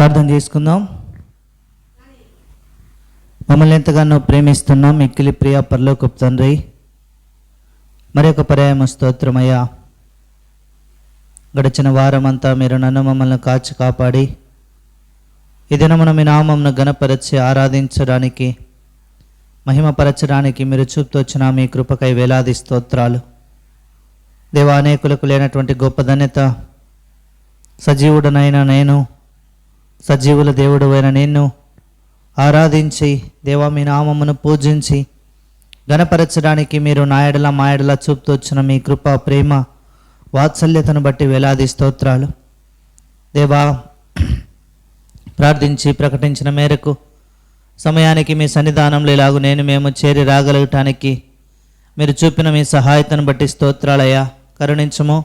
ప్రార్థన చేసుకుందాం. మమ్మల్ని ఎంతగానో ప్రేమిస్తున్నాం మిక్కిలి ప్రియ పరలోకపు తండ్రి, మరొక పర్యాయం స్తోత్రమయ్యా. గడిచిన వారం అంతా మీరు నన్ను మమ్మల్ని కాచి కాపాడి ఈ దినమున మీ నామమును ఘనపరచి ఆరాధించడానికి మహిమపరచడానికి మీరు చూపుతొచ్చిన మీ కృపకై వేలాది స్తోత్రాలు. దేవా, అనేకులకు లేనటువంటి గొప్ప ధన్యత సజీవుడనైన నేను, సజీవుల దేవుడు అయిన నిన్ను ఆరాధించి దేవా మీ నామమును పూజించి ఘనపరచడానికి మీరు నాయడల మాయడల చూపుతూ వచ్చిన మీ కృప, ప్రేమ, వాత్సల్యతను బట్టి వేలాది స్తోత్రాలు. దేవా, ప్రార్థించి ప్రకటించిన మేరకు సమయానికి మీ సన్నిధానంలో ఇలాగూ మేము చేరి రాగలగటానికి మీరు చూపిన మీ సహాయతను బట్టి స్తోత్రాలయ్యా. కరుణించము.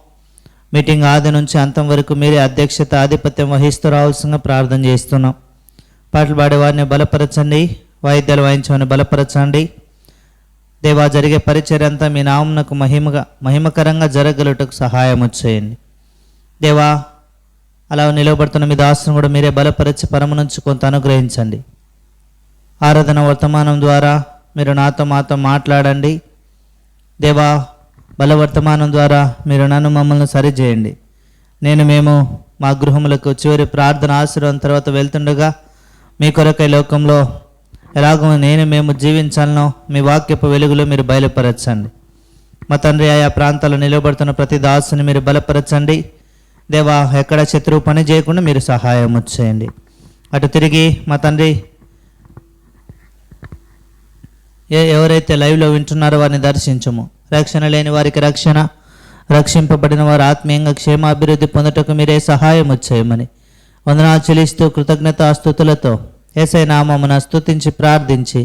మీటింగ్ ఆది నుంచి అంతం వరకు మీరే అధ్యక్షత ఆధిపత్యం వహిస్తూ రావాల్సిందిగా ప్రార్థన చేస్తున్నాం. పాటలు పాడేవారిని బలపరచండి, వాయిద్యాలు వాయించమని బలపరచండి. దేవా, జరిగే పరిచర్య అంతా మీ నామమునకు మహిమకరంగా జరగలుటకు సహాయం చేయండి. దేవా, అలా నిలవబడుతున్న మీ దాసును కూడా మీరే బలపరిచి పరమ నుంచి కొంత అనుగ్రహించండి. ఆరాధన వర్తమానం ద్వారా మీరు మాతో మాట్లాడండి. దేవా, బలవర్తమానం ద్వారా మీరు నన్ను మమ్మల్ని సరిచేయండి. మేము మా గృహములకు చివరి ప్రార్థన ఆశీర్వాదం తర్వాత వెళ్తుండగా మీ కొరకై లోకంలో ఎలాగో మేము జీవించాలనో మీ వాక్యపు వెలుగులో మీరు బయలుపరచండి. మా తండ్రి, ఆయా ప్రాంతాల్లో నిలబడుతున్న ప్రతి దాసుని మీరు బలపరచండి. దేవా, ఎక్కడ శత్రువు పని చేయకుండా మీరు సహాయం చేయండి. అటు తిరిగి మా తండ్రి, ఎవరైతే లైవ్లో వింటున్నారో వారిని దర్శించము. రక్షణ లేని వారికి రక్షణ, రక్షింపబడిన వారు ఆత్మీయంగా క్షేమాభివృద్ధి పొందుటకు మీరే సహాయం చేయమని వందనాలు చెల్లిస్తూ కృతజ్ఞతాస్తుతులతో యేసయ్య నామమున స్తుతించి ప్రార్థించి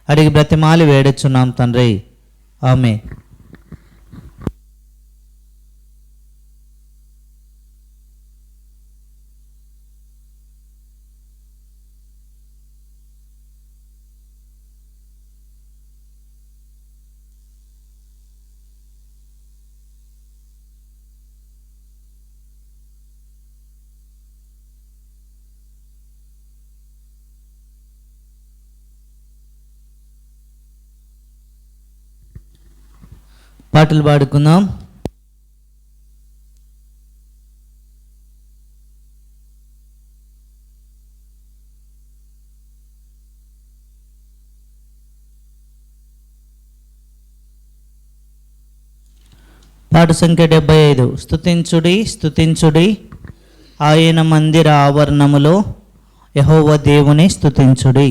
అడిగి బ్రతిమాలి వేడుచున్నాం తండ్రి, ఆమేన్. పాటలు పాడుకుందాం. పాట సంఖ్య 75. స్తుతించుడి స్తుతించుడి ఆయన మందిర ఆవరణములో యెహోవా దేవుని స్తుతించుడి.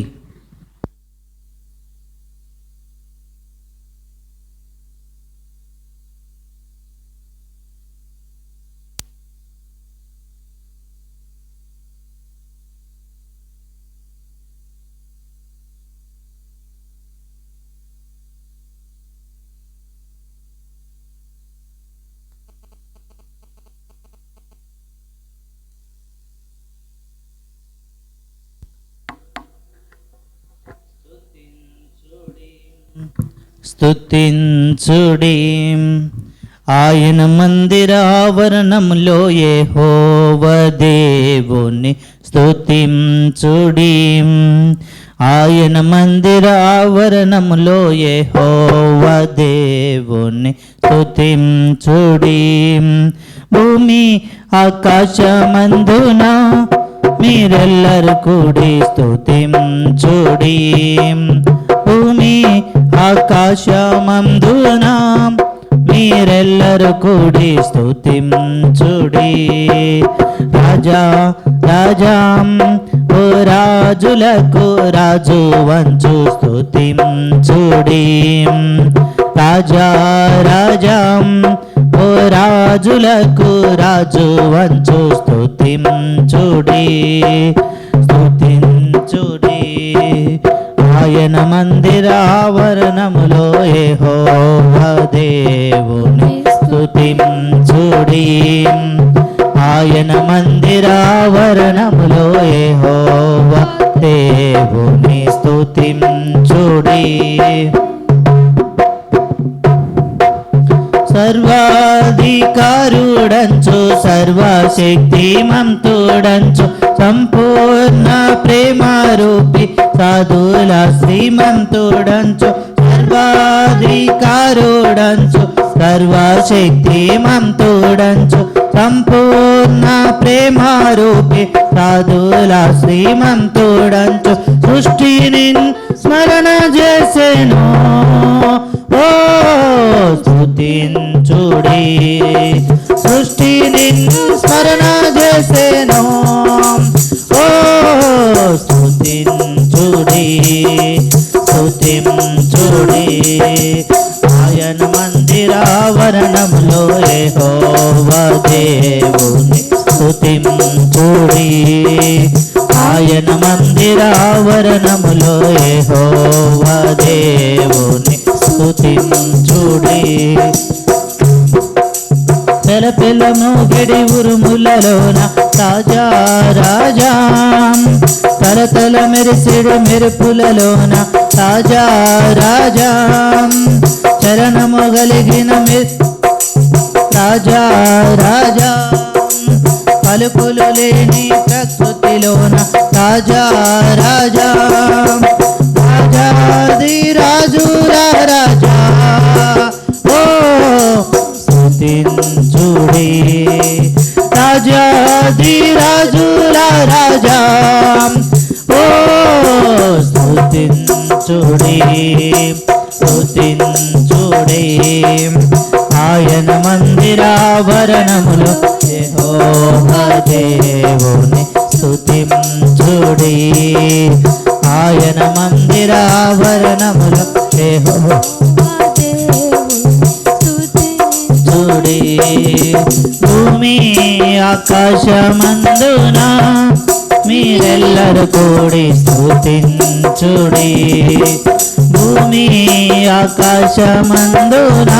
స్తుతించుడి ఆయన మందిరావరణములో యెహోవా దేవుని స్తుతించుడి. ఆయన మందిరావరణములో యెహోవా దేవుని స్తుతించుడి. భూమి ఆకాశమందున మీరెల్లరు కూడి స్తుతించుడి. భూమి ఆకాశమందున మీరెల్లరు కూడి స్తుతించుడి. రాజా రాజా ఓ రాజులకు రాజు వంచు స్తుతించుడి. రాజా రాజా ఓ రాజులకు రాజు వంచు స్తుతించుడి. స్తుతించుడి ఆయన మందిరావరణములో యెహోవా దేవుని స్తుతించుడి. ఆయన మందిరావరణములో యెహోవా దేవుని స్తుతించుడి. సర్వాధికారి సర్వాధికారుడంచు సర్వశక్తిమంతుడంచు సంపూర్ణ ప్రేమ రూపి సాధుల శ్రీమంతుడంచు సర్వాధికారుడంచు సర్వశక్తిమంతుడంచు సంపూర్ణ ప్రేమ రూపి సాధుల శ్రీమంతుడంచు సృష్టిని స్మరణ చేసెను ఓ స్తుతించుడి సృష్టిని స్మరణ చేసెను ఓ స్తుతించుడి స్తుతించుడి ఆయన మందిరావరణంలో యెహోవా దేవుని స్తుతించుడి ఆయన మందిరావరణములో యెహోవా దేవుని స్తుతించుడి పెలపెలను గడి ఉరుములలోన రాజా రాజా తలతల మెరిసిడు మెరుపులలోన రాజా రాజా చరణము కలిగిన రాజా రాజా పలుకులు లేని ప్రకృతిలోన రాజా రాజా రాజాది రాజురా రాజా ఓ స్తుతించుడి రాజాది రాజురా రాజా ఓ స్తుతించుడి స్తుతించుడి ఆయన మందిరావరణములో యెహోవా దేవుని స్తుతించుడి ఆయన మందిరావరణములో యెహోవా స్తుతించుడి భూమి ఆకాశమందున మీరెల్లరూ కూడి స్తుతించుడి భూమి ఆకాశమందున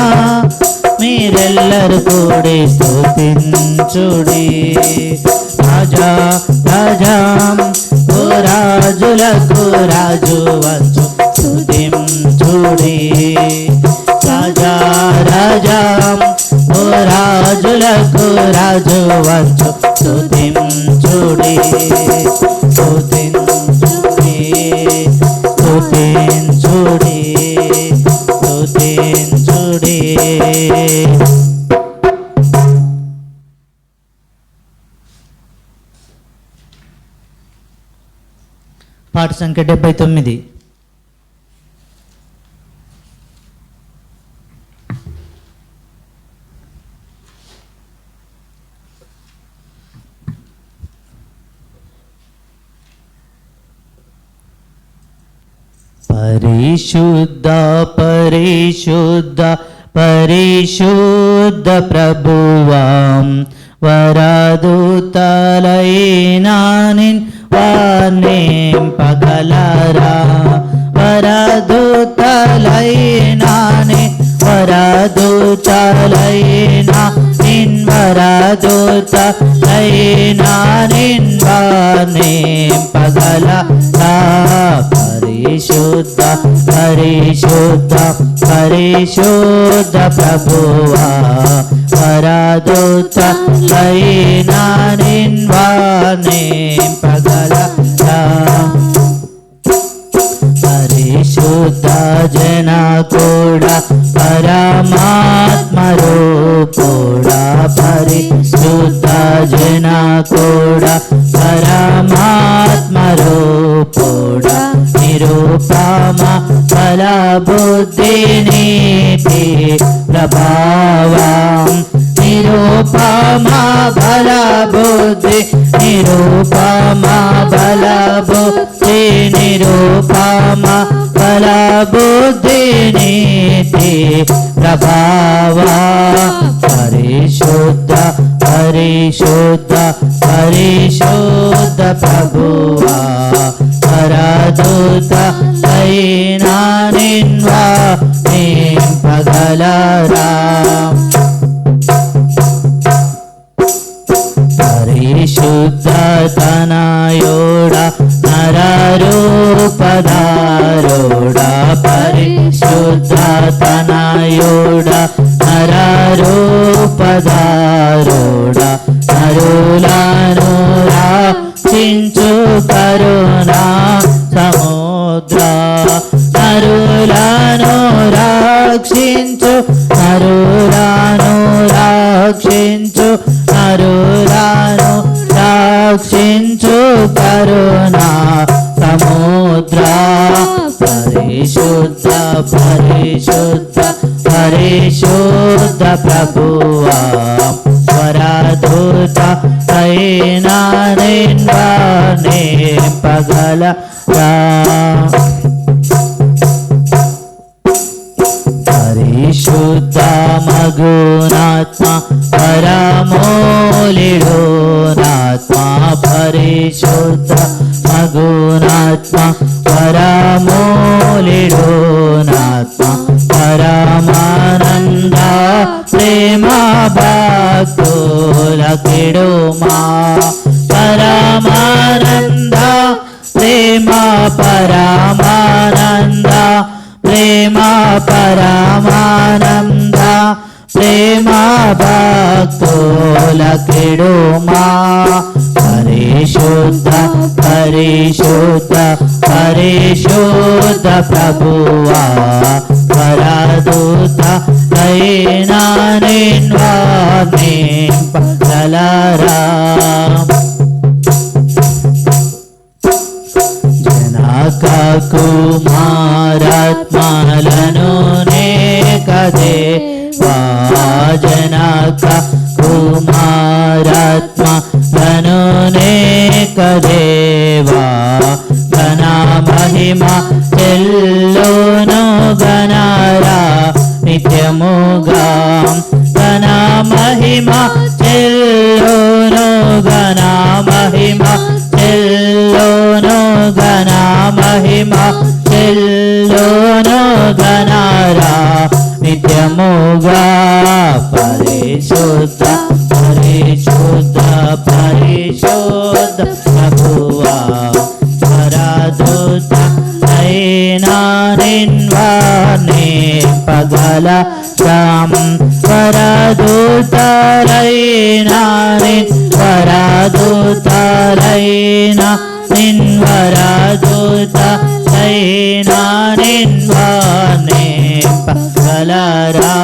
మీరెల్లరూ కూడి స్తుతించుడి రాజా రాజా ఓ రాజులకు రాజు వచ్చు స్తుతించుడి రాజా రాజా ఓ రాజులకు రాజు వచ్చు స్తుతించుడి స్తుతించుడి స్తుతించుడి స్తుతించుడి. పాట సంఖ్య 79. పరిశుద్ధ పరిశుద్ధ పరిశుద్ధ ప్రభువాం వరదూతలైన నిన్ వార్నేం పగలరా వరదూతలైన నిన్ వరదూతలైన నిన్ వరదూతలైన నిన్ వార్నేం పగలరా పరిశుద్ధ పరిశుద్ధ పరిశుద్ధ ప్రభువా వరదూతలైన నిన్ వార్నేం పగలరా పరిశుద్ధ జన కూడా పరమాత్మ రూపుడా పరిశుద్ధ జన కూడా పరమాత్మ రూపుడా నిరూపమ బల బుద్ధి నీతి ప్రభావం నిరూపమ బల బుద్ధి నిరూపమ బల బుద్ధి నిరూపమ బల బుద్ధి నీతి ప్రభావ పరిశుద్ధ పరిశుద్ధ పరిశుద్ధ ప్రభువా వరదూతలైన నిన్ వార్నేం పగలరా పరిశుద్ధ తనయోడా నరరూపధారోడా పరిశుద్ధ తనయోడా నరరూపధారోడా సూత్రధారుడా నరులను రక్షించు కరుణా సముద్ర నరులను రక్షించు నరులను రక్షించు నరులను రక్షించు కరుణా సముద్ర పరిశుద్ధ పరిశుద్ధ పరిశుద్ధ ప్రభువా వరదూత అయినా నిన్వానే పగలరా పరిశుద్ధ మగునాత్మ పరమోలిడోనాత్మ పరిశుద్ధ మగునాత్మ పరమోలిడోనాత్మ పరమానంద ప్రేమ భక్తుల కిడుమా పరమానంద ప్రేమ పరమానంద ప్రేమ పరమానంద ప్రేమ భక్తుల కిడుమా పరిశుద్ధ పరిశుద్ధ పరిశుద్ధ ప్రభువా వరదూత అయినా నిన్వానే పగలరా జనక కుమారాత్మలను కదే జనక కుమారాత్మలను కదేవా ఘన మహిమ చెల్లోను గణరా నిత్యముగా ఘన మహిమ చెల్లోను ఘన మహిమ చెల్లోను ఘన మహిమ చెల్లోను గణరా నిత్యముగా పరిశుద్ధ పరిశుద్ధ పరిశుద్ధ ప్రభువా వరదూత అయినా నిన్వానే పగలరాం వరదూతలైనా వరదూతలైనా వరదూతలైనా నిన్వానే పగలరా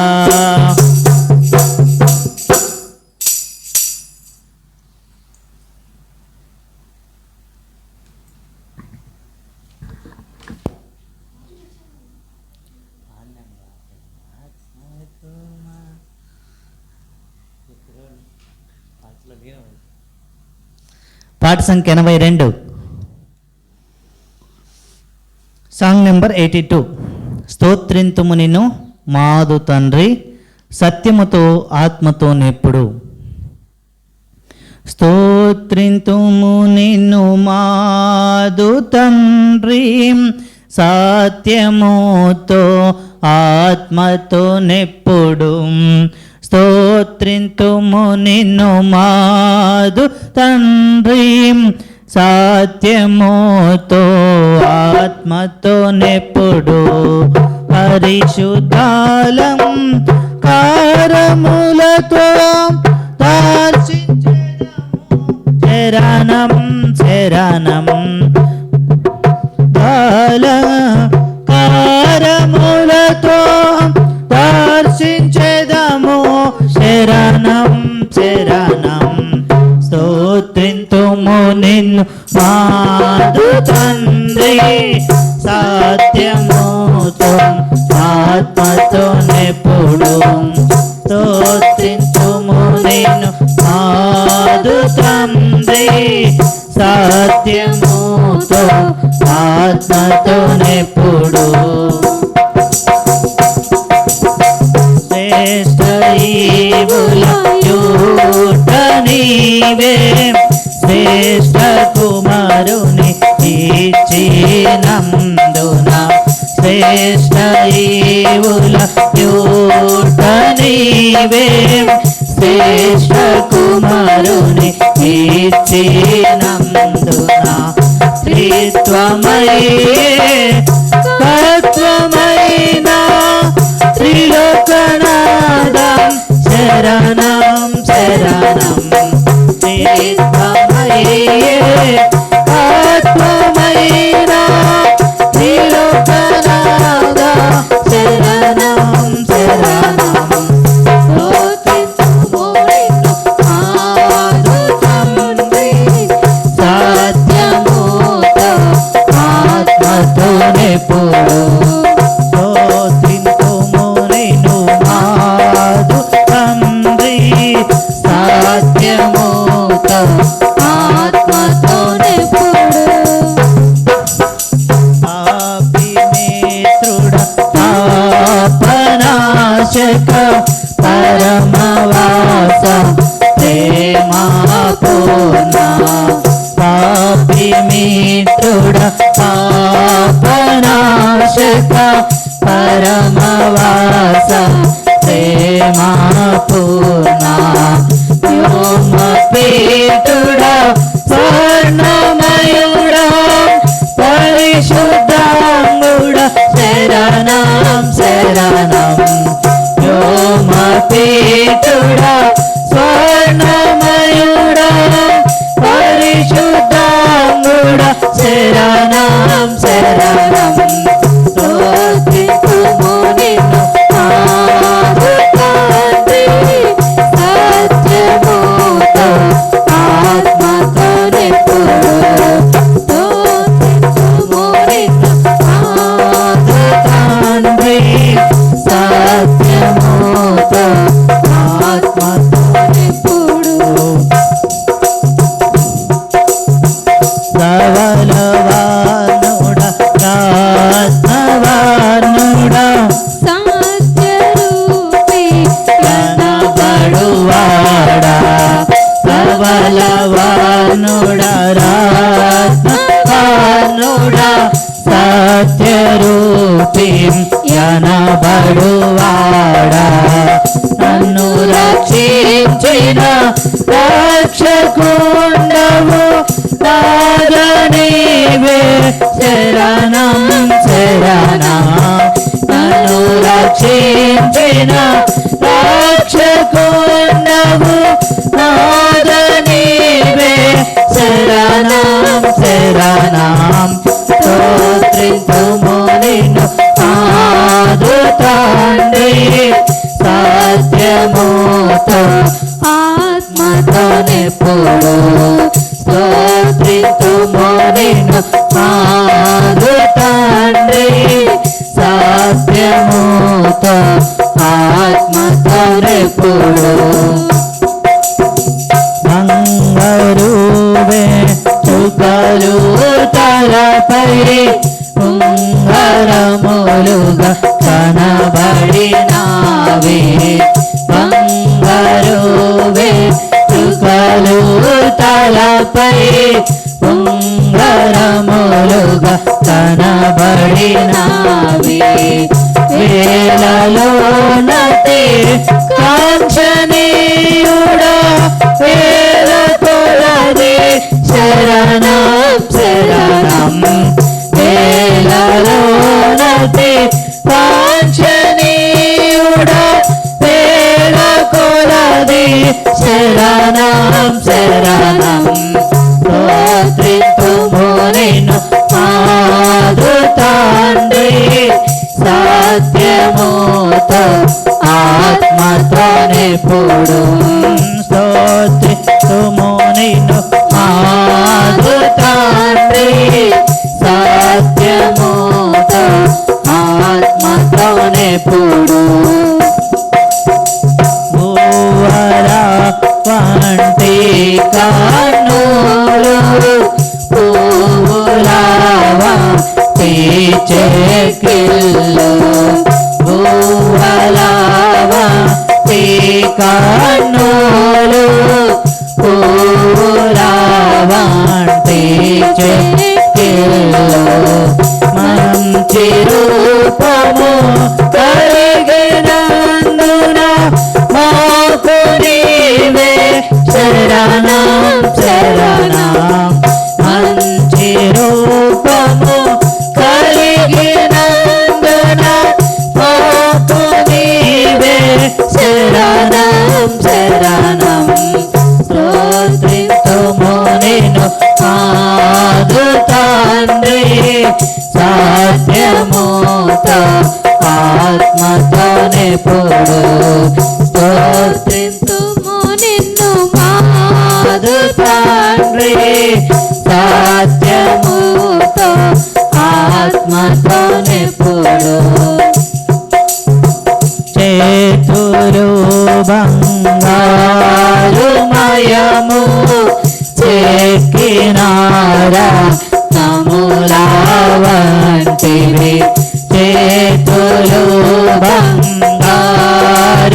పాట సంఖ్య 82 సాంగ్ నెంబర్ 82 స్తోత్రింతుము నిన్ను మాదు తండ్రి సత్యముతో ఆత్మతో నెప్పుడు స్తోత్రింతుము నిన్ను మాదు తండ్రి సత్యముతో ఆత్మతో నెప్పుడు స్తోత్రింతుము నిన్ను మాదు తండ్రి సత్యముతో ఆత్మతో నెప్పుడు పరిశుద్ధాలం కారములతో శరణం శరణం కారములతో దర్శించెదము శరణం శరణం స్తోత్రింతుము నిన్ను మాదు తండ్రి సత్యముతో ఆత్మతో నెప్పుడు స్తోత్రింతుము నిన్ను మాదు తండ్రి సత్యముతో ఆత్మతో నెప్పుడు శ్రేష్ఠ ఈవుల నీవే శ్రేష్ఠ కుమారుని ఇచ్చినందున శ్రేష్ఠ ఈవుల నీవే శ్రేష్ఠ కుమారుని ఇచ్చినందున త్రిత్వమై తత్వమైన త్రిలోకనాదం శరణం శరణం చిత్తమయ్యే ఆత్మమైనా త్రిలోకనాథా శరణం శరణం పరమవాస ప్రేమా పూర్ణ పాపి మిత్రుడ పాపనాశక పరమవాస ప్రేమా పూర్ణ వ్యోమపీఠుడ స్వర్ణమయుడ పరిశుద్ధాంగుడ శరణం శరణం వ్యోమపీఠుడా స్వర్ణమయుడా పరిశుద్ధాంగుడా శరణం శరణం స్తుతింతుము నిన్ను ఆదుతాంది సత్యముతో ఆత్మతో నింపుడు స్తుతింతుము నిన్ను ఆదుతాంది సత్యముతో ఆత్మతో నింపుడు సవలవానుడ రాత్మవానుడ సత్యరూపి కనబడువాడ సవలవానుడ రాత్మవానుడ సత్యరూపి యనబడువాడా నన్ను రక్షించిన రక్షకుండవు నాదనీవే శరణం శరణం నన్ను రక్షించిన రక్షకుండవు నాదనీవే శరణం శరణం స్తోత్రింతుము నిన్ను ఆదుతాండి సత్యముతో ఆత్మతో నింపుడు స్తోత్రింతుము నిన్ను ఆదుతాండి సత్యముతో ఆత్మతో నింపుడు మంగరూవే చుక్కలు తలపై ఉంగరములుగా కనబడినావే బంగారువే చుక్కలు తలపై ఉంగరములుగా కనబడినావే వేలలోనతే కాంచనీయుడా వేల కొలది శరణం శరణం వేలలోనతే కాంచనీయుడా వేల కొలది శరణం శరణం స్తోత్రింతుము నిన్ను ఆదుతాండి సత్యముతో ఆత్మతో నింపుడు స్తోత్రింతుము నిన్ను ఆదుతాండి సత్యముతో ఆత్మతో నింపుడు భూవరా వంటి కన్నులు పూలావా చెక్కిళ్ళు భూవలావా కన్నులు పూలావంటి చెక్కిళ్ళు మంచి రూపము కలిగినందున మాకు నీవే శరణం శరణం మంచి రూపము కలిగినందున మాకు నీవే శరణం స్తోత్రములవలెప్పుడు స్తోత్రింతుము నిన్ను మాదు తండ్రి సత్యముతో ఆత్మతోనెప్పుడు చేతులు బంగారుమయము చెక్కినారా నముల వంటివి చేతులు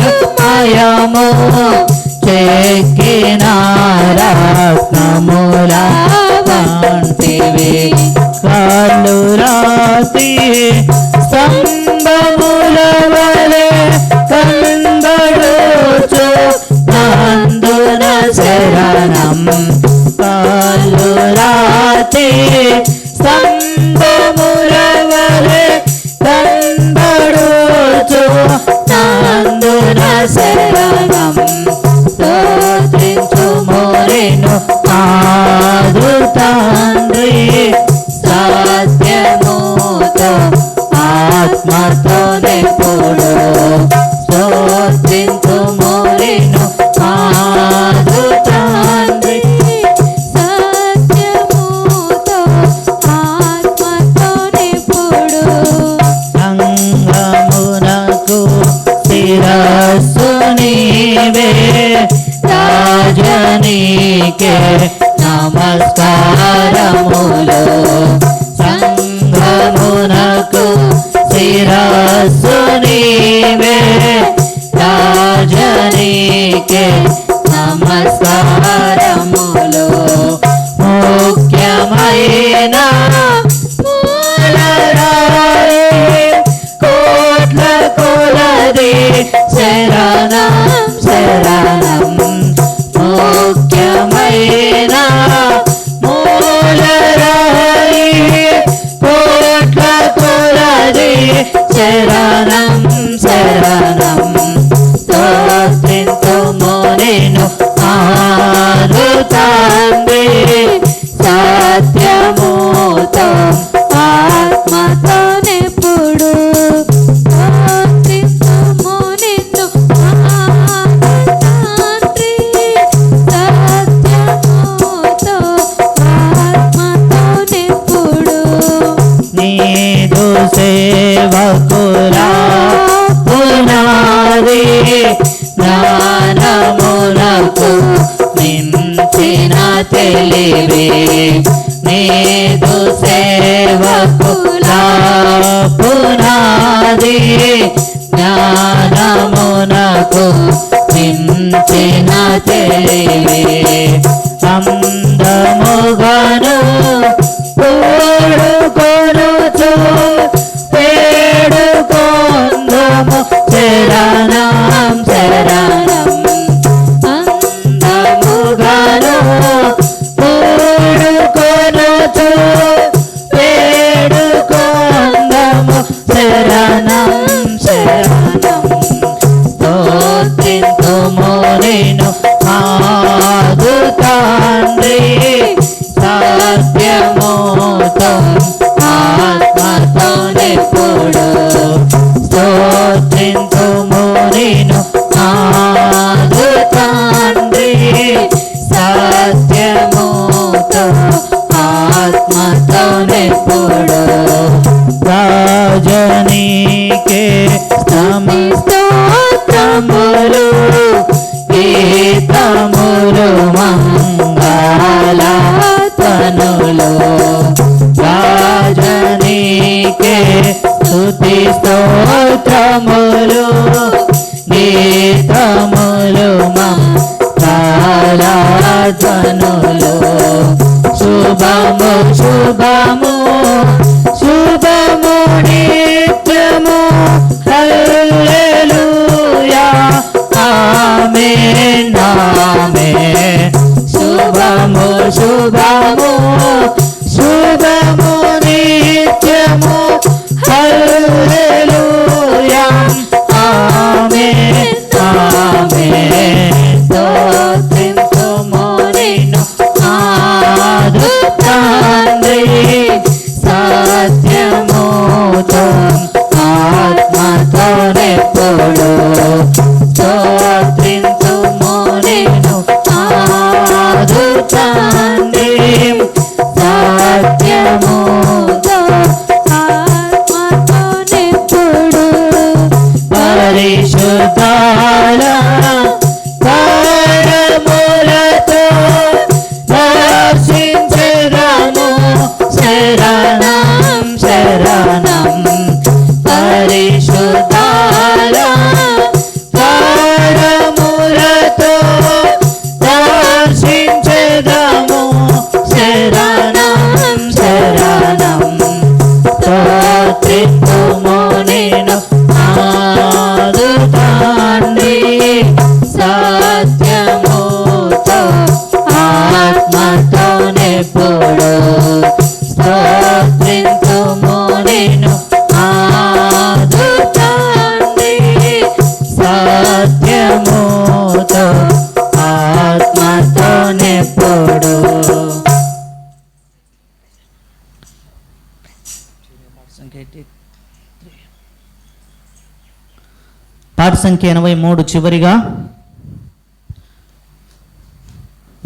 బంగారుమయము చెక్కినారా నముల వంటివి కాళ్ళు రాతి స్తంభముల వలె కంబడుచు నందున శరణం కాళ్ళు రాతి స్తంభముల వలె కంబడుచు నందున శరణం స్తోత్రించుము నిన్ను మాదు తండ్రి సత్యముతో ఆత్మతోనెప్పుడు స్తోత్రించుము నిన్ను మాదు తండ్రి సత్యముతో ఆత్మతోనెప్పుడు సంగమునకు శిరస్సు నీవే రాజనీకే నమస్కారములు సంగమునకు శిరస్సు నీవే రాజనీకే నమస్కారములు ముఖ్యమైన మూలరాయి కోట్ల కొలది శరణం శరణం ముఖ్యమైన మూలరాయి కోట్ల కొలది శరణం శరణం స్తోత్రింతుము నిన్ను మాదు తండ్రి సత్యముతో ఆత్మతోనెప్పుడు స్తోత్రింతుము నిన్ను మాదు తండ్రి సత్యముతో ఆత్మతోనెప్పుడు నీదు సేవకులా పునాది జ్ఞానమునకు మించిన తెలివి నీదు సేవకులా పునాది జ్ఞానమునకు మించిన తెలివి అందముగను పూడుకొనుచు వేడుకొందుము శరణం శరణం అందముగను పూడుకొనుచు వేడుకొందుము శరణం శరణం స్తోత్రింతుము నిన్ను మాదు తండ్రి సత్యముతో ఆత్మతోనెప్పుడు స్తోత్రింతుము నిన్ను మాదు తండ్రి సత్యముతో ఆత్మతోనెప్పుడు రాజనీకే స్తోత్రములు గీతములు మంగళధ్వనులు రాజనీకే స్తుతి స్తోత్రములు గీతములు మంగళధ్వనులు శుభము శుభము శుభము నిత్యము హల్లెలూయా ఆమేన్ ఆమేన్ శుభము శుభము శుభము నిత్యము హల్లెలూయా ఆమేన్ ఆమేన్ స్తోత్రింతుము నిన్ను మాదు తండ్రి పాట సంఖ్య 83 చివరిగా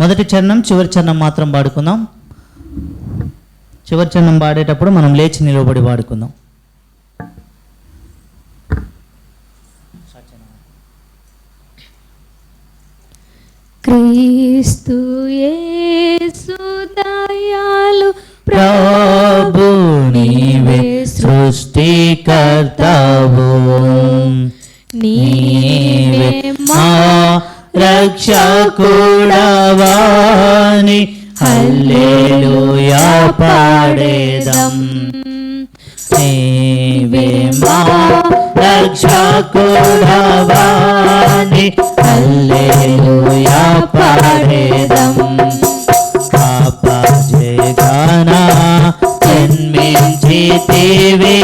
మొదటి చరణం చివరి చరణం మాత్రం పాడుకుందాం. చివరి చరణం పాడేటప్పుడు మనం లేచి నిలబడి పాడుకుందాం. క్రీస్తు యేసు దయాళు ప్రభు నీవే సృష్టికర్తవు, నీవే మా రక్షకుడవాని హల్లెలూయా పాడేదం. నీవే మా రక్షకుడవాని హల్లెలూయా పాడేదం. పాప జగనా జన్మించితివి,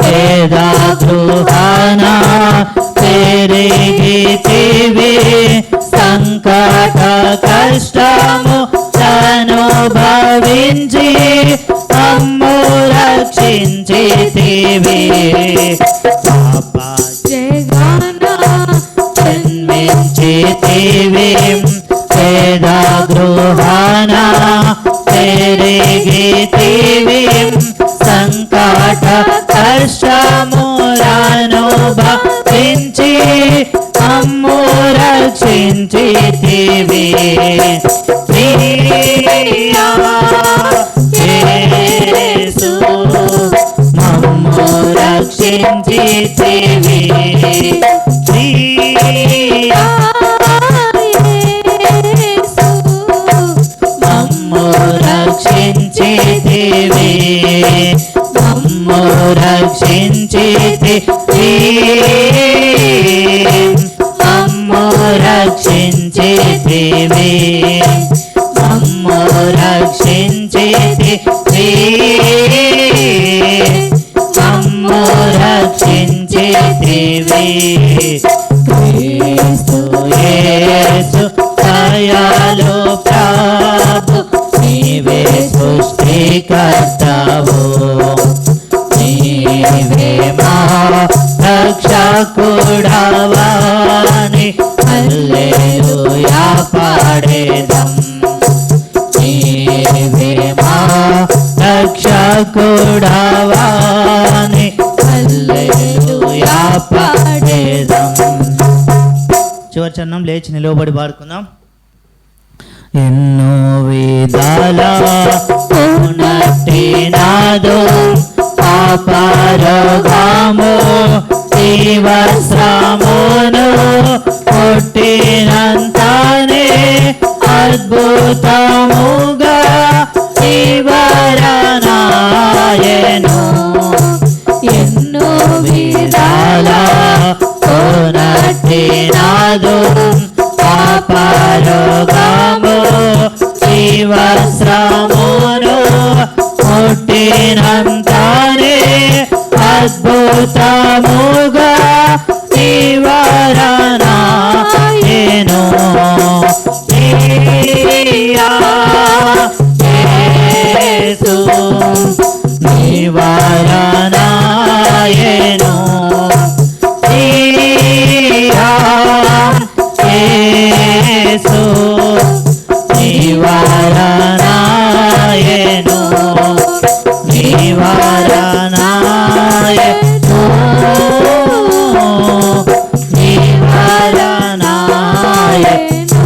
వేదా గృహానా పెరిగితివి, సంకట కష్టము అనుభవించి అమ్ము రక్షించితివి. పాప జగనా జన్మించితివి, వేదా గృహానా పెరిగితివి, సంకట కష్టములనుభవించి అమ్ము రక్షించితివి. ప్రియా యేసు మమ్ము రక్షించితివి. ప్రియా యేసు మమ్ము రక్షించితివి, మమ్ము రక్షించితివి, మమ్ము రక్షించితివి, మమ్ము రక్షించితివి, మమ్ము రక్షించితివి. క్రీస్తు యేసు దయాళు ప్రభు నీవే సృష్టికర్తవు, నీవే మా రక్షకుడవాని హల్లెలూయా పాడేదం. నీవే మా రక్షకుడవాని హల్లెలూయా పాడేదం. చివరి చరణం లేచి నిలవబడి పాడుకుందాం. ఎన్నో విధాల ఉన్నట్టి నాదో పాపరోగము ఈ వస్త్రమును కొట్టినంతనే అద్భుతముగా నివారణాయెను. ఎన్నో విధాల ఉన్నట్టి నాదో పాపరోగము ఈ వస్త్రమును కొట్టినంతనే అద్భుతముగా నివారణాయెను. ప్రియా యేసు నివారణాయెను. ప్రియా యేసు నివారణాయెను, నివారణాయెను, నివారణాయెను,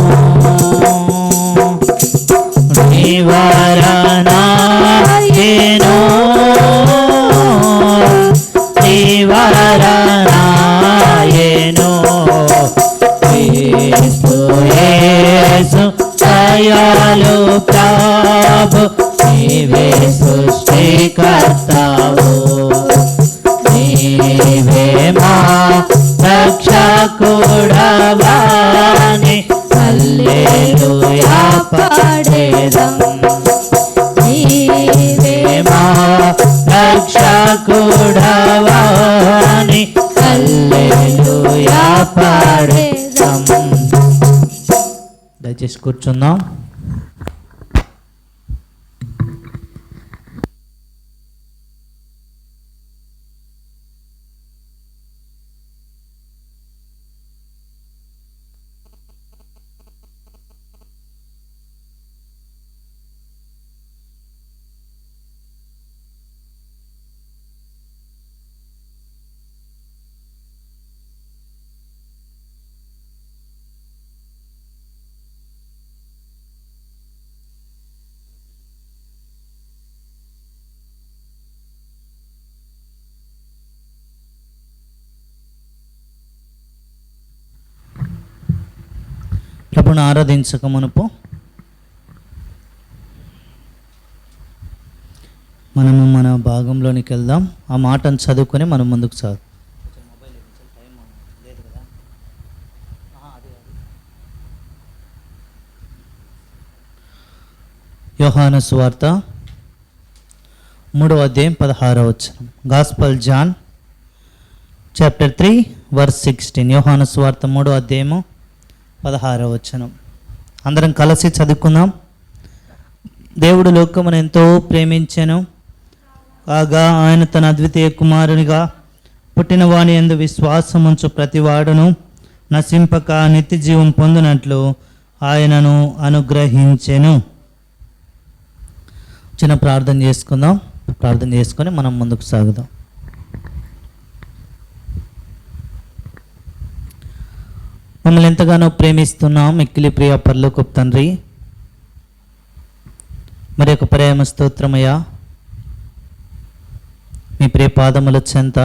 నివారణాయెను, నివారణాయెను. క్రీస్తు యేసు దయాళు ప్రభు నీవే సృష్టికర్తవు, నీవే మా రక్షకుడవాని హల్లెలూయా పాడేదం. నీవే మా రక్షకుడవాని హల్లెలూయా పాడేదం. దయచేసి కూర్చుందాం. ప్రభుని ఆరాధించక మునుపు మనము మన భాగంలోనికి వెళ్దాం. ఆ మాటను చదువుకొని మనం ముందుకు సాగు. యోహాను సువార్త 3వ అధ్యాయం 16వ వచనం. Gospel John chapter 3 verse 16. యోహాను సువార్త 3వ అధ్యాయము 16వ వచనం. అందరం కలిసి చదువుకుందాం. దేవుడు లోకమును ఎంతో ప్రేమించెను, కాగా ఆయన తన అద్వితీయ కుమారునిగా పుట్టిన వాని యందు విశ్వాసముంచు ప్రతివాడును నశింపక నిత్య జీవం పొందినట్లు ఆయనను అనుగ్రహించెను. చిన్న ప్రార్థన చేసుకుందాం. ప్రార్థన చేసుకొని మనం ముందుకు సాగుదాం. మమ్మల్ని ఎంతగానో ప్రేమిస్తున్నాం మిక్కిలి ప్రియ పరలోకపు తండ్రి, మరి ఒక ప్రేమ స్తోత్రమయ్యా. మీ ప్రియ పాదముల చెంత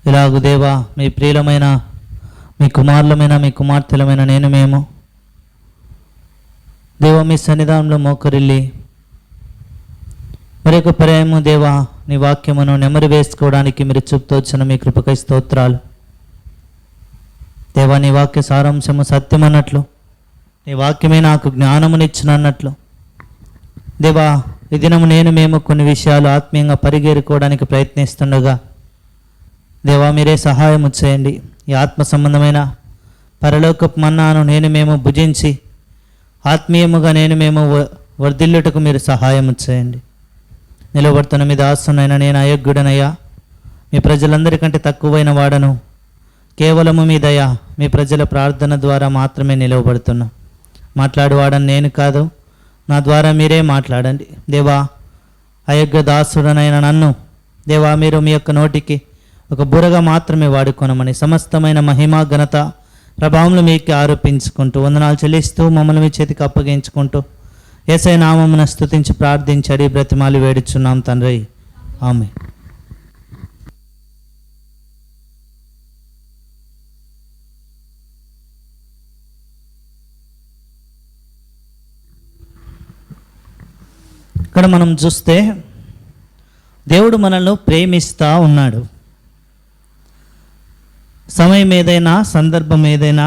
ఇలాగు దేవా, మీ ప్రియులమైన మీ కుమారులమైన మీ కుమార్తెలమైన నేను మేము దేవా మీ సన్నిధానంలో మోకరిల్లి మరి ఒక ప్రేమ దేవా నీ వాక్యమును నెమరు వేసుకోవడానికి మీరు చూపుతూ వచ్చిన మీ కృపకై స్తోత్రాలు దేవా. నీ వాక్య సారాంశము సత్యం అన్నట్లు, నీ వాక్యమే నాకు జ్ఞానమునిచ్చినట్లు దేవా, ఈ దినము మేము కొన్ని విషయాలు ఆత్మీయంగా పరిగెరుకోవడానికి ప్రయత్నిస్తుండగా దేవా మీరే సహాయము చేయండి. ఈ ఆత్మ సంబంధమైన పరలోకపు మన్నాను మేము భుజించి ఆత్మీయముగా మేము వర్ధిల్లుటకు మీరు సహాయము చేయండి. నిలబడుతున్న మీ దాసునైనా నేను అయోగ్యుడనయ్యా, మీ ప్రజలందరికంటే తక్కువైన వాడను. కేవలము మీ దయ, మీ ప్రజల ప్రార్థన ద్వారా మాత్రమే నిలవబడుతున్నా. మాట్లాడువాడని నేను కాదు, నా ద్వారా మీరే మాట్లాడండి దేవా. అయోగ్య దాసుడనైన నన్ను దేవా మీరు మీ యొక్క నోటికి ఒక బురగా మాత్రమే వాడుకొనమని సమస్తమైన మహిమ ఘనత ప్రభావంలో మీకు ఆరోపించుకుంటూ వందనాలు చెల్లిస్తూ మమ్మల్ని మీ చేతికి అప్పగించుకుంటూ యేసయ్య నామమున స్తుతించి ప్రార్థించడి బ్రతిమాలి వేడుచున్నాం తండ్రి, ఆమేన్. ఇక్కడ మనం చూస్తే దేవుడు మనల్ని ప్రేమిస్తూ ఉన్నాడు. సమయం ఏదైనా సందర్భం ఏదైనా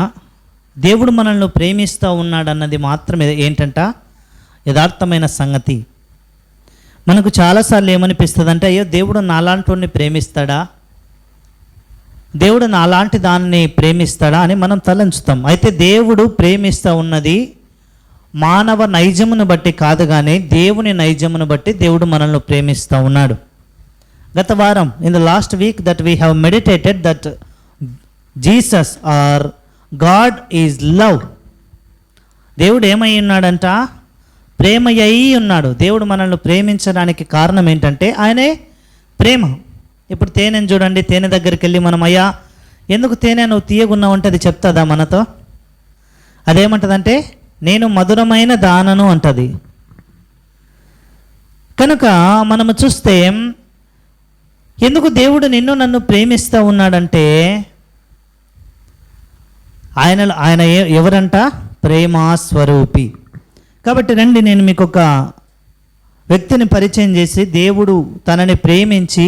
దేవుడు మనల్ని ప్రేమిస్తూ ఉన్నాడు అన్నది మాత్రమే ఏంటంట యథార్థమైన సంగతి. మనకు చాలాసార్లు ఏమనిపిస్తుంది అంటే, అయ్యో దేవుడు నాలాంటి వాడిని ప్రేమిస్తాడా, దేవుడు నాలాంటి దాన్ని ప్రేమిస్తాడా అని మనం తలంచుతాం. అయితే దేవుడు ప్రేమిస్తూ ఉన్నది మానవ నైజమును బట్టి కాదు, కానీ దేవుని నైజమును బట్టి దేవుడు మనల్ని ప్రేమిస్తూ ఉన్నాడు. గత వారం in the last week that we have meditated that Jesus our God is love. దేవుడు ఏమై ఉన్నాడంట, ప్రేమయ్యి ఉన్నాడు. దేవుడు మనల్ని ప్రేమించడానికి కారణం ఏంటంటే ఆయనే ప్రేమ. ఇప్పుడు తేనెను చూడండి, తేనె దగ్గరికి వెళ్ళి మనం అయ్యా ఎందుకు తేనె నువ్వు తీయగున్నావు అంటే అది చెప్తుందా మనతో? అదేమంటదంటే నేను మధురమైన దానను అంటది. కనుక మనము చూస్తే ఎందుకు దేవుడు నిన్ను నన్ను ప్రేమిస్తూ ఉన్నాడంటే ఆయన ఎవరంట, ప్రేమాస్వరూపి. కాబట్టి రండి నేను మీకు ఒక వ్యక్తిని పరిచయం చేసి దేవుడు తనని ప్రేమించి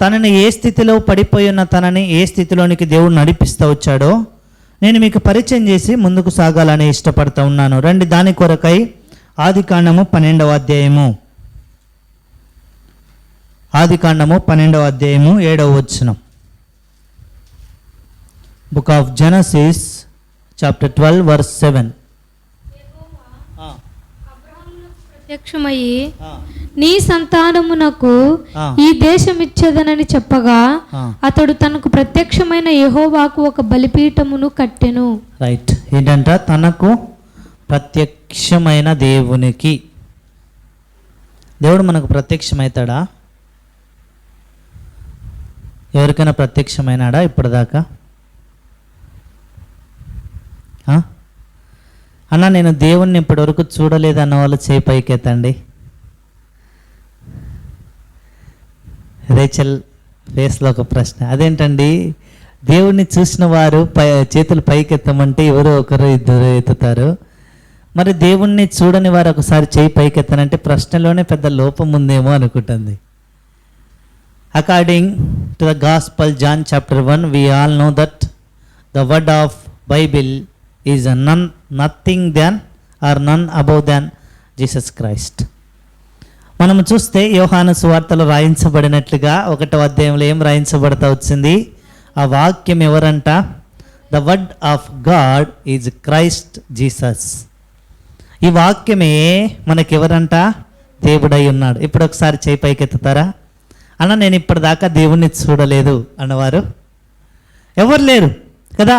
తనని ఏ స్థితిలో పడిపోయి ఉన్న తనని ఏ స్థితిలోనికి దేవుడు నడిపిస్తూ వచ్చాడో నేను మీకు పరిచయం చేసి ముందుకు సాగాలని ఇష్టపడుతూ ఉన్నాను. రండి దాని కొరకై ఆదికాండము 12వ అధ్యాయము, ఆదికాండము 12వ అధ్యాయము 7వ వచనం. Book of Genesis chapter 12 verse 7. ప్రత్యక్షమయ్యి నీ సంతానమునకు ఈ దేశం ఇచ్చేదనని చెప్పగా అతడు తనకు ప్రత్యక్షమైన యెహోవాకు ఒక బలిపీఠమును కట్టెను. రైట్, ఏంటంట తనకు ప్రత్యక్షమైన దేవునికి. దేవుడు మనకు ప్రత్యక్షమవుతాడా? ఎవరికైనా ప్రత్యక్షమైనాడా ఇప్పటిదాకా? అన్న నేను దేవుణ్ణి ఇప్పటివరకు చూడలేదు అన్న వాళ్ళు చేయి పైకెత్తండి. రేచల్ ఫేస్లో ఒక ప్రశ్న, అదేంటండి దేవుణ్ణి చూసిన వారు చేతులు పైకెత్తమంటే ఎవరో ఒకరు ఇద్దరు ఎత్తుతారు. మరి దేవుణ్ణి చూడని వారు ఒకసారి చేయి పైకెత్తనంటే ప్రశ్నలోనే పెద్ద లోపం ఉందేమో అనుకుంటుంది. According to the gospel John chapter 1 we all know that the word of Bible is nothing than or none above than Jesus Christ. మనము చూస్తే యోహాను సువార్తలో రాయించబడినట్లుగా 1వ అధ్యాయంలో ఏం రాయించబడతా వచ్చింది? ఆ వాక్యం ఎవరంట? The word of God is Christ Jesus. ఈ వాక్యమే మనకెవరంట? దేవుడై ఉన్నాడు. ఇప్పుడు ఒకసారి చేయి పైకెత్తుతారా? అన్న నేను ఇప్పటిదాకా దేవుణ్ణి చూడలేదు అన్నవారు ఎవరు లేరు కదా.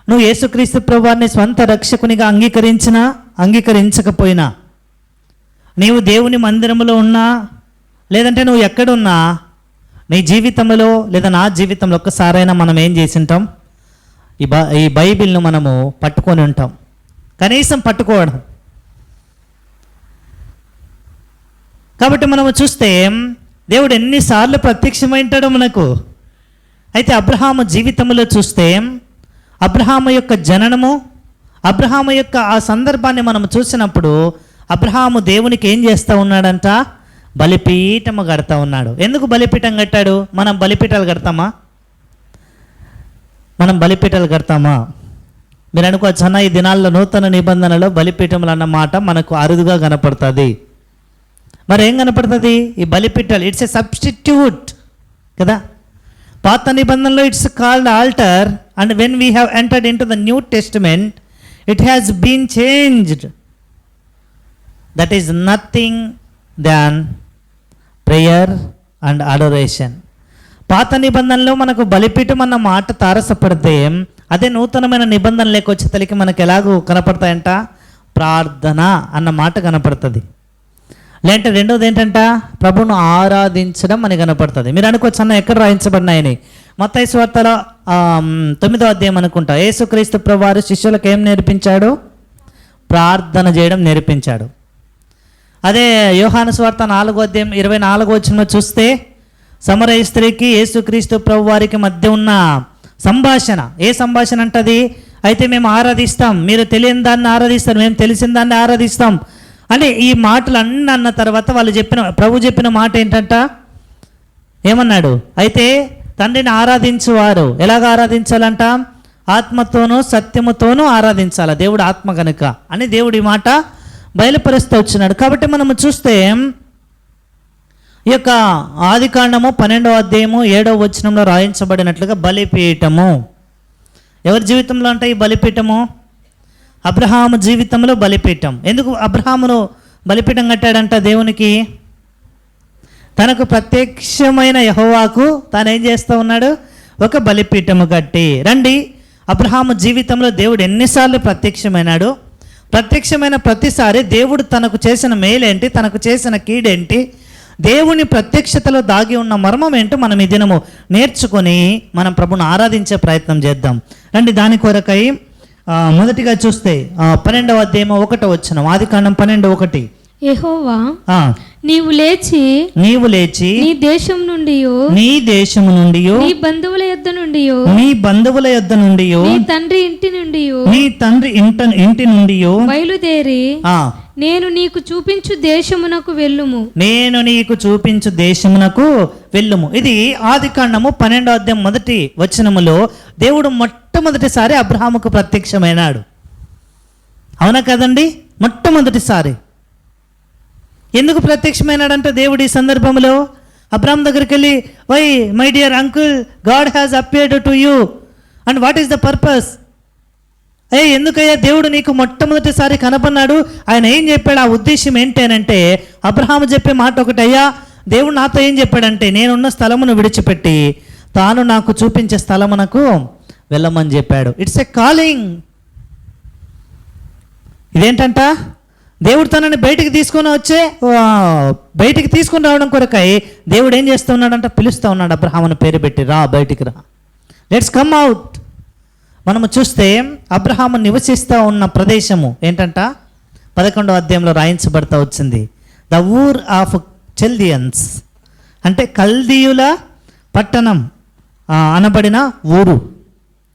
నువ్వు యేసుక్రీస్తు ప్రభువాన్ని స్వంత రక్షకునిగా అంగీకరించినా అంగీకరించకపోయినా, నీవు దేవుని మందిరంలో ఉన్నా లేదంటే నువ్వు ఎక్కడున్నా, నీ జీవితంలో లేదా నా జీవితంలో ఒక్కసారైనా మనం ఏం చేసి ఉంటాం? ఈ బైబిల్ను మనము పట్టుకొని ఉంటాం. కనీసం పట్టుకోవడం. కాబట్టి మనము చూస్తే దేవుడు ఎన్నిసార్లు ప్రత్యక్షమైంటాడో మనకు. అయితే అబ్రహాము జీవితంలో చూస్తే అబ్రహాము యొక్క జననము, అబ్రహాము యొక్క ఆ సందర్భాన్ని మనం చూసినప్పుడు అబ్రహాము దేవునికి ఏం చేస్తూ ఉన్నాడంట? బలిపీఠము కడతా ఉన్నాడు. ఎందుకు బలిపీఠం కట్టాడు? మనం బలిపీఠాలు కడతామా? మనం బలిపీఠాలు కడతామా? మీరు అనుకోవచ్చు, అన్న ఈ దినాల్లో నూతన నిబంధనలో బలిపీఠములు అన్న మాట మనకు అరుదుగా కనపడుతుంది. మరి ఏం కనపడుతుంది? ఈ బలిపీఠాలు ఇట్స్ ఎ సబ్స్టిట్యూట్ కదా. పాత నిబంధనలో it's called altar, and when we have entered into the new testament it has been changed. That is nothing than prayer and adoration. పాత నిబంధనలో మనకు బలిపీఠం అన్న మాట తారసపడితే, అదే నూతనమైన నిబంధనలోకి వచ్చేతలికి మనకు ఎలాగో కనపడతాయంట? ప్రార్థన అన్న మాట కనపడుతుంది. లేదంటే రెండోది ఏంటంట? ప్రభువును ఆరాధించడం అని కనపడుతుంది. మీరు అనుకోవచ్చు, అన్న ఎక్కడ రాయించబడినాయని? మత్తయి సువార్తలో 9వ అధ్యాయం అనుకుంటా. యేసుక్రీస్తు ప్రభువారు శిష్యులకు ఏం నేర్పించాడు? ప్రార్థన చేయడం నేర్పించాడు. అదే యోహాను సువార్త 4వ అధ్యాయం 24వ వచనంలో చూస్తే సమరయ స్త్రీకి యేసుక్రీస్తు ప్రభువారికి మధ్య ఉన్న సంభాషణ. ఏ సంభాషణ అంటది? అయితే మేము ఆరాధిస్తాం, మీరు తెలియని దాన్ని ఆరాధిస్తారు, మేము తెలిసిన దాన్ని ఆరాధిస్తాం అని ఈ మాటలు అన్నీ అన్న తర్వాత ప్రభు చెప్పిన మాట ఏంటంట? ఏమన్నాడు? అయితే తండ్రిని ఆరాధించువారు ఎలాగ ఆరాధించాలంట? ఆత్మతోనూ సత్యముతోనూ ఆరాధించాలి. దేవుడు ఆత్మ కనుక అని దేవుడి మాట బయలుపరుస్తూ వచ్చినాడు. కాబట్టి మనము చూస్తే ఈ యొక్క ఆదికాండము 12వ అధ్యాయము 7వ వచనంలో రాయించబడినట్లుగా బలిపీఠము ఎవరి జీవితంలో అంటే ఈ బలిపీఠము? అబ్రహాము జీవితంలో బలిపీఠం. ఎందుకు అబ్రహామును బలిపీఠం కట్టాడంట? దేవునికి తనకు ప్రత్యక్షమైన యెహోవాకు తాను ఏం చేస్తూ ఉన్నాడు? ఒక బలిపీఠము కట్టి. రండి, అబ్రహాము జీవితంలో దేవుడు ఎన్నిసార్లు ప్రత్యక్షమైనాడు? ప్రత్యక్షమైన ప్రతిసారి దేవుడు తనకు చేసిన మేలేంటి, తనకు చేసిన కీడేంటి, దేవుని ప్రత్యక్షతలో దాగి ఉన్న మర్మం ఏంటో మనం ఈ దినము నేర్చుకొని మనం ప్రభుని ఆరాధించే ప్రయత్నం చేద్దాం. రండి, దాని కొరకై మొదటిగా చూస్తే 12వ అధ్యాయం 1వ వచనం, ఆదికాండం 12:1. యెహోవా నీవు లేచి నీ దేశం నుండి నీ బంధువుల యొద్ద నుండి నీ తండ్రి ఇంటి నుండి బయలుదేరి నేను నీకు చూపించు దేశమునకు వెళ్ళుము. ఇది ఆదికాండము 12వ అధ్యాయం 1వ వచనములో దేవుడు మొట్టమొదటిసారి అబ్రహాముకు ప్రత్యక్షమైనాడు. అవునా కదండి? మొట్టమొదటిసారి ఎందుకు ప్రత్యక్షమైనాడంటే దేవుడు ఈ సందర్భంలో అబ్రహాం దగ్గరికి వెళ్ళి, why my dear uncle, God has appeared to you and what is the purpose? ఎందుకయ్యా దేవుడు నీకు మొట్టమొదటిసారి కనపన్నాడు? ఆయన ఏం చెప్పాడు? ఆ ఉద్దేశం ఏంటి అని అంటే, అబ్రహాము చెప్పే మాట ఒకటి, అయ్యా దేవుడు నాతో ఏం చెప్పాడంటే, నేనున్న స్థలమును విడిచిపెట్టి తాను నాకు చూపించే స్థలమునకు వెళ్ళమని చెప్పాడు. It's a calling. ఇదేంటంట? దేవుడు తనని బయటికి తీసుకొని రావడం కొరకై దేవుడు ఏం చేస్తూ ఉన్నాడంట? పిలుస్తూ ఉన్నాడు అబ్రహామును పేరు పెట్టి, రా బయటికి రా, లెట్స్ కమ్ అవుట్. మనము చూస్తే అబ్రహాము నివసిస్తూ ఉన్న ప్రదేశము ఏంటంట? 11వ అధ్యాయంలో రాయించబడతా వచ్చింది. ద ఊర్ ఆఫ్ చెల్దియన్స్ అంటే కల్దీయుల పట్టణం. అనబడిన ఊరు.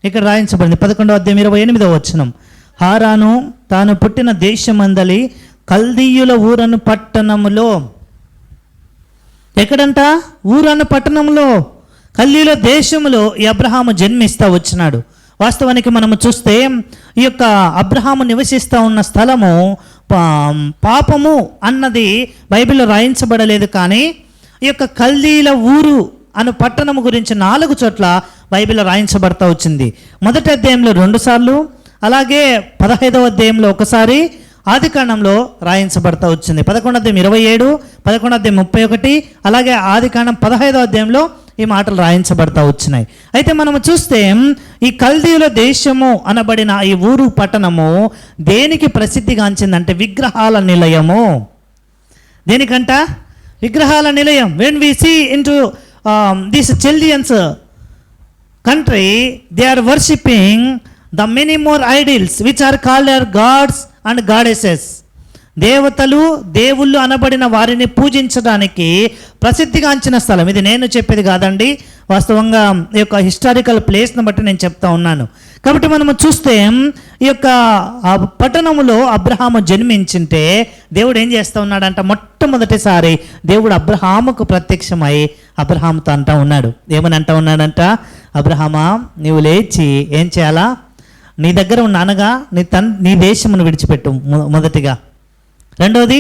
ఇక్కడ రాయించబడింది 11వ అధ్యాయం 28వ వచనం. హారాను తాను పుట్టిన దేశమందలి కల్దీయుల ఊరను పట్టణములో. ఎక్కడంట? ఊరను పట్టణంలో, కల్దీయుల దేశంలో ఈ అబ్రహాము జన్మిస్తూ వచ్చినాడు. వాస్తవానికి మనము చూస్తే ఈ యొక్క అబ్రహాము నివసిస్తూ ఉన్న స్థలము పాపము అన్నది బైబిల్లో రాయించబడలేదు, కానీ ఈ యొక్క కల్దీయుల ఊరు అను పట్టణము గురించి 4 చోట్ల బైబిల్లో రాయించబడతా వచ్చింది. మొదటి అధ్యాయంలో 2 సార్లు, అలాగే 15వ అధ్యాయంలో ఒకసారి, ఆదికాండంలో రాయించబడతా వచ్చింది. 11వ అధ్యాయం 27, 11వ అధ్యాయం 31, అలాగే ఆదికాండం 15వ అధ్యాయంలో ఈ మాటలు రాయించబడతా వచ్చినాయి. అయితే మనము చూస్తే ఈ కల్దీయుల దేశము అనబడిన ఈ ఊరు పట్టణము దేనికి ప్రసిద్ధిగాంచిందంటే విగ్రహాల నిలయము. దేనికంట? విగ్రహాల నిలయం. When we see into this children's country, they are worshipping the many more idols which are called as gods and goddesses. దేవతలు, దేవుళ్ళు అనబడిన వారిని పూజించడానికి ప్రసిద్ధిగాంచిన స్థలం ఇది. నేను చెప్పేది కాదండి, వాస్తవంగా ఈ యొక్క హిస్టారికల్ ప్లేస్ను బట్టి నేను చెప్తా ఉన్నాను. కాబట్టి మనము చూస్తే ఈ యొక్క పట్టణములో అబ్రహాము జన్మించింటే దేవుడు ఏం చేస్తూ ఉన్నాడంట? మొట్టమొదటిసారి దేవుడు అబ్రహాముకు ప్రత్యక్షమై అబ్రహాముతో అంటా ఉన్నాడు. ఏమని అంటా ఉన్నాడంట? అబ్రహామా, నీవు లేచి ఏం చేయాలా? నీ దగ్గర ఉన్న అనగా నీ దేశమును విడిచిపెట్టు మొదటిగా, రెండోది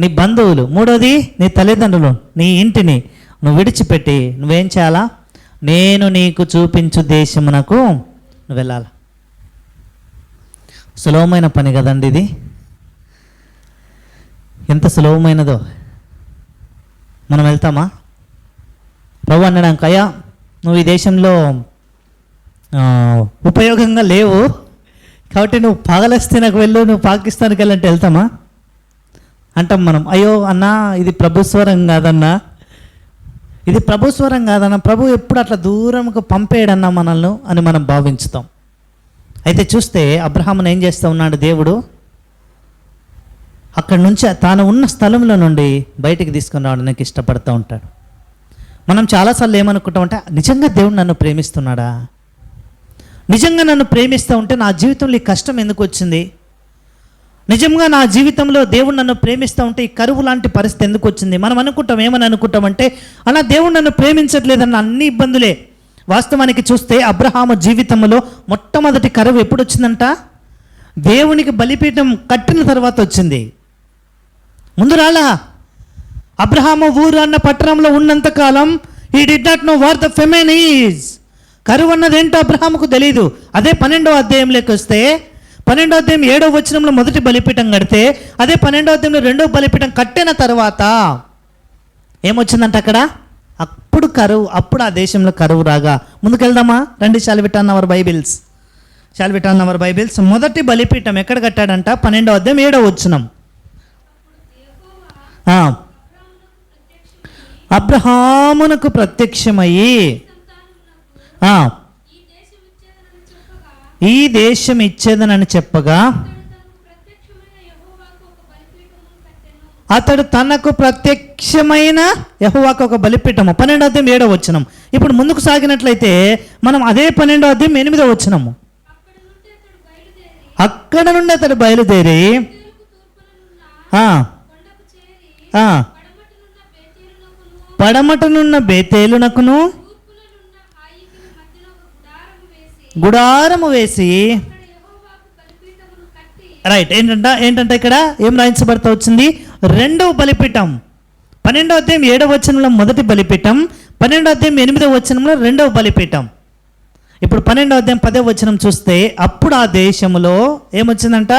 నీ బంధువులు, మూడోది నీ తల్లిదండ్రులు, నీ ఇంటిని నువ్వు విడిచిపెట్టి నువ్వేం చేయాలా? నేను నీకు చూపించు దేశమునకు నువ్వు వెళ్ళాలా. సులభమైన పని కదండి ఇది. ఎంత సులభమైనదో. మనం వెళ్తామా? ప్రభు అన్నాడు, అయ్యా నువ్వు ఈ దేశంలో ఉపయోగంగా లేవు కాబట్టి నువ్వు పాలస్తీనాకు వెళ్ళు, నువ్వు పాకిస్తాన్కి వెళ్ళంటే వెళ్తామా? అంటాం మనం. అయ్యో అన్నా, ఇది ప్రభుస్వరం కాదన్నా, ఇది ప్రభుస్వరం కాదన్నా, ప్రభు ఎప్పుడు అట్లా దూరంకు పంపేయడన్నా మనల్ని అని మనం భావించుతాం. అయితే చూస్తే అబ్రహామును ఏం చేస్తూ ఉన్నాడు దేవుడు? అక్కడి నుంచి తాను ఉన్న స్థలంలో నుండి బయటికి తీసుకుని రావడానికి ఇష్టపడుతూ ఉంటాడు. మనం చాలాసార్లు ఏమనుకుంటామంటే, నిజంగా దేవుడు నన్ను ప్రేమిస్తున్నాడా? నిజంగా నన్ను ప్రేమిస్తూ ఉంటే నా జీవితంలో ఈ కష్టం ఎందుకు వచ్చింది? నిజంగా నా జీవితంలో దేవుడు నన్ను ప్రేమిస్తూ ఉంటే ఈ కరువు లాంటి పరిస్థితి ఎందుకు వచ్చింది? మనం అనుకుంటాం, ఏమని అనుకుంటామంటే, అలా దేవుడు నన్ను ప్రేమించట్లేదన్న అన్ని ఇబ్బందులే. వాస్తవానికి చూస్తే అబ్రహాము జీవితంలో మొట్టమొదటి కరువు ఎప్పుడు వచ్చిందంట? దేవునికి బలిపీఠం కట్టిన తర్వాత వచ్చింది. ముందు రాలా. అబ్రహాము ఊరు అన్న పట్టణంలో ఉన్నంతకాలం he did not know what the famine is. కరువు అన్నది ఏంటో అబ్రహాముకు తెలియదు. అదే 12వ అధ్యాయంలోకి వస్తే 12వ అధ్యాయం 7వ వచనంలో మొదటి బలిపీఠం కడితే, అదే 12వ అధ్యాయంలో 2వ బలిపీఠం కట్టిన తర్వాత ఏమొచ్చిందంట అక్కడ? అప్పుడు కరువు. అప్పుడు ఆ దేశంలో కరువు రాగా. ముందుకెళ్దామా? రండి, shall we turn our Bibles. Shall we turn our Bibles. మొదటి బలిపీఠం ఎక్కడ కట్టాడంట? 12వ అధ్యాయం 7వ వచనం. అబ్రహామునకు ప్రత్యక్షమయ్యి ఈ దేశం ఇచ్చేదనని చెప్పగా అతడు తనకు ప్రత్యక్షమైన యెహోవాకు ఒక బలిపీఠము. 12వ అధ్యాయం 7వ వచనం. ఇప్పుడు ముందుకు సాగినట్లయితే మనం అదే 12వ అధ్యాయం 8వ వచనము. అక్కడ నుండి అతడు బయలుదేరి పడమటనున్న బేతేలునకును గుడారము వేసి, రైట్, ఏంటంటే ఇక్కడ ఏం రాయించబడతా వచ్చింది? 2వ బలిపీఠం. 12వ అధ్యాయం 7వ వచనంలో మొదటి బలిపీఠం, 12వ అధ్యాయం 8వ వచనంలో 2వ బలిపీఠం. ఇప్పుడు 12వ అధ్యాయం 10వ వచనం చూస్తే, అప్పుడు ఆ దేశంలో ఏమొచ్చిందంట?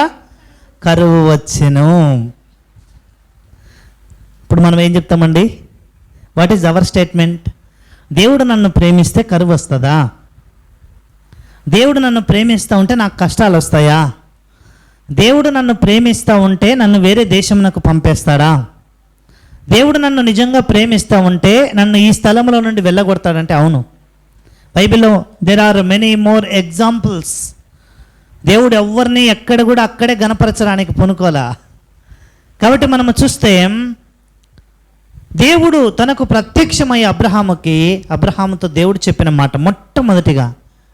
కరువు వచ్చెను. ఇప్పుడు మనం ఏం చెప్తామండి? What is our statement? దేవుడు నన్ను ప్రేమిస్తే కరువు వస్తుందా? దేవుడు నన్ను ప్రేమిస్తూ ఉంటే నాకు కష్టాలు వస్తాయా? దేవుడు నన్ను ప్రేమిస్తూ ఉంటే నన్ను వేరే దేశంకు పంపేస్తాడా? దేవుడు నన్ను నిజంగా ప్రేమిస్తూ ఉంటే నన్ను ఈ స్థలంలో నుండి వెళ్ళగొడతాడంటే అవును. బైబిల్లో there are many more examples. దేవుడు ఎవరిని ఎక్కడ కూడా అక్కడే గణపరచడానికి పూనుకోలా. కాబట్టి మనము చూస్తే దేవుడు తనకు ప్రత్యక్షమై అబ్రహాముతో దేవుడు చెప్పిన మాట మొట్టమొదటిగా,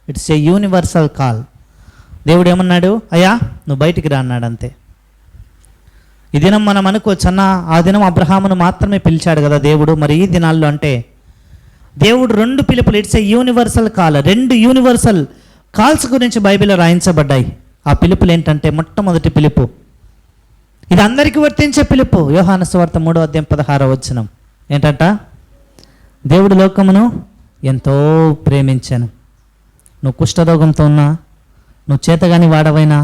ఇట్స్ ఏ యూనివర్సల్ కాల్. దేవుడు ఏమన్నాడు? అయ్యా నువ్వు బయటికి రా అన్నాడు, అంతే. ఈ దినం మనం అనుకోవచ్చు, అన్న ఆ దినం అబ్రహామును మాత్రమే పిలిచాడు కదా దేవుడు, మరి ఈ దినాల్లో అంటే దేవుడు 2 పిలుపులు, it's a universal call. 2 universal calls గురించి బైబిల్లో రాయించబడ్డాయి. ఆ పిలుపులు ఏంటంటే, మొట్టమొదటి పిలుపు ఇది అందరికీ వర్తించే పిలుపు. యోహాను సువార్త 3వ అధ్యాయం 16వ వచనం ఏంటంట? దేవుడు లోకమును ఎంతో ప్రేమించాను. నువ్వు కుష్ఠరోగంతో ఉన్నా, నువ్వు చేతగాని వాడవైనా,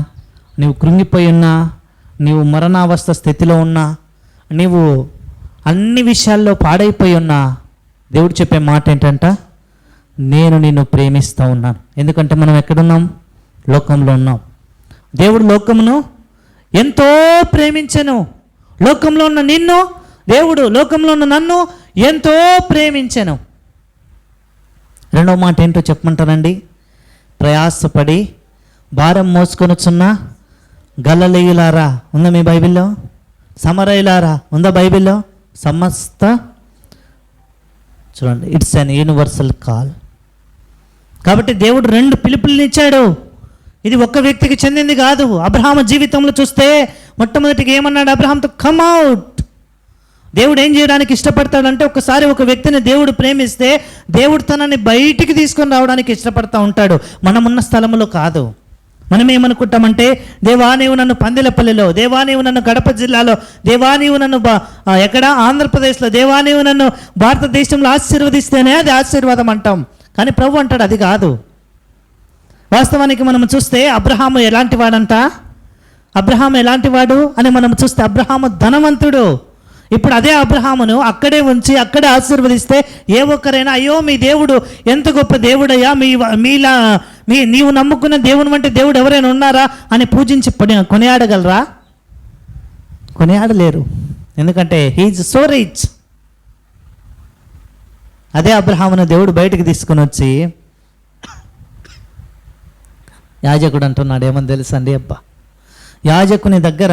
నువ్వు కృంగిపోయి ఉన్నా, నీవు మరణావస్థ స్థితిలో ఉన్నా, నీవు అన్ని విషయాల్లో పాడైపోయి ఉన్నా, దేవుడు చెప్పే మాట ఏంటంట? నేను నిన్ను ప్రేమిస్తూ ఉన్నాను. ఎందుకంటే మనం ఎక్కడున్నాం? లోకంలో ఉన్నాం. దేవుడు లోకమును ఎంతో ప్రేమించెను. లోకంలో ఉన్న నిన్ను దేవుడు, లోకంలో ఉన్న నన్ను ఎంతో ప్రేమించెను. రెండవ మాట ఏంటో చెప్పమంటారండి? ప్రయాసపడి భారం మోసుకొనుచున్న గలిలయులారా ఉందా మీ బైబిల్లో? సమరయులారా ఉందా బైబిల్లో? సమస్త, చూడండి, ఇట్స్ అన్ యూనివర్సల్ కాల్. కాబట్టి దేవుడు 2 పిలుపులను ఇచ్చాడు. ఇది ఒక్క వ్యక్తికి చెందింది కాదు. అబ్రహాము జీవితంలో చూస్తే మొట్టమొదటిగా ఏమన్నాడు అబ్రహాంతో? Come out. దేవుడు ఏం చేయడానికి ఇష్టపడతాడంటే, ఒకసారి ఒక వ్యక్తిని దేవుడు ప్రేమిస్తే దేవుడు తనని బయటికి తీసుకొని రావడానికి ఇష్టపడతా ఉంటాడు, మనమున్న స్థలంలో కాదు. మనం ఏమనుకుంటామంటే, దేవా నీవు నన్ను పందిలపల్లిలో, దేవా నీవు నన్ను గడప జిల్లాలో, దేవా నీవు నన్ను ఎక్కడ ఆంధ్రప్రదేశ్లో, దేవా నీవు నన్ను భారతదేశంలో ఆశీర్వదిస్తేనే అది ఆశీర్వాదం అంటాం. కానీ ప్రభు అంటాడు అది కాదు. వాస్తవానికి మనం చూస్తే అబ్రహాము ఎలాంటి వాడంట? అబ్రహాము ఎలాంటి వాడు అని మనం చూస్తే, అబ్రహాము ధనవంతుడు. ఇప్పుడు అదే అబ్రహామును అక్కడే ఉంచి అక్కడే ఆశీర్వదిస్తే ఏ ఒక్కరైనా, అయ్యో మీ దేవుడు ఎంత గొప్ప దేవుడయ్యా, నీవు నమ్ముకున్న దేవుని వంటి దేవుడు ఎవరైనా ఉన్నారా అని పూజించి కొనియాడగలరా? కొనియాడలేరు. ఎందుకంటే హీఈస్ సో రిచ్. అదే అబ్రహామును దేవుడు బయటికి తీసుకుని వచ్చి, యాజకుడు అంటున్నాడు ఏమని తెలుసండి? అబ్బా, యాజకుని దగ్గర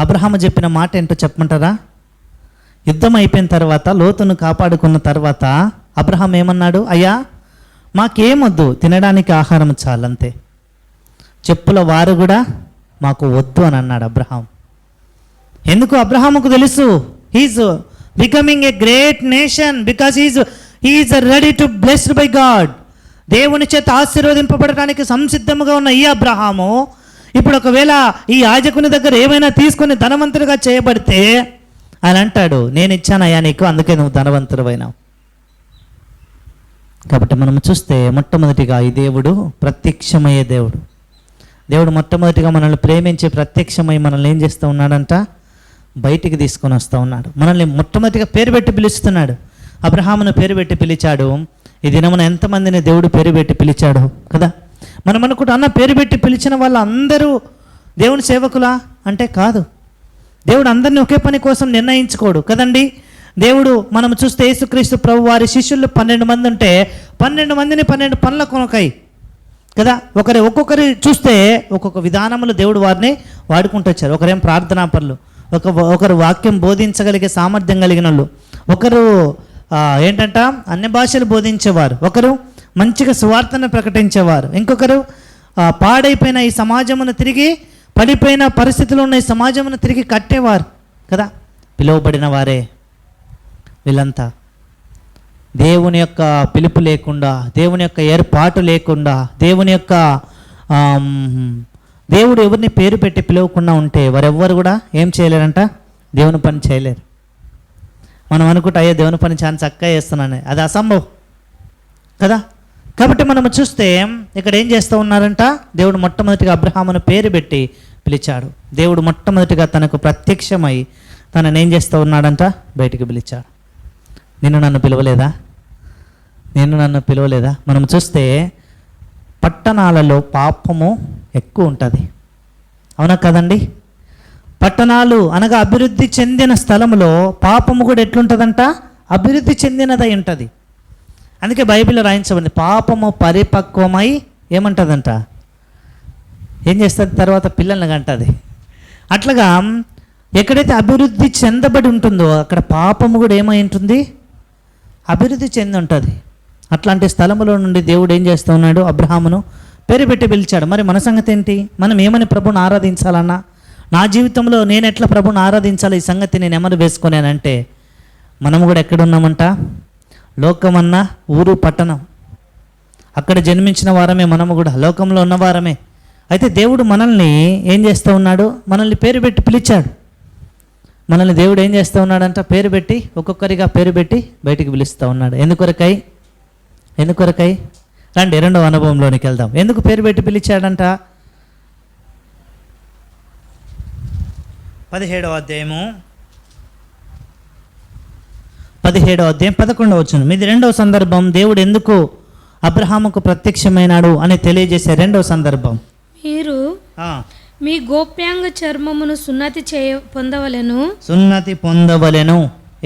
అబ్రహాము చెప్పిన మాట ఏంటో చెప్పమంటారా? యుద్ధం అయిపోయిన తర్వాత, లోతును కాపాడుకున్న తర్వాత అబ్రహాం ఏమన్నాడు? అయ్యా మాకేమొద్దు, తినడానికి ఆహారం చాలంతే, చెప్పుల వారు కూడా మాకు వద్దు అని అన్నాడు అబ్రహాం. ఎందుకు? అబ్రహాముకు తెలుసు he is becoming a great nation because he is ready to blessed by God. దేవుని చేత ఆశీర్వదింపబడటానికి సంసిద్ధముగా ఉన్న ఈ అబ్రహాము ఇప్పుడు ఒకవేళ ఈ యాజకుని దగ్గర ఏమైనా తీసుకొని ధనవంతుడిగా చేయబడితే ఆయన అంటాడు, నేను ఇచ్చానయ్యా నీకు, అందుకే నువ్వు ధనవంతుడివైనావు. కాబట్టి మనం చూస్తే మొట్టమొదటిగా ఈ దేవుడు ప్రత్యక్షమయ్యే దేవుడు. దేవుడు మొట్టమొదటిగా మనల్ని ప్రేమించి ప్రత్యక్షమై మనల్ని ఏం చేస్తూ ఉన్నాడంట? బయటికి తీసుకొని వస్తూ ఉన్నాడు. మనల్ని మొట్టమొదటిగా పేరు పెట్టి పిలుస్తున్నాడు. అబ్రహామును పేరు పెట్టి పిలిచాడు. ఈ దినమున ఎంతమందిని దేవుడు పేరు పెట్టి పిలిచాడు కదా. మనం అనుకుంటా, అన్న పేరు పెట్టి పిలిచిన వాళ్ళు అందరూ దేవుని సేవకులా అంటే కాదు. దేవుడు అందరినీ ఒకే పని కోసం నిర్ణయించుకోడు కదండి. దేవుడు మనం చూస్తే యేసుక్రీస్తు ప్రభు వారి శిష్యులు 12 మంది ఉంటే 12 మందిని 12 పనుల కొనకై కదా. ఒక్కొక్కరి చూస్తే ఒక్కొక్క విధానంలో దేవుడు వారిని వాడుకుంటూ వచ్చారు. ఒకరేం ప్రార్థనా పనులు, ఒకరు వాక్యం బోధించగలిగే సామర్థ్యం కలిగిన వాళ్ళు, ఒకరు ఏంటంట అన్ని భాషలు బోధించేవారు, ఒకరు మంచిగా సువార్తను ప్రకటించేవారు, ఇంకొకరు పాడైపోయిన ఈ సమాజమును తిరిగి, పడిపోయిన పరిస్థితుల్లో ఉన్న ఈ సమాజమును తిరిగి కట్టేవారు కదా. పిలువబడిన వారే వీళ్ళంతా. దేవుని యొక్క పిలుపు లేకుండా, దేవుని యొక్క ఏర్పాటు లేకుండా, దేవుడు ఎవరిని పేరు పెట్టి పిలవకుండా ఉంటే వారెవ్వరు కూడా ఏం చేయలేరంట? దేవుని పని చేయలేరు. మనం అనుకుంటే అయ్యో దేవుని పని చాలా చక్కగా చేస్తున్నాను, అది అసంభవం కదా. కాబట్టి మనం చూస్తే ఇక్కడ ఏం చేస్తూ ఉన్నారంట? దేవుడు మొట్టమొదటిగా అబ్రహామును పేరు పెట్టి పిలిచాడు. దేవుడు మొట్టమొదటిగా తనకు ప్రత్యక్షమై తనని ఏం చేస్తూ ఉన్నాడంట? బయటికి పిలిచాడు. నిన్ను నన్ను పిలవలేదా? మనం చూస్తే పట్టణాలలో పాపము ఎక్కువ ఉంటుంది, అవునా కదండి. పట్టణాలు అనగా అభివృద్ధి చెందిన స్థలంలో పాపము కూడా ఎట్లుంటుందంట? అభివృద్ధి చెందినదై ఉంటుంది. అందుకే బైబిల్లో రాయించబడింది, పాపము పరిపక్వమై ఏమంటుందంట? ఏం చేస్తుంది? తర్వాత పిల్లల్ని కంటది. అట్లాగా ఎక్కడైతే అభివృద్ధి చెందబడి ఉంటుందో అక్కడ పాపము కూడా ఏమై ఉంటుంది, అభివృద్ధి చెంది ఉంటుంది. అట్లాంటి స్థలములో నుండి దేవుడు ఏం చేస్తూ ఉన్నాడు, అబ్రహామును పేరు పెట్టి పిలిచాడు. మరి మన సంగతి ఏంటి? మనం ఏమని ప్రభుని ఆరాధించాలన్నా, నా జీవితంలో నేను ఎట్లా ప్రభుని ఆరాధించాలి, ఈ సంగతి నేను ఎమరు వేసుకున్నానంటే, మనం కూడా ఎక్కడున్నామంట, లోకమన్నా ఊరు పట్టణం, అక్కడ జన్మించిన వారమే మనము కూడా, లోకంలో ఉన్నవారమే. అయితే దేవుడు మనల్ని ఏం చేస్తూ ఉన్నాడు, మనల్ని పేరు పెట్టి పిలిచాడు. మనల్ని దేవుడు ఏం చేస్తూ ఉన్నాడంట, పేరు పెట్టి ఒక్కొక్కరిగా పేరు పెట్టి బయటికి పిలుస్తూ ఉన్నాడు. ఎందుకొరకై? రండి రెండవ అనుభవంలోనికి వెళ్దాం. ఎందుకు పేరు పెట్టి పిలిచాడంట? 17వ అధ్యాయం 11వ వచనం. ఇది రెండవ సందర్భం, దేవుడు ఎందుకు అబ్రహాముకు ప్రత్యక్షమైనాడు అని తెలియజేసే రెండవ సందర్భం. మీరు మీ గోప్యాంగ చర్మమును సున్నతి పొందవలెను.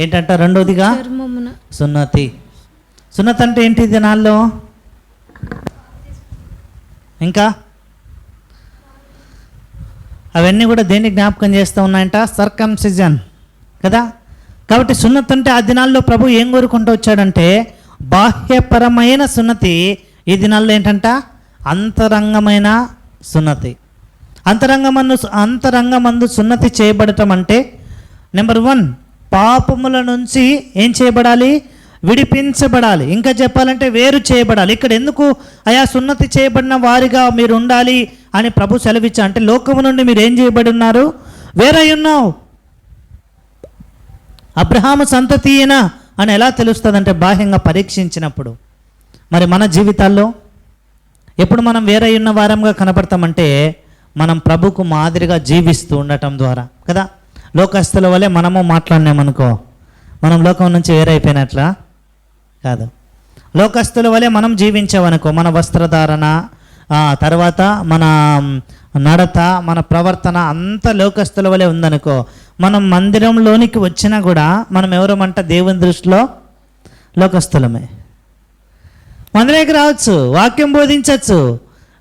ఏంటంట రెండోదిగా? చర్మమున సున్నతి అంటే ఏంటి దినాల్లో? ఇంకా అవన్నీ కూడా దేన్ని జ్ఞాపకం చేస్తూ ఉన్నాయంట? సర్కంసిజన్ కదా. కాబట్టి సున్నతి అంటే ఆ దినాల్లో ప్రభు ఏం కోరుకుంటూ వచ్చాడంటే, బాహ్యపరమైన సున్నతి. ఈ దినాల్లో ఏంటంట? అంతరంగమైన సున్నతి. అంతరంగమందు సున్నతి చేయబడటం అంటే నెంబర్ 1, పాపముల నుంచి ఏం చేయబడాలి? విడిపించబడాలి. ఇంకా చెప్పాలంటే వేరు చేయబడాలి. ఇక్కడ ఎందుకు అయా సున్నతి చేయబడిన వారిగా మీరు ఉండాలి అని ప్రభు సెలవిచ్చా అంటే, లోకము నుండి మీరు ఏం చేయబడి ఉన్నారు? వేరై ఉన్నావు. అబ్రహాము సంతతియేనా అని ఎలా తెలుస్తుందంటే, బాహ్యంగా పరీక్షించినప్పుడు. మరి మన జీవితాల్లో ఎప్పుడు మనం వేరై ఉన్న వారంగా కనపడతామంటే, మనం ప్రభుకు మాదిరిగా జీవిస్తూ ఉండటం ద్వారా కదా. లోకస్తుల వలె మనము మాట్లాడినామనుకో, మనం లోకం నుంచి వేరైపోయినట్లా కాదు. లోకస్తుల వలె మనం జీవించామనుకో, మన వస్త్రధారణ, తర్వాత మన నడత, మన ప్రవర్తన అంతా లోకస్తుల వలె ఉందనుకో, మనం మందిరంలోనికి వచ్చినా కూడా మనం ఎవరమంట దేవుని దృష్టిలో లోకస్తులమే. మందిరానికి రావచ్చు, వాక్యం బోధించవచ్చు,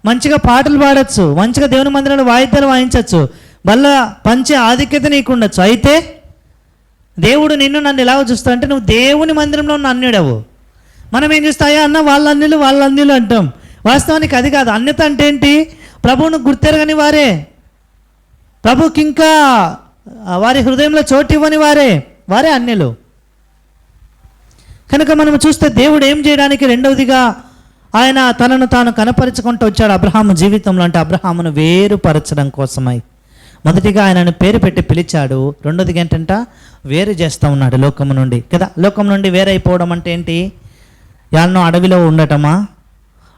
మంచిగా పాటలు పాడచ్చు, మంచిగా దేవుని మందిరంలో వాయిద్యాలు వాయించవచ్చు, వల్ల పంచే ఆధిక్యత నీకు ఉండొచ్చు. అయితే దేవుడు నన్ను ఎలా చూస్తా అంటే, నువ్వు దేవుని మందిరంలో ఉన్న అన్యుడవు. మనం ఏం చూస్తాయా అన్న వాళ్ళ అన్యులు అంటాం. వాస్తవానికి అది కాదు. అన్యత అంటే ఏంటి? ప్రభువును గుర్తెరగని వారే, ప్రభుకి ఇంకా వారి హృదయంలో చోటు ఇవ్వని వారే అన్యులు. కనుక మనం చూస్తే దేవుడు ఏం చేయడానికి రెండవదిగా ఆయన తనను తాను కనపరుచుకుంటూ వచ్చాడు అబ్రహాము జీవితంలో. అంటే అబ్రహామును వేరుపరచడం కోసమై మొదటిగా ఆయనను పేరు పెట్టి పిలిచాడు. రెండోదిగా ఏంటంట, వేరు చేస్తూ ఉన్నాడు లోకము నుండి కదా. లోకం నుండి వేరైపోవడం అంటే ఏంటి? యాన్నో అడవిలో ఉండటమా?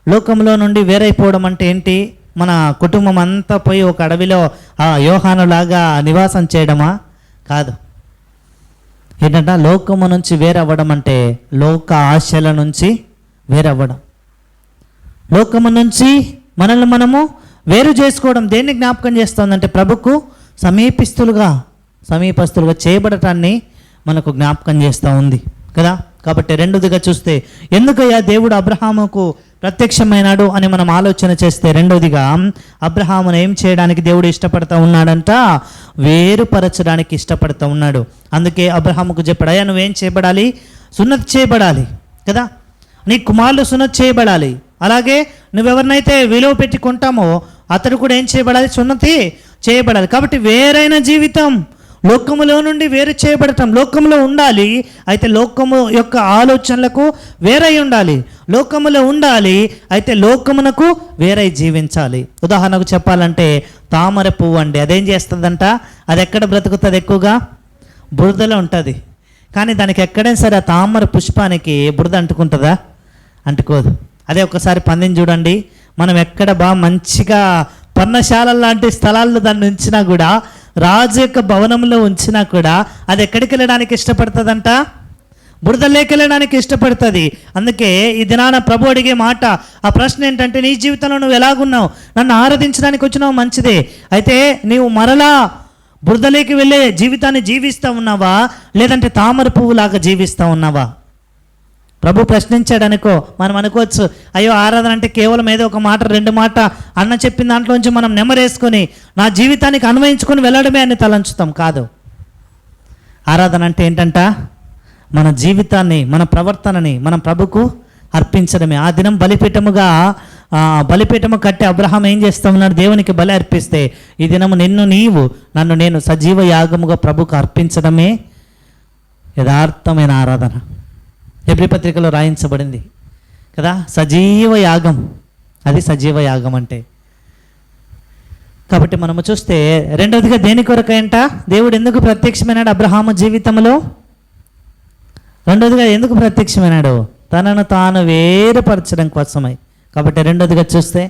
లోకంలో నుండి వేరైపోవడం అంటే ఏంటి? మన కుటుంబం అంతా పోయి ఒక అడవిలో యోహానులాగా నివాసం చేయడమా? కాదు. ఏంటంట, లోకము నుంచి వేరవ్వడం అంటే లోక ఆశల నుంచి వేరవ్వడం, లోకము నుంచి మనల్ని మనము వేరు చేసుకోవడం. దేన్ని జ్ఞాపకం చేస్తుందంటే, ప్రభుకు సమీపస్తులుగా చేయబడటాన్ని మనకు జ్ఞాపకం చేస్తూ ఉంది కదా. కాబట్టి రెండోదిగా చూస్తే, ఎందుకయ్యా దేవుడు అబ్రహాముకు ప్రత్యక్షమైనాడు అని మనం ఆలోచన చేస్తే, రెండోదిగా అబ్రహామును ఏం చేయడానికి దేవుడు ఇష్టపడుతూ ఉన్నాడంట? వేరుపరచడానికి ఇష్టపడుతూ ఉన్నాడు. అందుకే అబ్రహాముకు చెప్పాడు, అయ్యా నువ్వేం చేయబడాలి? సున్నతి చేయబడాలి కదా. నీ కుమారులు సున్నతి చేయబడాలి. అలాగే నువ్వెవరినైతే విలువ పెట్టి కొంటామో అతడు కూడా ఏం చేయబడాలి? సున్నతి చేయబడాలి. కాబట్టి వేరైన జీవితం, లోకములో నుండి వేరు చేయబడటం, లోకములో ఉండాలి. అయితే లోకము యొక్క ఆలోచనలకు వేరై ఉండాలి, లోకములో ఉండాలి. అయితే లోకమునకు వేరై జీవించాలి. ఉదాహరణకు చెప్పాలంటే తామర పువ్వు అండి, అదేం చేస్తుందంట? అది ఎక్కడ బ్రతుకుతుంది? ఎక్కువగా బురదలో ఉంటుంది. కానీ దానికి ఎక్కడైనా సరే ఆ తామర పుష్పానికి బురద అంటుకుంటుందా? అంటుకోదు. అదే ఒకసారి పందిని చూడండి, మనం ఎక్కడ బాగా మంచిగా పర్ణశాల లాంటి స్థలాల్లో దాన్ని ఉంచినా కూడా, రాజు యొక్క భవనంలో ఉంచినా కూడా అది ఎక్కడికి వెళ్ళడానికి ఇష్టపడుతుందంట? బురదలోకి వెళ్ళడానికి ఇష్టపడుతుంది. అందుకే ఈ దినాన ప్రభు అడిగే మాట, ఆ ప్రశ్న ఏంటంటే, నీ జీవితంలో నువ్వు ఎలాగున్నావు? నన్ను ఆరాధించడానికి వచ్చినావు, మంచిదే. అయితే నీవు మరలా బురదలోకి వెళ్ళే జీవితాన్ని జీవిస్తూ ఉన్నావా, లేదంటే తామర పువ్వులాగా జీవిస్తూ ఉన్నావా? ప్రభు ప్రశ్నించాడు అనుకో, మనం అనుకోవచ్చు, అయ్యో ఆరాధన అంటే కేవలం ఏదో ఒక మాట రెండు మాట అన్న చెప్పిన దాంట్లోంచి మనం నెమరేసుకొని నా జీవితానికి అన్వయించుకొని వెళ్ళడమే అని తలంచుతాం. కాదు. ఆరాధన అంటే ఏంటంట? మన జీవితాన్ని, మన ప్రవర్తనని మనం ప్రభుకు అర్పించడమే. ఆ దినం బలిపీఠము కట్టి అబ్రహాం ఏం చేస్తా ఉన్నాడు? దేవునికి బలి అర్పిస్తే ఈ దినము నన్ను నేను సజీవ యాగముగా ప్రభుకు అర్పించడమే యథార్థమైన ఆరాధన. హెబ్రీ పత్రికలో రాయించబడింది కదా, సజీవ యాగం. అది సజీవ యాగం అంటే. కాబట్టి మనము చూస్తే రెండవదిగా దేని కొరకంట దేవుడు ఎందుకు ప్రత్యక్షమైనాడు అబ్రహాము జీవితంలో? రెండవదిగా ఎందుకు ప్రత్యక్షమైనాడు? తనను తాను వేరుపరచడం కోసమై. కాబట్టి రెండవదిగా చూస్తే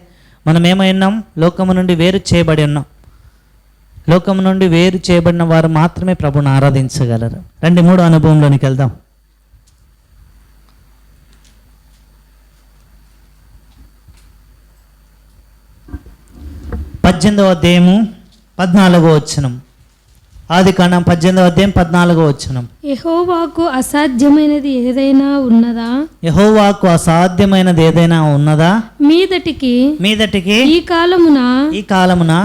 మనం ఏమై ఉన్నాం? లోకము నుండి వేరు చేయబడి ఉన్నాం. లోకము నుండి వేరు చేయబడిన వారు మాత్రమే ప్రభువుని ఆరాధించగలరు. 3 అనుభవంలోనికి వెళ్దాం. 18వ అధ్యాయము 14వ వచనం. ఆదికాండం 18వ అధ్యాయం 14వ వచనం. యెహోవాకు అసాధ్యమైనది ఏదైనా ఉన్నదా? యెహోవాకు అసాధ్యమైనది ఏదైనా ఉన్నదా? మీదటికి ఈ కాలమున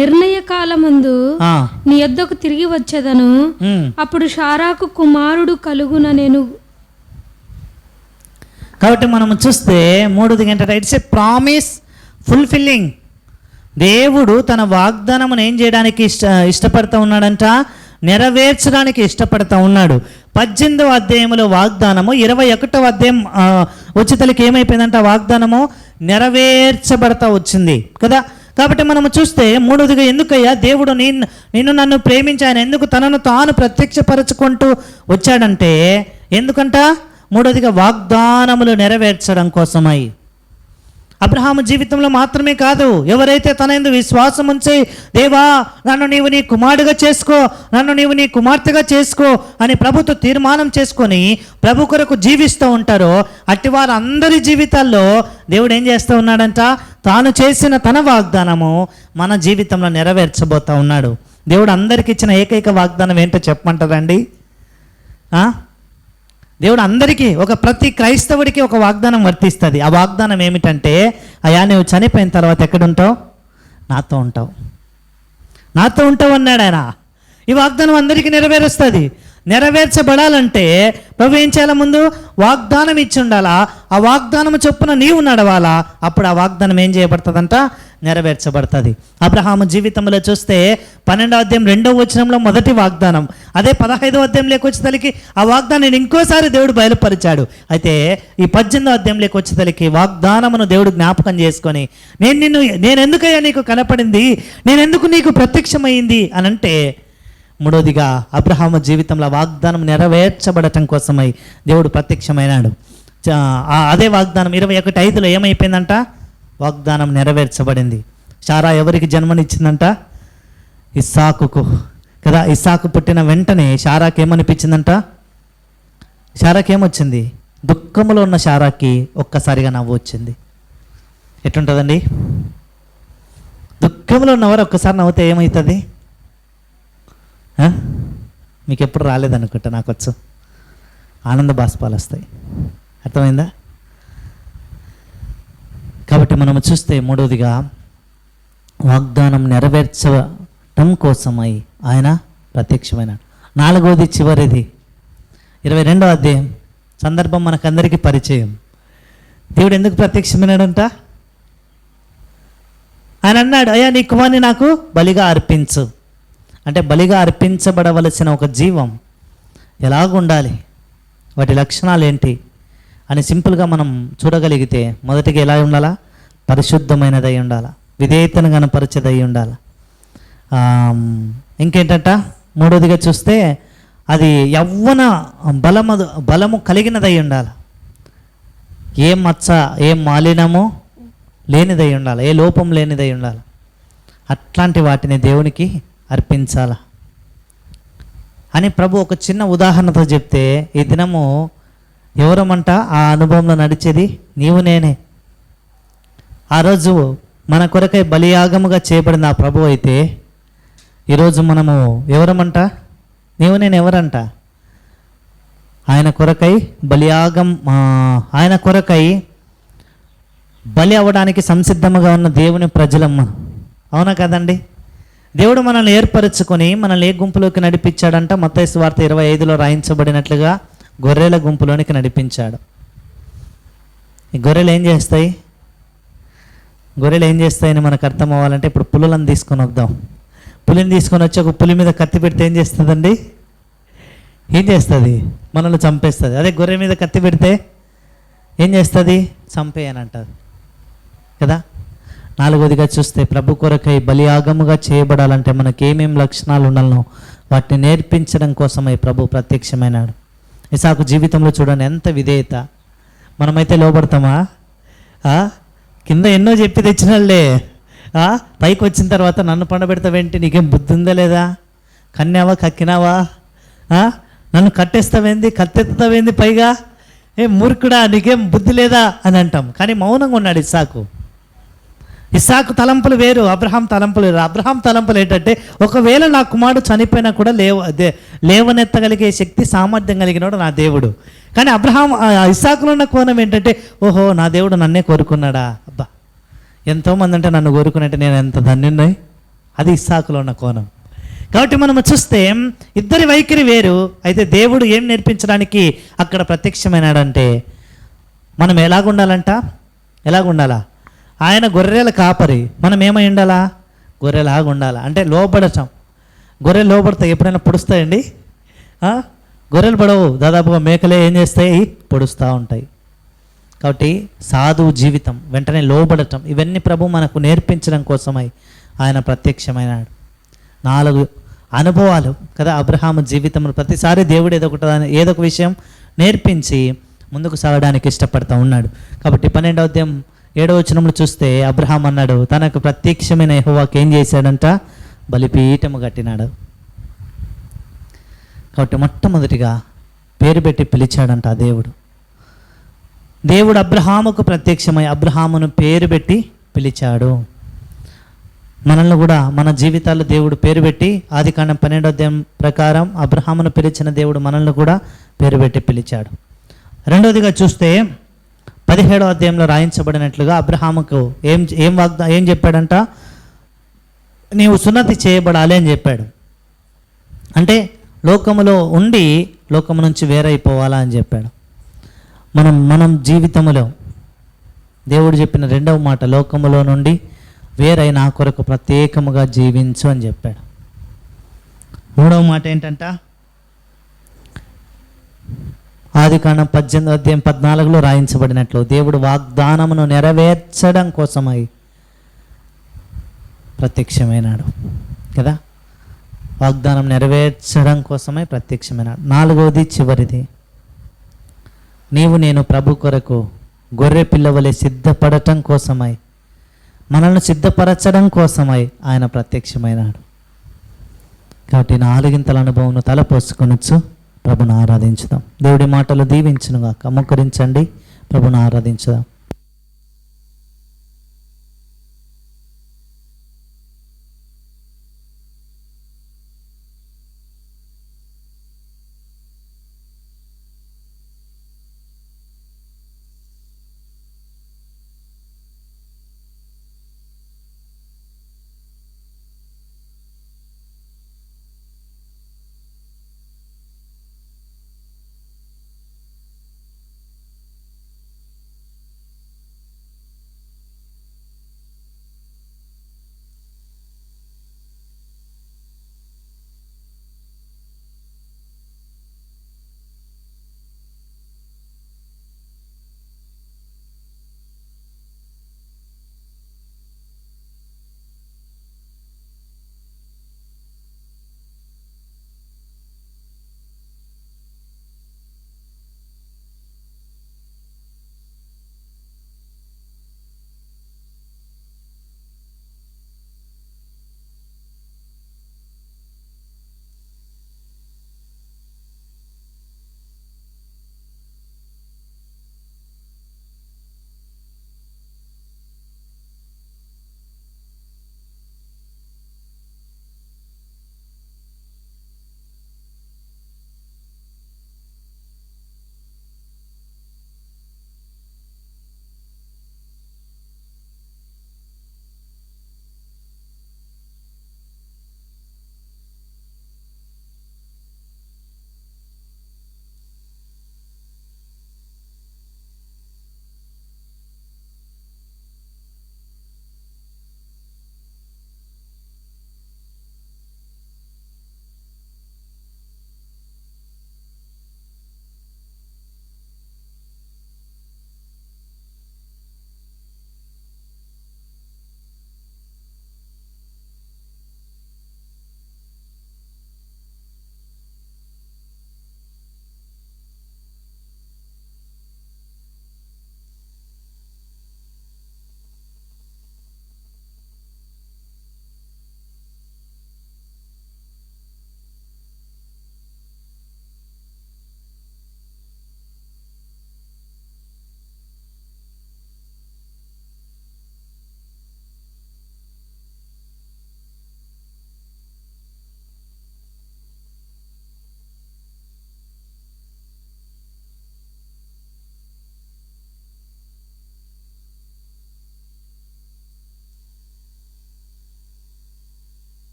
నిర్ణయ కాలమందు నీ యొద్దకు తిరిగి వచ్చేదను. అప్పుడు షారాకు కుమారుడు కలుగున నేను. కాబట్టి మనం చూస్తే మూడోది ఏంటంటే ఇట్స్ ఏ ప్రామిస్ ఫుల్ఫిల్లింగ్. దేవుడు తన వాగ్దానమును ఏం చేయడానికి ఇష్టపడతా ఉన్నాడంట? నెరవేర్చడానికి ఇష్టపడతా ఉన్నాడు. 18వ అధ్యాయంలో వాగ్దానము, 21వ అధ్యాయం వచ్చేతలకి ఏమైపోయిందంట? వాగ్దానము నెరవేర్చబడతా వచ్చింది కదా. కాబట్టి మనము చూస్తే మూడవదిగా ఎందుకయ్యా దేవుడు నన్ను ప్రేమించి ఆయన ఎందుకు తనను తాను ప్రత్యక్షపరచుకుంటూ వచ్చాడంటే, ఎందుకంట? మూడవదిగా వాగ్దానములు నెరవేర్చడం కోసమై. అబ్రహాము జీవితంలో మాత్రమే కాదు, ఎవరైతే తన యందు విశ్వాసం ఉంచి దేవా నన్ను నీవు నీ కుమారుడిగా చేసుకో, నన్ను నీవు నీ కుమార్తెగా చేసుకో అని ప్రభుతో తీర్మానం చేసుకొని ప్రభు కొరకు జీవిస్తూ ఉంటారో అట్టి వారందరి జీవితాల్లో దేవుడు ఏం చేస్తూ ఉన్నాడంట? తాను చేసిన తన వాగ్దానము మన జీవితంలో నెరవేర్చబోతూ ఉన్నాడు. దేవుడు అందరికి ఇచ్చిన ఏకైక వాగ్దానం ఏంటో చెప్పమంటారండి? దేవుడు అందరికీ, ప్రతి క్రైస్తవుడికి ఒక వాగ్దానం వర్తిస్తుంది. ఆ వాగ్దానం ఏమిటంటే, అయ్యా నువ్వు చనిపోయిన తర్వాత ఎక్కడుంటావు? నాతో ఉంటావు అన్నాడు ఆయన. ఈ వాగ్దానం అందరికీ నెరవేరుస్తుంది. నెరవేర్చబడాలంటే ప్రభు ఏం చేయాల? ముందు వాగ్దానం ఇచ్చి ఉండాలా, ఆ వాగ్దానం చొప్పున నీవు నడవాలా, అప్పుడు ఆ వాగ్దానం ఏం చేయబడుతుందంట? నెరవేర్చబడుతుంది. అబ్రహాము జీవితంలో చూస్తే 12వ అధ్యాయం 2వ వచనంలో మొదటి వాగ్దానం, అదే 15వ అధ్యాయంలోకి వచ్చేసరికి ఆ వాగ్దానాన్ని ఇంకోసారి దేవుడు బయలుపరిచాడు. అయితే ఈ 18వ అధ్యాయంలోకి వచ్చేసరికి వాగ్దానమును దేవుడు జ్ఞాపకం చేసుకొని, నేను ఎందుకయ్యా నీకు కనపడింది, నేనెందుకు నీకు ప్రత్యక్షమైంది అని అంటే, మూడోదిగా అబ్రహాము జీవితంలో వాగ్దానం నెరవేర్చబడటం కోసమై దేవుడు ప్రత్యక్షమైనాడు. అదే వాగ్దానం 21:5లో ఏమైపోయిందంట? వాగ్దానం నెరవేర్చబడింది. శారా ఎవరికి జన్మనిచ్చిందంట? ఇస్సాకుకు కదా. ఇస్సాకు పుట్టిన వెంటనే శారాకి ఏమనిపించిందంట? శారాకి ఏమొచ్చింది? దుఃఖంలో ఉన్న శారాకి ఒక్కసారిగా నవ్వు వచ్చింది. ఎట్లుంటుందండి? దుఃఖంలో ఉన్నవారు ఒక్కసారి నవ్వుతే ఏమవుతుంది? మీకు ఎప్పుడు రాలేదనుకుంటా, నాకు వచ్చు. ఆనంద బాష్పాలు వస్తాయి. అర్థమైందా? కాబట్టి మనము చూస్తే మూడవదిగా వాగ్దానం నెరవేర్చడం కోసమై ఆయన ప్రత్యక్షమైనాడు. 4వది చివరిది 22వ అధ్యాయం సందర్భం మనకందరికీ పరిచయం. దేవుడు ఎందుకు ప్రత్యక్షమైనాడంట? ఆయన అన్నాడు, అయ్యా నీ కుమారుని నాకు బలిగా అర్పించు. అంటే బలిగా అర్పించబడవలసిన ఒక జీవం ఎలాగుండాలి, వాటి లక్షణాలు ఏంటి అని సింపుల్గా మనం చూడగలిగితే, మొదటిగా ఎలా ఉండాలా? పరిశుద్ధమైనదై ఉండాలా, విధేయతను కనపరిచేదై ఉండాలా. ఇంకేంటంట? మూడవదిగా చూస్తే అది యవ్వన బలము కలిగినదై ఉండాలి. ఏ మచ్చ, ఏ మాలినము లేనిదై ఉండాలి, ఏ లోపం లేనిదై ఉండాలి. అట్లాంటి వాటిని దేవునికి అర్పించాలా అని ప్రభు ఒక చిన్న ఉదాహరణతో చెప్తే, ఈ దినము ఎవరమంట ఆ అనుభవంలో నడిచేది? నీవు నేనే. ఆ రోజు మన కొరకై బలియాగముగా చేయబడిన ఆ ప్రభు అయితే, ఈరోజు మనము ఎవరమంట? నీవు నేను ఎవరంట? ఆయన కొరకై బలియాగం, ఆయన కొరకై బలి అవ్వడానికి సంసిద్ధముగా ఉన్న దేవుని ప్రజలమ్మ. అవునా కదండి? దేవుడు మనల్ని ఏర్పరచుకొని మనల్ని ఏ గుంపులోకి నడిపించాడంట? మత్తయి సువార్త 25లో రాయించబడినట్లుగా గొర్రెల గుంపులోనికి నడిపించాడు. ఈ గొర్రెలు ఏం చేస్తాయి? గొర్రెలు ఏం చేస్తాయని మనకు అర్థం అవ్వాలంటే ఇప్పుడు పులులను తీసుకొని వద్దాం. పులిని తీసుకొని వచ్చి ఒక పులి మీద కత్తి పెడితే ఏం చేస్తుందండి? ఏం చేస్తుంది? మనల్ని చంపేస్తుంది. అదే గొర్రె మీద కత్తి పెడితే ఏం చేస్తుంది? చంపేయని అంటుంది కదా. నాలుగోదిగా చూస్తే ప్రభు కొరకై బలియాగముగా చేయబడాలంటే మనకేమేం లక్షణాలు ఉండాలనో వాటిని నేర్పించడం కోసమై ప్రభు ప్రత్యక్షమైనాడు. ఇసాకు జీవితంలో చూడండి ఎంత విధేయత. మనమైతే లోబడతామా? కింద ఎన్నో చెప్పి తెచ్చినళ్ళే, పైకి వచ్చిన తర్వాత నన్ను పండబెడతావేంటి? నీకేం బుద్ధి ఉందా లేదా? కన్యావా, కక్కినావా? నన్ను కట్టేస్తావేంది, కత్తెత్తుతావేంది, పైగా ఏ మూర్ఖుడా నీకేం బుద్ధి లేదా అని అంటాం. కానీ మౌనంగా ఉన్నాడు ఇస్సాకు. ఇస్సాకు తలంపులు వేరు, అబ్రహాం తలంపులు వేరు. అబ్రహాం తలంపులు ఏంటంటే ఒకవేళ నా కుమారుడు చనిపోయినా కూడా లేవనెత్తగలిగే శక్తి సామర్థ్యం కలిగినాడు నా దేవుడు. కానీ ఇస్సాకులో ఉన్న కోణం ఏంటంటే ఓహో నా దేవుడు నన్నే కోరుకున్నాడా, అబ్బా ఎంతోమంది అంటే నన్ను కోరుకున్నట్టే నేను ఎంత ధన్యున్నాయి. అది ఇస్సాకులో ఉన్న కోణం. కాబట్టి మనం చూస్తే ఇద్దరి వైఖరి వేరు. అయితే దేవుడు ఏం నేర్పించడానికి అక్కడ ప్రత్యక్షమైనాడంటే మనం ఎలాగుండాలా? ఆయన గొర్రెల కాపరి, మనం ఏమై ఉండాలా? గొర్రెలాగా ఉండాలా. అంటే లోబడటం. గొర్రెలు లోబడతాయి, ఎప్పుడైనా పొడుస్తాయండి? గొర్రెలు పడవు, దాదాపుగా మేకలే ఏం చేస్తాయి? పొడుస్తూ ఉంటాయి. కాబట్టి సాధువు జీవితం, వెంటనే లోబడటం, ఇవన్నీ ప్రభు మనకు నేర్పించడం కోసమై ఆయన ప్రత్యక్షమైనాడు. 4 అనుభవాలు కదా అబ్రహాము జీవితంలో. ప్రతిసారి దేవుడు ఏదో ఒక విషయం నేర్పించి ముందుకు సాగడానికి ఇష్టపడతా ఉన్నాడు. కాబట్టి 12వ అధ్యాయం 7వ వచనంలో చూస్తే అబ్రహాం అన్నాడు తనకు ప్రత్యక్షమైన యెహోవాకు ఏం చేశాడంట? బలిపీఠము కట్టినాడు. కాబట్టి మొట్టమొదటిగా పేరు పెట్టి పిలిచాడంట ఆ దేవుడు అబ్రహాముకు ప్రత్యక్షమై అబ్రహామును పేరు పెట్టి పిలిచాడు. మనల్ని కూడా మన జీవితాల్లో దేవుడు పేరు పెట్టి ఆదికాండం 12వ అధ్యాయం ప్రకారం అబ్రహామును పిలిచిన దేవుడు మనల్ని కూడా పేరు పెట్టి పిలిచాడు. రెండవదిగా చూస్తే 17వ అధ్యాయంలో రాయించబడినట్లుగా అబ్రహాముకు ఏం చెప్పాడంట? నీవు సున్నతి చేయబడాలి అని చెప్పాడు. అంటే లోకములో ఉండి లోకము నుంచి వేరైపోవాలా అని చెప్పాడు. మనం జీవితంలో దేవుడు చెప్పిన 2వ మాట లోకములో నుండి వేరై నా కొరకు ప్రత్యేకముగా జీవించు అని చెప్పాడు. 3వ మాట ఏంటంట? ఆదికాండం 18వ అధ్యాయం 14లో రాయించబడినట్లు దేవుడు వాగ్దానమును నెరవేర్చడం కోసమై ప్రత్యక్షమైనాడు కదా. వాగ్దానం నెరవేర్చడం కోసమై ప్రత్యక్షమైనాడు. 4వది చివరిది, నేను ప్రభు కొరకు గొర్రె పిల్లవలే సిద్ధపడటం కోసమై మనల్ని సిద్ధపరచడం కోసమై ఆయన ప్రత్యక్షమైనాడు. కాబట్టి 4 అనుభవం తలపోసుకొనొచ్చు. ప్రభుని ఆరాధించుదాం. దేవుడి మాటలు దీవించునుగాక. మోకరించండి, ప్రభుని ఆరాధించుదాం.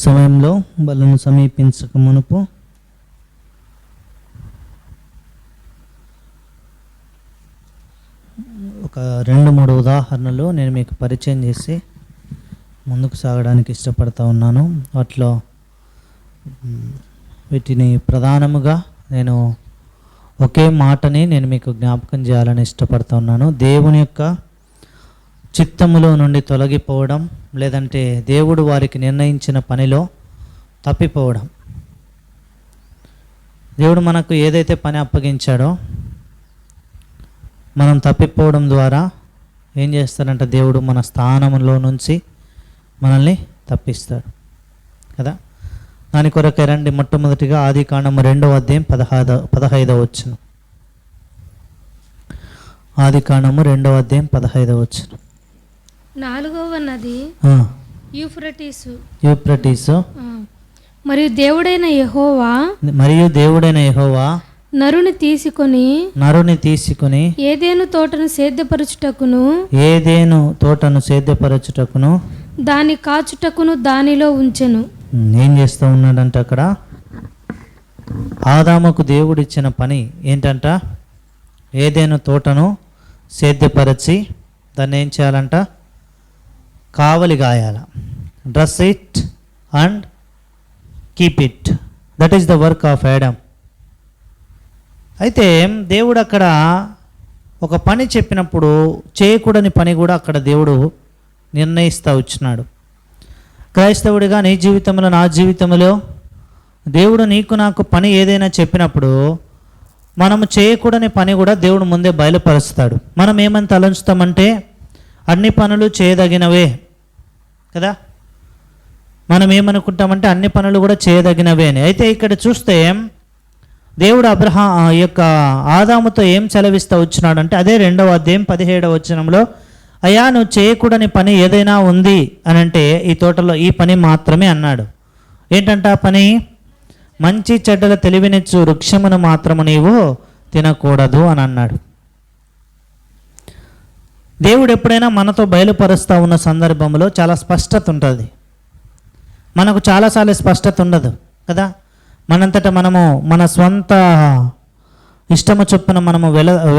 సమయంలో బలను సమీపించక మునుపు ఒక 2-3 ఉదాహరణలు నేను మీకు పరిచయం చేసి ముందుకు సాగడానికి ఇష్టపడతా ఉన్నాను. వాటిలో వీటిని ప్రధానముగా నేను ఒకే మాటని నేను మీకు జ్ఞాపకం చేయాలని ఇష్టపడతా ఉన్నాను. దేవుని యొక్క చిత్తములో నుండి తొలగిపోవడం, లేదంటే దేవుడు వారికి నిర్ణయించిన పనిలో తప్పిపోవడం. దేవుడు మనకు ఏదైతే పని అప్పగించాడో మనం తప్పిపోవడం ద్వారా ఏం చేస్తాడంటే దేవుడు మన స్థానంలో నుంచి మనల్ని తప్పిస్తాడు కదా. దాని కొరకే రండి, మొట్టమొదటిగా ఆదికాండము 2వ అధ్యాయం 15వ వచనం. ఆదికాండము 2వ అధ్యాయం 15వ వచనం. 4వ నది యూఫ్రటీసు. మరియు దేవుడైన యెహోవా నరుని తీసుకొని ఏదేను తోటను సేద్యపరచుటకును దాని కాచుటకును దానిలో ఉంచెను. ఏం చేస్తూ ఉన్నాడంట అక్కడ? ఆదాముకు దేవుడు ఇచ్చిన పని ఏంటంట? ఏదేను తోటను సేద్యపరచి దాన్ని ఏం చేయాలంట? కావలి గాయాల. Dress it and keep it. That is the work of Adam. అయితే దేవుడు అక్కడ ఒక పని చెప్పినప్పుడు చేయకూడని పని కూడా అక్కడ దేవుడు నిర్ణయిస్తూ వచ్చినాడు. క్రైస్తవుడిగా నీ జీవితంలో, నా జీవితంలో దేవుడు నీకు నాకు పని ఏదైనా చెప్పినప్పుడు మనము చేయకూడని పని కూడా దేవుడు ముందే బయలుపరుస్తాడు. మనం ఏమని తలంచుతామంటే అన్ని పనులు చేయదగినవే కదా. మనం ఏమనుకుంటామంటే అన్ని పనులు కూడా చేయదగినవే అని. అయితే ఇక్కడ చూస్తే దేవుడు యొక్క ఆదాముతో ఏం సెలవిస్తూ వచ్చినాడంటే అదే 2వ అధ్యాయం 17వ వచనంలో, అయ్యా నువ్వు చేయకూడని పని ఏదైనా ఉంది అని అంటే ఈ తోటలో ఈ పని మాత్రమే అన్నాడు. ఏంటంట ఆ పని? మంచి చెడ్డల తెలివినిచ్చు వృక్షమును మాత్రము నీవు తినకూడదు అని అన్నాడు. దేవుడు ఎప్పుడైనా మనతో బయలుపరుస్తూ ఉన్న సందర్భంలో చాలా స్పష్టత ఉంటుంది. మనకు చాలాసార్లు స్పష్టత ఉండదు కదా. మనంతటా మనము మన స్వంత ఇష్టము చొప్పున మనము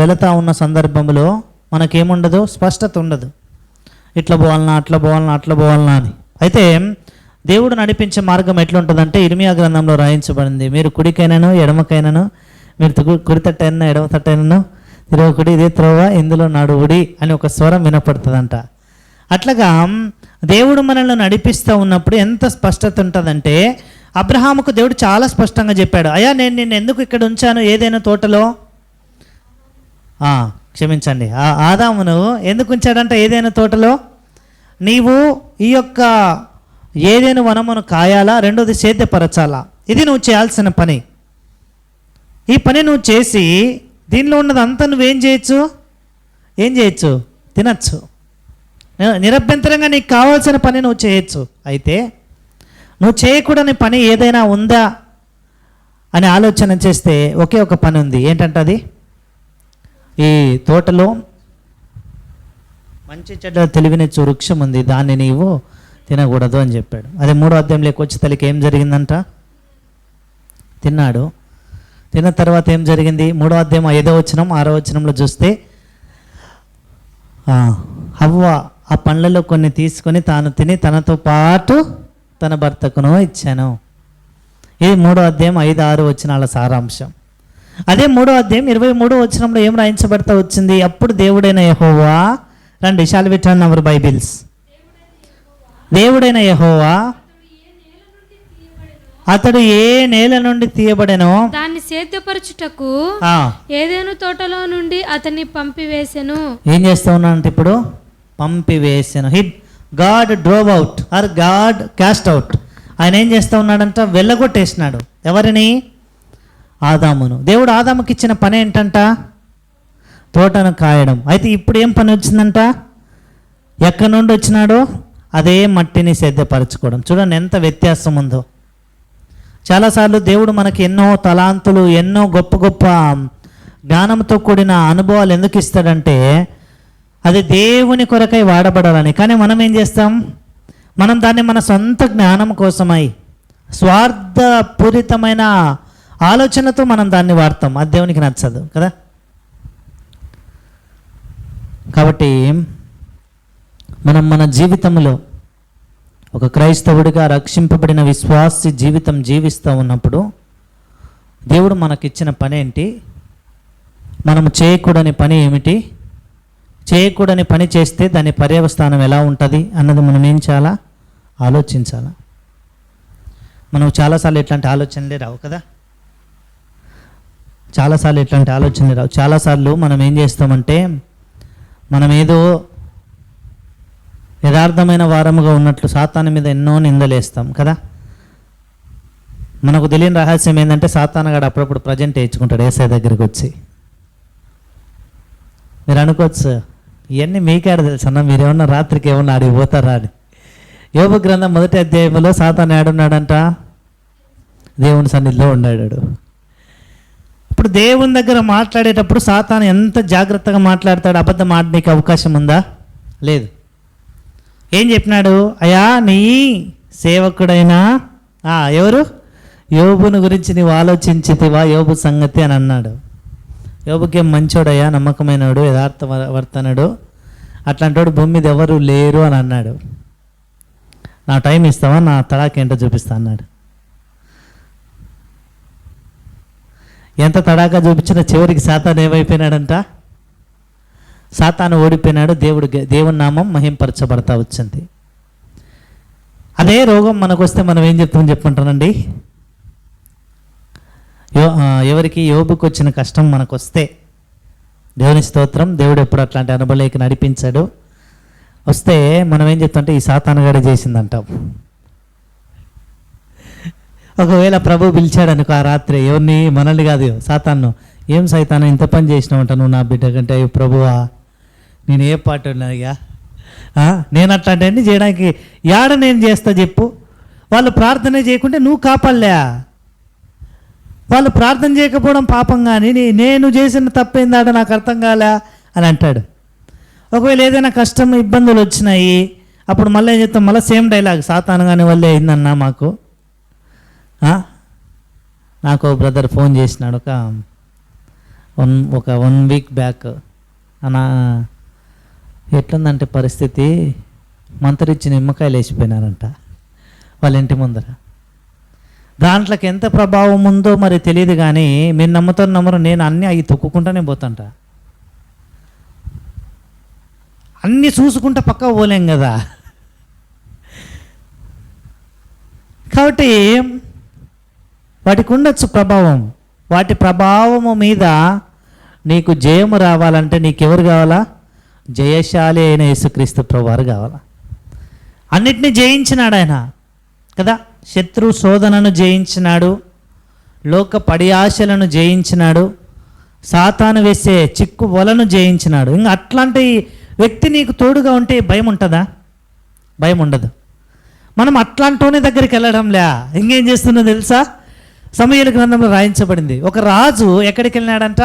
వెళతా ఉన్న సందర్భంలో మనకేముండదు, స్పష్టత ఉండదు. ఇట్లా పోవాలన్నా, అట్లా పోవాలన్నా అని. అయితే దేవుడు నడిపించే మార్గం ఎట్లుంటుందంటే ఇర్మియా గ్రంథంలో రాయించబడింది. మీరు కుడికైనాను ఎడమకైనాను, మీరు కుడి తట్టైనా ఎడమ తట్టైనాను తిరగకుడి, ఇదే త్రోవ ఇందులో నడువుడి అని ఒక స్వరం వినపడుతుందంట. అట్లాగా దేవుడు మనల్ని నడిపిస్తూ ఉన్నప్పుడు ఎంత స్పష్టత ఉంటుందంటే అబ్రహాముకు దేవుడు చాలా స్పష్టంగా చెప్పాడు, అయ్యా నేను నిన్ను ఎందుకు ఇక్కడ ఉంచాను ఏదైనా తోటలో? క్షమించండి, ఆదామును ఎందుకు ఉంచాడంట ఏదైనా తోటలో? నీవు ఈ యొక్క ఏదైనా వనమును కాయాలా, రెండోది సేద్యపరచాలా. ఇది నువ్వు చేయాల్సిన పని. ఈ పని నువ్వు చేసి దీనిలో ఉన్నదంతా నువ్వేం చేయొచ్చు? తినచ్చు. నిరభ్యంతరంగా నీకు కావాల్సిన పని నువ్వు చేయొచ్చు. అయితే నువ్వు చేయకూడని పని ఏదైనా ఉందా అని ఆలోచన చేస్తే ఒకే ఒక పని ఉంది. ఏంటంటే అది ఈ తోటలో మంచి చెడ్డ తెలివినిచ్చు వృక్షం ఉంది, దాన్ని నీవు తినకూడదు అని చెప్పాడు. అదే 3వ అధ్యాయంలోకి వచ్చే తల్లికి ఏం జరిగిందంట? తిన్నాడు. తిన్న తర్వాత ఏం జరిగింది? 3వ అధ్యాయం 5వ వచనం 6వ వచనంలో చూస్తే హవ్వ ఆ పండ్లలో కొన్ని తీసుకొని తాను తిని తనతో పాటు తన భర్తకును ఇచ్చాను. ఇది 3వ అధ్యాయం 5-6 వచనాల సారాంశం. అదే 3వ అధ్యాయం 23వ వచనంలో ఏం రాయించబడతా వచ్చింది? అప్పుడు దేవుడైన యెహోవా, రండి shall we turn our Bibles. దేవుడైన యెహోవా అతడు ఏ నేల నుండి తీయబడెనో దాన్ని సేద్యపరచుటకు ఏదైనా తోటలో నుండి అతన్ని పంపివేసెను. ఏం చేస్తా ఉన్నానంటే ఇప్పుడు పంపివేసెను. God drove out or God cast out. ఆయన ఏం చేస్తూ ఉన్నాడంట? వెళ్ళగొట్టేసినాడు. ఎవరిని? ఆదామును. దేవుడు ఆదాముకి ఇచ్చిన పని ఏంటంట? తోటను కాయడం. అయితే ఇప్పుడు ఏం పని వచ్చిందంట? ఎక్కడి నుండి వచ్చినాడో అదే మట్టిని సేద్యపరచుకోవడం. చూడండి ఎంత వ్యత్యాసం ఉందో. చాలాసార్లు దేవుడు మనకి ఎన్నో తలాంతులు, ఎన్నో గొప్ప గొప్ప జ్ఞానంతో కూడిన అనుభవాలు ఎందుకు ఇస్తాడంటే అది దేవుని కొరకై వాడబడాలని. కానీ మనం ఏం చేస్తాం? మనం దాన్ని మన సొంత జ్ఞానం కోసమై స్వార్థపూరితమైన ఆలోచనతో మనం దాన్ని వాడతాం. అది దేవునికి నచ్చదు కదా. కాబట్టి మనం మన జీవితంలో ఒక క్రైస్తవుడిగా రక్షింపబడిన విశ్వాసి జీవితం జీవిస్తూ ఉన్నప్పుడు దేవుడు మనకిచ్చిన పని ఏంటి, మనం చేయకూడని పని ఏమిటి, చేయకూడని పని చేస్తే దాని పర్యవస్థానం ఎలా ఉంటుంది అన్నది మనం ఏం చేయాలా, ఆలోచించాలా. మనం చాలాసార్లు ఇట్లాంటి ఆలోచనలే రావు కదా. చాలాసార్లు మనం ఏం చేస్తామంటే మనం ఏదో యథార్థమైన వారముగా ఉన్నట్లు సాతాను మీద ఎన్నో నిందలేస్తాం కదా. మనకు తెలియని రహస్యం ఏంటంటే సాతానుగాడు అప్పుడప్పుడు ప్రజెంట్ వేయించుకుంటాడు యేసయ్య దగ్గరికి వచ్చి. మీరు అనుకోవచ్చు ఇవన్నీ మీకాడ తెలుసు అన్న, మీరేమన్నా రాత్రికి ఏమన్నా ఆడికి పోతారా అని. యోబు గ్రంథం 1వ అధ్యాయంలో సాతాను ఏడున్నాడంట, దేవుని సన్నిధిలో ఉన్నాడు. ఇప్పుడు దేవుని దగ్గర మాట్లాడేటప్పుడు సాతాను ఎంత జాగ్రత్తగా మాట్లాడతాడు, అబద్ధం ఆడడానికి అవకాశం ఉందా? లేదు. ఏం చెప్పినాడు, అయ్యా నీ సేవకుడైనా ఎవరు యోబుని గురించి నీవు ఆలోచించితివా, యోబు సంగతి అని అన్నాడు. యోబుకేం మంచోడయ్యా, నమ్మకమైనడు, యథార్థ వర్తనుడు, అట్లాంటి భూమి మీద ఎవరు లేరు అని అన్నాడు. నా టైం ఇస్తావా, నా తడాకేంటో చూపిస్తా అన్నాడు. ఎంత తడాకా చూపించినా చివరికి సాతాను ఏమైపోయినాడంట, సాతాను ఓడిపోయినాడు. దేవుని నామం మహింపరచబడతా వచ్చింది. అదే రోగం మనకు వస్తే మనం ఏం చెప్తామని చెప్పుకుంటానండి, ఎవరికి యోబుకు వచ్చిన కష్టం మనకు వస్తే, దేవుని స్తోత్రం, దేవుడు ఎప్పుడు అట్లాంటి అనుభవంలోకి నడిపించాడు. వస్తే మనం ఏం చెప్తామంటే ఈ సాతానుగాడే చేసిందంటాం. ఒకవేళ ప్రభు పిలిచాడు అనుకో ఆ రాత్రి, ఎవరిని, మనల్ని కాదు, సాతాను, ఏం సైతాను ఇంత పని చేసినావంట నువ్వు నా బిడ్డ కంటే, ప్రభువా నేను ఏ పాట ఉన్నాయా, నేను అట్లాంటి అన్నీ చేయడానికి యాడ నేను చేస్తా చెప్పు. వాళ్ళు ప్రార్థన చేయకుంటే నువ్వు కాపాడలే, వాళ్ళు ప్రార్థన చేయకపోవడం పాపం, కానీ నేను చేసిన తప్పేందాడ నాకు అర్థం కాలే అని అంటాడు. ఒకవేళ ఏదైనా కష్టం ఇబ్బందులు వచ్చినాయి అప్పుడు మళ్ళీ ఏం చెప్తాం, మళ్ళీ సేమ్ డైలాగ్, సాతాను కానీ వల్లే అయిందన్నా మాకు. నాకు బ్రదర్ ఫోన్ చేసినాడు ఒక 1 వీక్ బ్యాక్, అన్నా ఎట్లుందంటే పరిస్థితి, మంతరిచ్చి నిమ్మకాయలు వేసిపోయినారంట వాళ్ళ ఇంటి ముందర. దాంట్లోకి ఎంత ప్రభావం ఉందో మరి తెలియదు, కానీ మీరు నమ్ముతారు నమ్మరు, నేను అన్నీ అవి తొక్కుకుంటానే పోతాంట. అన్నీ చూసుకుంటా పక్క పోలేం కదా. కాబట్టి వాటికి ఉండొచ్చు ప్రభావం. వాటి ప్రభావము మీద నీకు జయము రావాలంటే నీకెవరు కావాలా, జయశాలి అయిన యేసుక్రీస్తు ప్రభువారు కావాలా. అన్నిటినీ జయించినాడు ఆయన కదా. శత్రు శోధనను జయించినాడు, లోక పడియాశలను జయించినాడు, సాతాను వేసే చిక్కు వలను జయించినాడు. ఇంకా అట్లాంటి వ్యక్తి నీకు తోడుగా ఉంటే భయం ఉంటుందా? భయం ఉండదు. మనం అట్లాంటి దగ్గరికి వెళ్ళడంలే. ఇంకేం చేస్తున్నా తెలుసా, సమూయేలు గ్రంథంలో రాయించబడింది, ఒక రాజు ఎక్కడికి వెళ్ళినాడంట,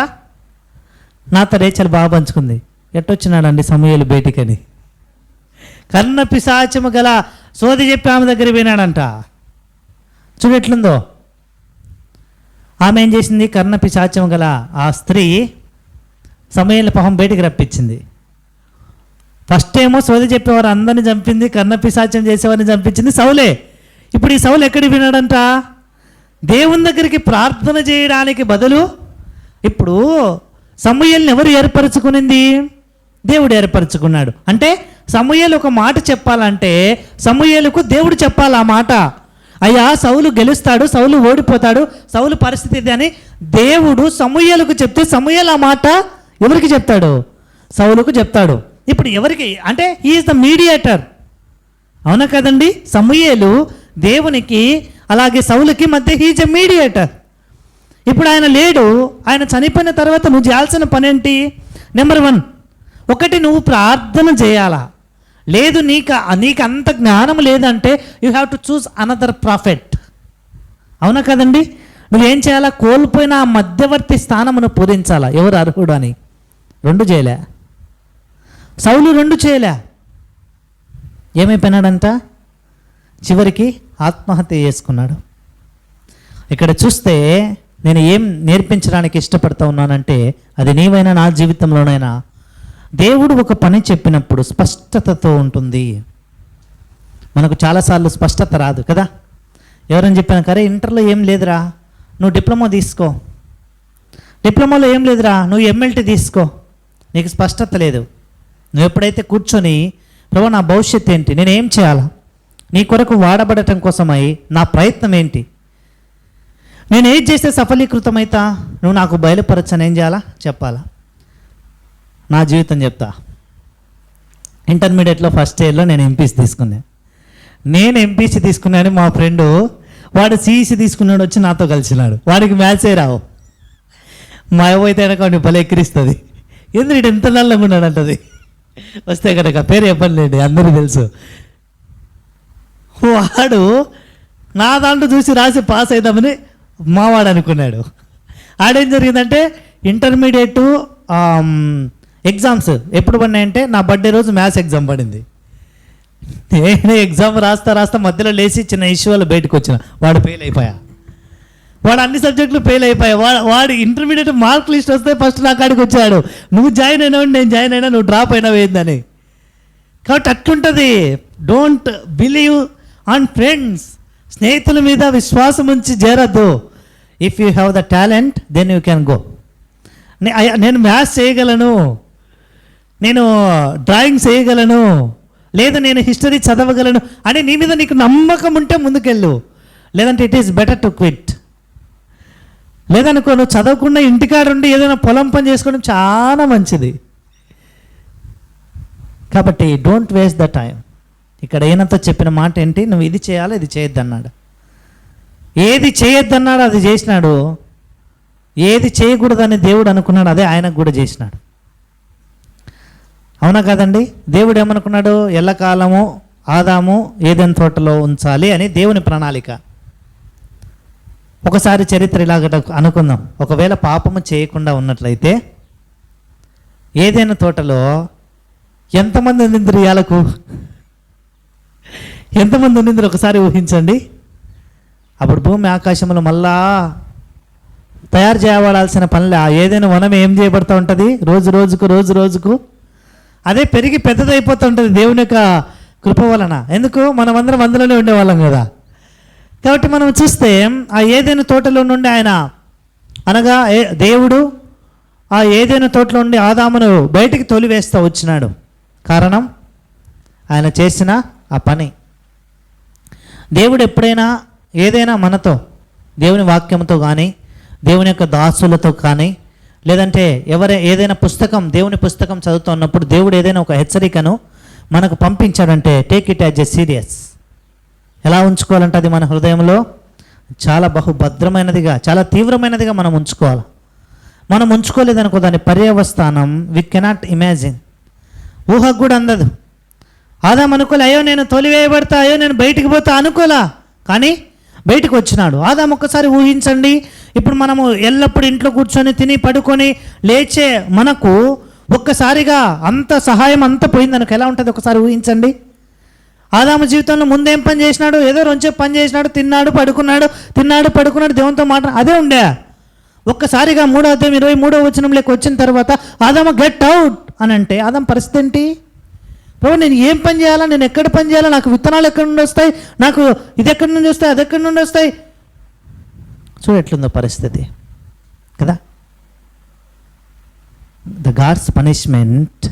నాతో రేచలు బాగా పంచుకుంది, ఎట్టొచ్చినాడండి సమూయేలు బయటికని, కర్ణ పిశాచము గల సోది చెప్పి ఆమె దగ్గర పోయినాడంట. చూడు ఎట్లుందో. ఆమె ఏం చేసింది, కర్ణ పిశాచము గల ఆ స్త్రీ సమూయేలు పాపం బయటికి రప్పించింది. ఫస్ట్ ఏమో సోది చెప్పేవారు అందరిని చంపింది, కర్ణ పిశాచం చేసేవారిని చంపించింది సౌలే. ఇప్పుడు ఈ సౌలు ఎక్కడికి విన్నాడంట, దేవుని దగ్గరికి ప్రార్థన చేయడానికి బదులు ఇప్పుడు సమూయేలుని ఎవరు ఏర్పరచుకునింది, దేవుడు ఏర్పరచుకున్నాడు. అంటే సమూయేలు ఒక మాట చెప్పాలంటే సమూయేలుకు దేవుడు చెప్పాలి ఆ మాట. అయ్యా సౌలు గెలుస్తాడు, సౌలు ఓడిపోతాడు, సౌలు పరిస్థితి ఇది అని దేవుడు సమూయేలుకు చెప్తే సమూయేలు ఆ మాట ఎవరికి చెప్తాడు, సౌలుకు చెప్తాడు. ఇప్పుడు ఎవరికి అంటే హీఈస్ ద మీడియేటర్, అవునా కదండి. సమూయేలు దేవునికి అలాగే సౌలుకి మధ్య హీఈస్ ఎ మీడియేటర్. ఇప్పుడు ఆయన లేడు, ఆయన చనిపోయిన తర్వాత నువ్వు చేయాల్సిన పని ఏంటి, నెంబర్ 1 ఒకటి నువ్వు ప్రార్థన చేయాలా. లేదు నీకు అంత జ్ఞానం లేదంటే you have to choose another prophet, అవునా కదండి. నువ్వేం చేయాలా, కోల్పోయిన ఆ మధ్యవర్తి స్థానమును పూరించాలా. ఎవరు అర్హుడు అని 2 చేయలే, సౌలు 2 చేయలే. ఏమైపోయినాడంట, చివరికి ఆత్మహత్య చేసుకున్నాడు. ఇక్కడ చూస్తే నేను ఏం నేర్పించడానికి ఇష్టపడతా ఉన్నానంటే, అది నీవైనా నా జీవితంలోనైనా దేవుడు ఒక పని చెప్పినప్పుడు స్పష్టతతో ఉంటుంది. మనకు చాలాసార్లు స్పష్టత రాదు కదా. ఎవరైనా చెప్పాను కరే ఇంటర్లో ఏం లేదురా, నువ్వు డిప్లొమా తీసుకో, డిప్లొమాలో ఏం లేదురా, నువ్వు ఎంఎల్టీ తీసుకో. నీకు స్పష్టత లేదు. నువ్వు ఎప్పుడైతే కూర్చొని ప్రభు నా భవిష్యత్తు ఏంటి, నేనేం చేయాలా, నీ కొరకు వాడబడటం కోసమై నా ప్రయత్నం ఏంటి, నేను ఏం చేస్తే సఫలీకృతమైతా, నువ్వు నాకు బయలుపరచని ఏం చేయాలా చెప్పాలా. నా జీవితం చెప్తా. ఇంటర్మీడియట్లో ఫస్ట్ ఇయర్లో నేను ఎంపీసీ తీసుకున్నాను. నేను ఎంపీసీ తీసుకున్నాను, మా ఫ్రెండు వాడు సిఈసీ తీసుకున్నాడు, వచ్చి నాతో కలిసినాడు. వాడికి మ్యాథ్సే రావు. మా అవ్వ అయితే కనుక భలే ఎక్కిరిస్తుంది. ఎందుకు ఇటు ఎంత నల్లగా ఉన్నాడు అంటది. వస్తే కనుక పేరు చెప్పండి, అందరూ తెలుసు. వాడు నా దాంట్లో చూసి రాసి పాస్ అవుదామని మావాడు అనుకున్నాడు. ఆడేం జరిగిందంటే ఇంటర్మీడియట్ ఎగ్జామ్స్ ఎప్పుడు పడినాయంటే నా బర్త్డే రోజు మ్యాథ్స్ ఎగ్జామ్ పడింది. నేను ఎగ్జామ్ రాస్తా మధ్యలో లేచి చిన్న ఇష్యూ వల్ల బయటకు వచ్చిన. వాడు ఫెయిల్ అయిపోయా. వాడు అన్ని సబ్జెక్టులు ఫెయిల్ అయిపోయా. వాడు ఇంటర్మీడియట్ మార్క్ లిస్ట్ వస్తే ఫస్ట్ నా కాడికి వచ్చాడు. నువ్వు జాయిన్ అయినావు, నేను జాయిన్ అయినా, నువ్వు డ్రాప్ అయినావు ఏందని. కాబట్టి అట్లుంటుంది. Don't believe on friends. స్నేహితుల మీద విశ్వాసం ఉంచి చేరద్దు. If you have the talent then you can go. నేను మ్యాథ్స్ చేయగలను, నేను డ్రాయింగ్ చేయగలను, లేదా నేను హిస్టరీ చదవగలను అని నీ మీద నీకు నమ్మకం ఉంటే ముందుకెళ్ళు. లేదంటే it is better to quit. లేదనుకో నువ్వు చదవకుండా ఇంటికాడుండి ఏదైనా పొలం పని చేసుకోవడం చాలా మంచిది. కాబట్టి డోంట్ వేస్ట్ ద టైం. ఇక్కడ ఈయనతో చెప్పిన మాట ఏంటి, నువ్వు ఇది చేయాలి, ఇది చేయొద్దన్నాడు. ఏది చేయొద్దన్నాడు అది చేసినాడు. ఏది చేయకూడదని దేవుడు అనుకున్నాడు అదే ఆయనకు కూడా చేసినాడు. అవునా కదండి. దేవుడు ఏమనుకున్నాడు, ఎల్లకాలము ఆదాము ఏదెన్ తోటలో ఉంచాలి అని దేవుని ప్రణాళిక. ఒకసారి చరిత్ర ఇలాగ అనుకుందాం. ఒకవేళ పాపము చేయకుండా ఉన్నట్లయితే ఏదైనా తోటలో ఎంతమంది ఉండింది, ఇయాలకు ఎంతమంది ఉండింది ఒకసారి ఊహించండి. అప్పుడు భూమి ఆకాశంలో మళ్ళా తయారు చేయబడాల్సిన పనులు ఏదైనా వనం ఏం చేయబడుతూ ఉంటుంది, రోజు రోజుకు అదే పెరిగి పెద్దదైపోతూ ఉంటుంది దేవుని యొక్క కృప వలన. ఎందుకు, మనమందరం అందులోనే ఉండేవాళ్ళం కదా. కాబట్టి మనం చూస్తే ఆ ఏదైనా తోటలో నుండి ఆయన అనగా దేవుడు ఆ ఏదైనా తోటలో నుండి ఆదామును బయటికి తొలివేస్తూ వచ్చినాడు. కారణం ఆయన చేసిన ఆ పని. దేవుడు ఎప్పుడైనా ఏదైనా మనతో దేవుని వాక్యంతో కానీ దేవుని యొక్క దాసులతో కానీ లేదంటే ఏదైనా పుస్తకం దేవుని పుస్తకం చదువుతున్నప్పుడు దేవుడు ఏదైనా ఒక హెచ్చరికను మనకు పంపించాడంటే take it as a serious. ఎలా ఉంచుకోవాలంటే అది మన హృదయంలో చాలా బహుభద్రమైనదిగా చాలా తీవ్రమైనదిగా మనం ఉంచుకోవాలి. మనం ఉంచుకోలేదనుకో దాని పర్యవస్థానం వి కెనాట్ ఇమాజిన్. ఊహకు కూడా అందదు. ఆదాం అనుకోలే, అయ్యో నేను తొలివేయబడతా, అయ్యో నేను బయటికి పోతా అనుకోలా, కానీ బయటకు వచ్చినాడు. ఆదాం ఒక్కసారి ఊహించండి. ఇప్పుడు మనము ఎల్లప్పుడూ ఇంట్లో కూర్చొని తిని పడుకొని లేచే మనకు ఒక్కసారిగా అంత సహాయం అంతా పోయిందనుకో ఎలా ఉంటుంది ఒకసారి ఊహించండి. ఆదాము జీవితంలో ముందేం పని చేసినాడు, ఏదో రొంచేపు పని చేసినాడు, తిన్నాడు పడుకున్నాడు, దేవునితో అదే ఉండే. ఒక్కసారిగా 3వ అధ్యాయం 23వ వచనంలోకి వచ్చిన తర్వాత ఆదాము గెట్ అవుట్ అని అంటే ఆదాం పరిస్థితి ఏంటి? ప్రభు నేను ఏం పని చేయాలా, నేను ఎక్కడ పని చేయాలా, నాకు విత్తనాలు ఎక్కడి నుండి వస్తాయి, నాకు ఇది ఎక్కడి నుండి వస్తాయి, అది ఎక్కడి నుండి వస్తాయి. చూడు ఎట్లుందో పరిస్థితి కదా. The God's punishment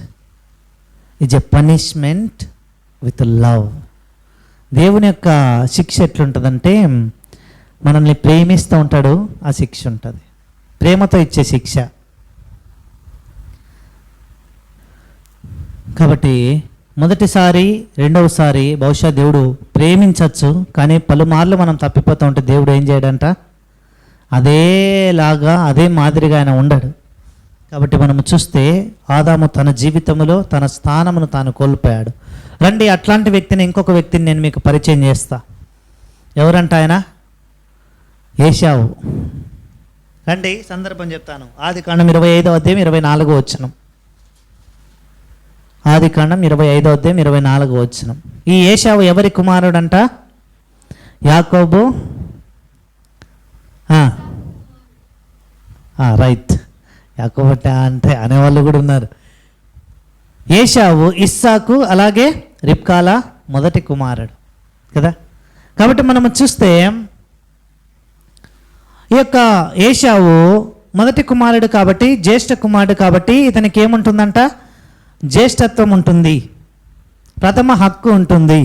is a punishment with love. దేవుని యొక్క శిక్ష ఎట్లుంటుందంటే మనల్ని ప్రేమిస్తూ ఉంటాడు, ఆ శిక్ష ఉంటుంది, ప్రేమతో ఇచ్చే శిక్ష. కాబట్టి మొదటిసారి రెండవసారి బహుశా దేవుడు ప్రేమించవచ్చు, కానీ పలుమార్లు మనం తప్పిపోతూ ఉంటే దేవుడు ఏం చేయడంట, అదేలాగా అదే మాదిరిగా ఆయన ఉండడు. కాబట్టి మనం చూస్తే ఆదాము తన జీవితంలో తన స్థానమును తాను కోల్పోయాడు. రండి అట్లాంటి వ్యక్తిని ఇంకొక వ్యక్తిని నేను మీకు పరిచయం చేస్తా. ఎవరంట ఆయన? ఏశావు. రండి సందర్భం చెప్తాను. ఆదికాండం 25వ అధ్యాయం 24వ వచనం. ఆదికాండం 25వ అధ్యాయం 24వ వచనం. ఈ ఏశావు ఎవరి కుమారుడంట? యాకోబు రైట్. యాకోబు అంటే అనేవాళ్ళు కూడా ఉన్నారు. ఏశావు ఇస్సాకు అలాగే రిబ్కాల మొదటి కుమారుడు కదా. కాబట్టి మనము చూస్తే ఈ యొక్క ఏశావు మొదటి కుమారుడు కాబట్టి, జ్యేష్ఠ కుమారుడు కాబట్టి ఇతనికి ఏముంటుందంట? జ్యేష్ఠత్వం ఉంటుంది, ప్రథమ హక్కు ఉంటుంది.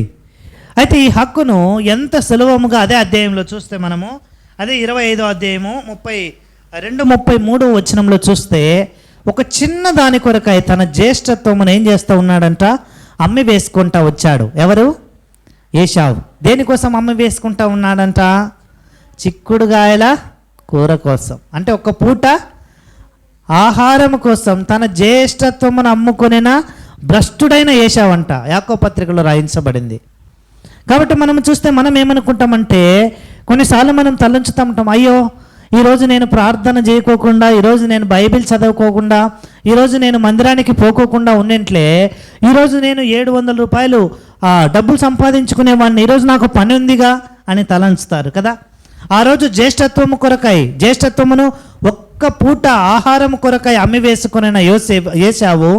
అయితే ఈ హక్కును ఎంత సులభముగా అదే అధ్యాయంలో చూస్తే మనము, అదే 25వ అధ్యాయము 32-33 వచనంలో చూస్తే, ఒక చిన్న దాని కొరకై తన జ్యేష్ఠత్వమును ఏం చేస్తూ ఉన్నాడంట? అమ్మి వేసుకుంటా వచ్చాడు. ఎవరు? ఏశావు. దేనికోసం అమ్మి వేసుకుంటా ఉన్నాడంట? చిక్కుడుగాయల కూర కోసం. అంటే ఒక్క పూట ఆహారం కోసం తన జ్యేష్ఠత్వమును అమ్ముకొనిన భ్రష్టుడైన ఏశావంట. యాకోబు పత్రికలో రాయించబడింది. కాబట్టి మనం చూస్తే మనం ఏమనుకుంటామంటే, కొన్నిసార్లు మనం తలంచుతూ ఉంటాం, అయ్యో ఈరోజు నేను ప్రార్థన చేయకోకుండా, ఈరోజు నేను బైబిల్ చదవకోకుండా, ఈరోజు నేను మందిరానికి పోకోకుండా ఉన్నట్లే ఈరోజు నేను 700 రూపాయలు డబ్బులు సంపాదించుకునేవాడిని, ఈరోజు నాకు పని ఉందిగా అని తలంచుతారు కదా. ఆ రోజు జ్యేష్ఠత్వము కొరకై, జ్యేష్ఠత్వమును ఒక్క పూట ఆహారం కొరకై అమ్మి వేసుకునే ఏశావు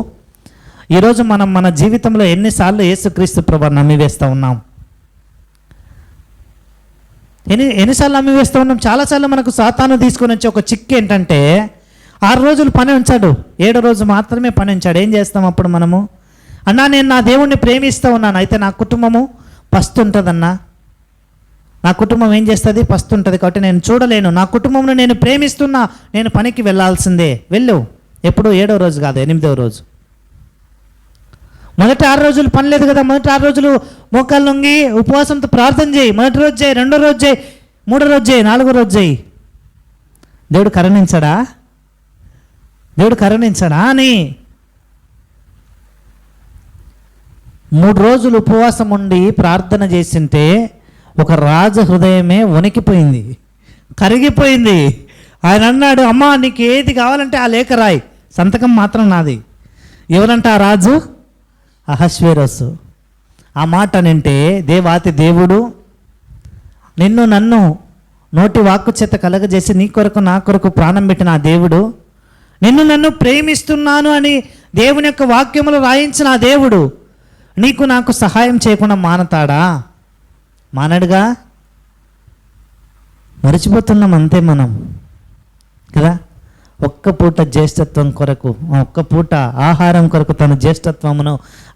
ఈరోజు మనం మన జీవితంలో ఎన్నిసార్లు యేసుక్రీస్తు ప్రభువుని అమ్మి వేస్తూ ఉన్నాం? ఎన్నిసార్లు అమ్మి వేస్తూ ఉన్నాం? చాలాసార్లు మనకు సాతాను తీసుకొని వచ్చే ఒక చిక్కు ఏంటంటే, 6 రోజులు పని ఉంచాడు, 7వ రోజు మాత్రమే పని ఉంచాడు. ఏం చేస్తాం అప్పుడు మనము? అన్నా నేను నా దేవుణ్ణి ప్రేమిస్తూ ఉన్నాను, అయితే నా కుటుంబము పస్తుంటుందన్నా, నా కుటుంబం ఏం చేస్తుంది? పస్తుంటుంది, కాబట్టి నేను చూడలేను, నా కుటుంబంలో నేను ప్రేమిస్తున్నా, నేను పనికి వెళ్ళాల్సిందే. వెళ్ళు. ఎప్పుడు? 7వ రోజు కాదు, 8వ రోజు. మొదటి 6 రోజులు పని లేదు కదా. మొదటి 6 రోజులు మోకాలు లొంగి ఉపవాసంతో ప్రార్థన చేయి. మొదటి రోజు చేయి, 2వ రోజు చేయి, 3వ రోజు చేయి, 4వ రోజు చేయి. దేవుడు కరుణించడా? దేవుడు కరుణించడా అని 3 రోజులు ఉపవాసం ఉండి ప్రార్థన చేసింటే ఒక రాజు హృదయమే వణికిపోయింది, కరిగిపోయింది. ఆయన అన్నాడు, అమ్మా నీకు ఏది కావాలంటే ఆ లేఖ రాయి, సంతకం మాత్రం నాది. ఎవరంట ఆ రాజు? అహశ్వేరోసు. ఆ మాట నింటే దేవాతి దేవుడు నిన్ను నన్ను నోటి వాక్కు చేత కలగజేసి నీ కొరకు నా కొరకు ప్రాణం పెట్టిన ఆ దేవుడు, నిన్ను నన్ను ప్రేమిస్తున్నాను అని దేవుని యొక్క వాక్యములు రాయించిన ఆ దేవుడు నీకు నాకు సహాయం చేయకుండా మానతాడా? మానడుగా. మరిచిపోతున్నాం అంతే మనం కదా. ఒక్క పూట జ్యేష్ఠత్వం కొరకు, ఒక్క పూట ఆహారం కొరకు తన జ్యేష్ఠత్వమును